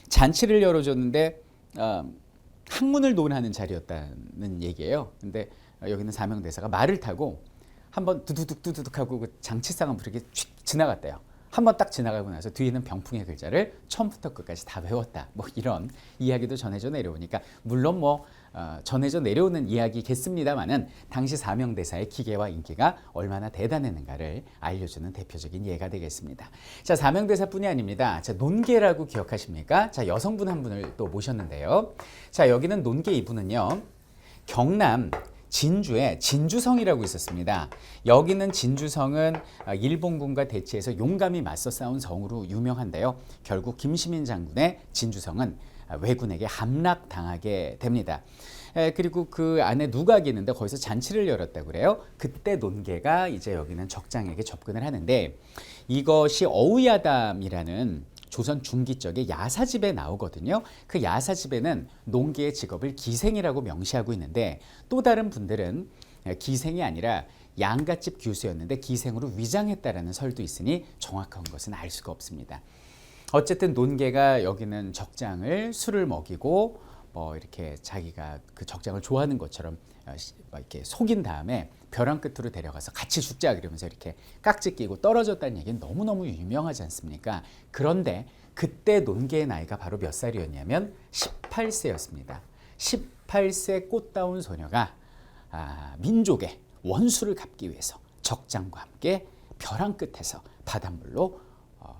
잔치를 열어줬는데 학문을 논하는 자리였다는 얘기예요. 근데 여기는 사명대사가 말을 타고 한번 두두둑 하고 그 장치상은 부르게 휙 지나갔대요. 한번 딱 지나가고 나서 뒤에는 병풍의 글자를 처음부터 끝까지 다 외웠다. 뭐 이런 이야기도 전해져 내려오니까 물론 뭐 전해져 내려오는 이야기겠습니다만은 당시 사명대사의 기계와 인기가 얼마나 대단했는가를 알려주는 대표적인 예가 되겠습니다. 자, 사명대사뿐이 아닙니다. 자, 논계라고 기억하십니까? 자, 여성분 한 분을 또 모셨는데요. 자, 여기는 논계 이분은요. 경남 진주에 진주성이라고 있었습니다. 여기는 진주성은 일본군과 대치해서 용감히 맞서 싸운 성으로 유명한데요. 결국 김시민 장군의 진주성은 왜군에게 함락당하게 됩니다. 그리고 그 안에 누각이 있는데 거기서 잔치를 열었다고 그래요. 그때 논계가 이제 여기는 적장에게 접근을 하는데 이것이 어우야담이라는 조선 중기적의 야사집에 나오거든요. 그 야사집에는 논계의 직업을 기생이라고 명시하고 있는데 또 다른 분들은 기생이 아니라 양갓집 교수였는데 기생으로 위장했다라는 설도 있으니 정확한 것은 알 수가 없습니다. 어쨌든 논계가 여기는 적장을 술을 먹이고 뭐 이렇게 자기가 그 적장을 좋아하는 것처럼 이렇게 속인 다음에 벼랑 끝으로 데려가서 같이 죽자 그러면서 이렇게 깍지 끼고 떨어졌다는 얘기는 너무너무 유명하지 않습니까? 그런데 그때 논계의 나이가 바로 몇 살이었냐면 18세였습니다. 18세 꽃다운 소녀가 민족의 원수를 갚기 위해서 적장과 함께 벼랑 끝에서 바닷물로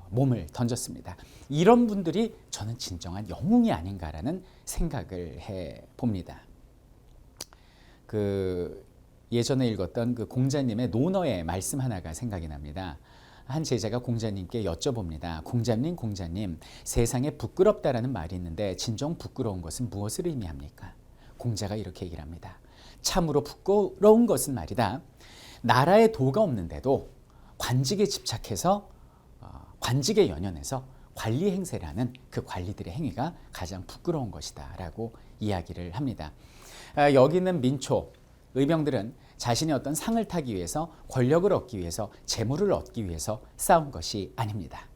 몸을 던졌습니다. 이런 분들이 저는 진정한 영웅이 아닌가라는 생각을 해봅니다. 예전에 읽었던 그 공자님의 논어의 말씀 하나가 생각이 납니다. 한 제자가 공자님께 여쭤봅니다. 공자님, 세상에 부끄럽다라는 말이 있는데 진정 부끄러운 것은 무엇을 의미합니까? 공자가 이렇게 얘기를 합니다. 참으로 부끄러운 것은 말이다. 나라에 도가 없는데도 관직에 집착해서 관직에 연연해서 관리 행세를 하는 그 관리들의 행위가 가장 부끄러운 것이다 라고 이야기를 합니다. 여기 있는 민초, 의병들은 자신이 어떤 상을 타기 위해서 권력을 얻기 위해서 재물을 얻기 위해서 싸운 것이 아닙니다.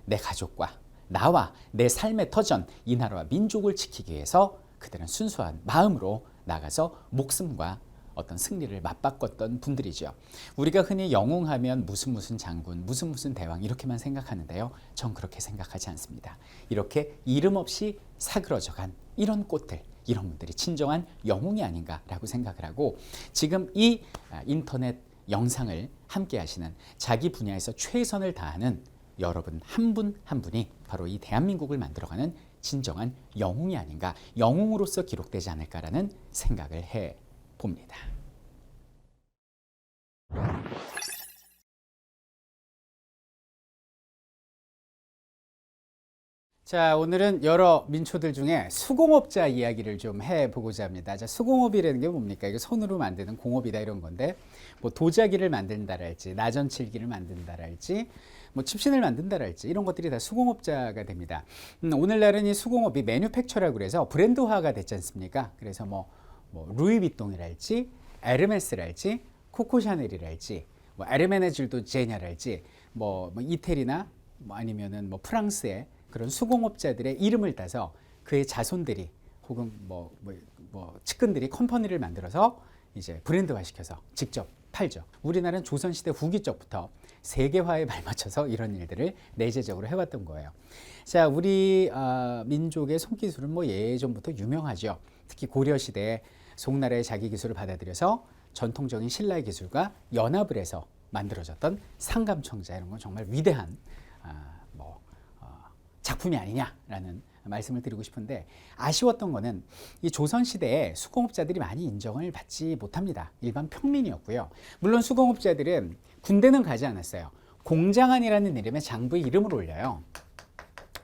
내 가족과 나와 내 삶의 터전 이 나라와 민족을 지키기 위해서 그들은 순수한 마음으로 나가서 목숨과 어떤 승리를 맞바꿨던 분들이죠. 우리가 흔히 영웅하면 무슨 장군, 무슨 대왕 이렇게만 생각하는데요. 전 그렇게 생각하지 않습니다. 이렇게 이름 없이 사그러져간 이런 꽃들, 이런 분들이 진정한 영웅이 아닌가라고 생각을 하고 지금 이 인터넷 영상을 함께 하시는 자기 분야에서 최선을 다하는 여러분 한 분 한 분이 바로 이 대한민국을 만들어가는 진정한 영웅이 아닌가, 영웅으로서 기록되지 않을까라는 생각을 해봅니다. 자, 오늘은 여러 민초들 중에 수공업자 이야기를 좀 해보고자 합니다. 자, 수공업이라는 게 뭡니까? 이거 손으로 만드는 공업이다 이런 건데 뭐 도자기를 만든다랄지 나전칠기를 만든다랄지 뭐 칩신을 만든다랄지 이런 것들이 다 수공업자가 됩니다. 오늘날은 이 수공업이 매뉴팩처라고 그래서 브랜드화가 됐지 않습니까? 그래서 뭐 루이비통이랄지 에르메스랄지 코코샤넬이랄지 뭐 에르메네질도 제냐랄지 뭐 이태리나 뭐 아니면은 뭐 프랑스의 그런 수공업자들의 이름을 따서 그의 자손들이 혹은 뭐 측근들이 컴퍼니를 만들어서 이제 브랜드화 시켜서 직접 팔죠. 우리나라는 조선시대 후기적부터 세계화에 발맞춰서 이런 일들을 내재적으로 해왔던 거예요. 자, 우리 민족의 손기술은 뭐 예전부터 유명하죠. 특히 고려시대에 송나라의 자기 기술을 받아들여서 전통적인 신라의 기술과 연합을 해서 만들어졌던 상감청자, 이런 건 정말 위대한 작품이 아니냐라는 말씀을 드리고 싶은데, 아쉬웠던 거는 이 조선시대에 수공업자들이 많이 인정을 받지 못합니다. 일반 평민이었고요. 물론 수공업자들은 군대는 가지 않았어요. 공장안이라는 이름의 장부의 이름을 올려요.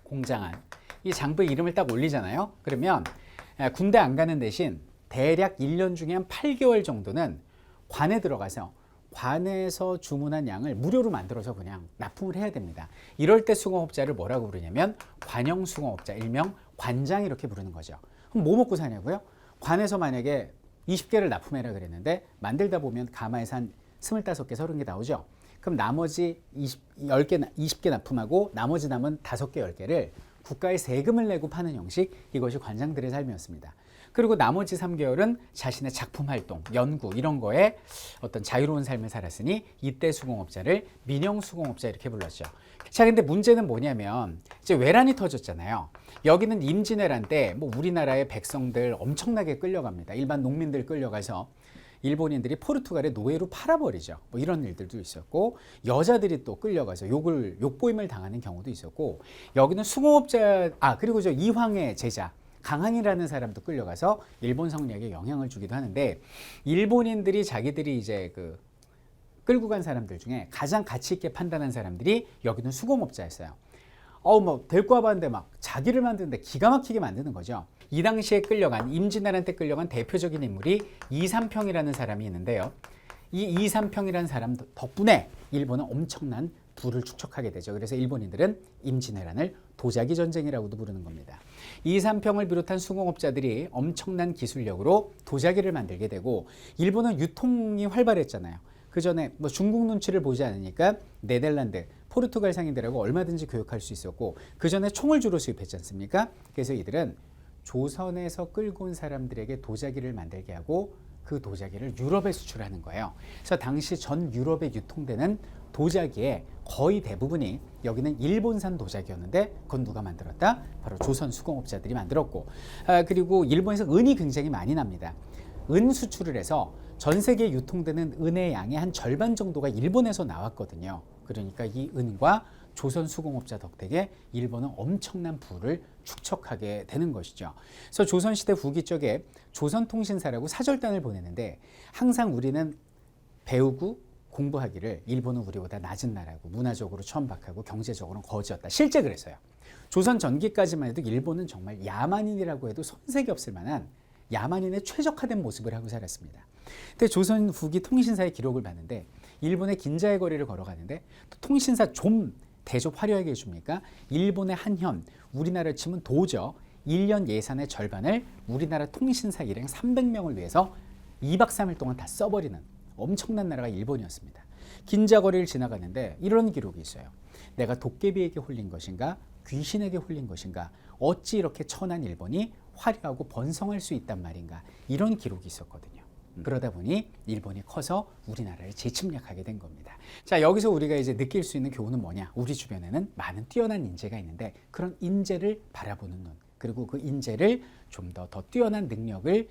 공장안. 이 장부의 이름을 딱 올리잖아요. 그러면 군대 안 가는 대신 대략 1년 중에 한 8개월 정도는 관에 들어가서 관에서 주문한 양을 무료로 만들어서 그냥 납품을 해야 됩니다. 이럴 때 수공업자를 뭐라고 부르냐면 관영수공업자, 일명 관장, 이렇게 부르는 거죠. 그럼 뭐 먹고 사냐고요? 관에서 만약에 20개를 납품해라 그랬는데 만들다 보면 가마에서 한 25개, 30개 나오죠. 그럼 나머지 20개 납품하고 나머지 남은 5개, 10개를 국가에 세금을 내고 파는 형식, 이것이 관장들의 삶이었습니다. 그리고 나머지 3개월은 자신의 작품 활동, 연구, 이런 거에 어떤 자유로운 삶을 살았으니 이때 수공업자를 민영수공업자, 이렇게 불렀죠. 자, 근데 문제는 뭐냐면 이제 외란이 터졌잖아요. 여기는 임진왜란 때 뭐 우리나라의 백성들 엄청나게 끌려갑니다. 일반 농민들 끌려가서 일본인들이 포르투갈에 노예로 팔아버리죠. 뭐 이런 일들도 있었고, 여자들이 또 끌려가서 욕보임을 당하는 경우도 있었고, 여기는 수공업자, 그리고 저 이황의 제자 강한이라는 사람도 끌려가서 일본 성리학에 영향을 주기도 하는데, 일본인들이 자기들이 이제 끌고 간 사람들 중에 가장 가치 있게 판단한 사람들이 여기는 수공업자였어요. 뭐 데리고 와봤는데 막 자기를 만드는데 기가 막히게 만드는 거죠. 이 당시에 끌려간, 임진왜란 때 끌려간 대표적인 인물이 이삼평이라는 사람이 있는데요. 이 이삼평이라는 사람 덕분에 일본은 엄청난 부를 축적하게 되죠. 그래서 일본인들은 임진왜란을 도자기 전쟁이라고도 부르는 겁니다. 이삼평을 비롯한 수공업자들이 엄청난 기술력으로 도자기를 만들게 되고, 일본은 유통이 활발했잖아요. 그 전에 뭐 중국 눈치를 보지 않으니까 네덜란드, 포르투갈 상인들하고 얼마든지 교역할 수 있었고, 그 전에 총을 주로 수입했지 않습니까? 그래서 이들은 조선에서 끌고 온 사람들에게 도자기를 만들게 하고 그 도자기를 유럽에 수출하는 거예요. 그래서 당시 전 유럽에 유통되는 도자기의 거의 대부분이 여기는 일본산 도자기였는데, 그건 누가 만들었다? 바로 조선 수공업자들이 만들었고, 그리고 일본에서 은이 굉장히 많이 납니다. 은 수출을 해서 전 세계에 유통되는 은의 양의 한 절반 정도가 일본에서 나왔거든요. 그러니까 이 은과 조선 수공업자 덕택에 일본은 엄청난 부를 축적하게 되는 것이죠. 그래서 조선시대 후기 쪽에 조선통신사라고 사절단을 보내는데, 항상 우리는 배우고 공부하기를 일본은 우리보다 낮은 나라고, 문화적으로 천박하고 경제적으로는 거지였다. 실제 그랬어요. 조선 전기까지만 해도 일본은 정말 야만인이라고 해도 손색이 없을 만한 야만인의 최적화된 모습을 하고 살았습니다. 근데 조선 후기 통신사의 기록을 봤는데, 일본의 긴자의 거리를 걸어가는데 통신사 좀 대접 화려하게 해줍니까? 일본의 한현, 우리나라를 치면 도저, 1년 예산의 절반을 우리나라 통신사 일행 300명을 위해서 2박 3일 동안 다 써버리는 엄청난 나라가 일본이었습니다. 긴자거리를 지나가는데 이런 기록이 있어요. 내가 도깨비에게 홀린 것인가? 귀신에게 홀린 것인가? 어찌 이렇게 천한 일본이 화려하고 번성할 수 있단 말인가? 이런 기록이 있었거든요. 그러다 보니 일본이 커서 우리나라를 재침략하게 된 겁니다. 자, 여기서 우리가 이제 느낄 수 있는 교훈은 뭐냐? 우리 주변에는 많은 뛰어난 인재가 있는데, 그런 인재를 바라보는 눈, 그리고 그 인재를 좀 더 뛰어난 능력을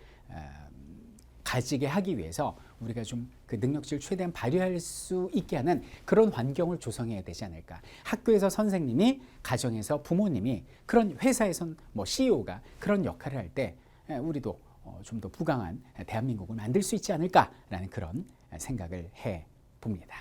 가지게 하기 위해서 우리가 좀 그 능력치를 최대한 발휘할 수 있게 하는 그런 환경을 조성해야 되지 않을까. 학교에서 선생님이, 가정에서 부모님이, 그런 회사에선 뭐 CEO가 그런 역할을 할 때 우리도 좀 더 부강한 대한민국을 만들 수 있지 않을까라는 그런 생각을 해 봅니다.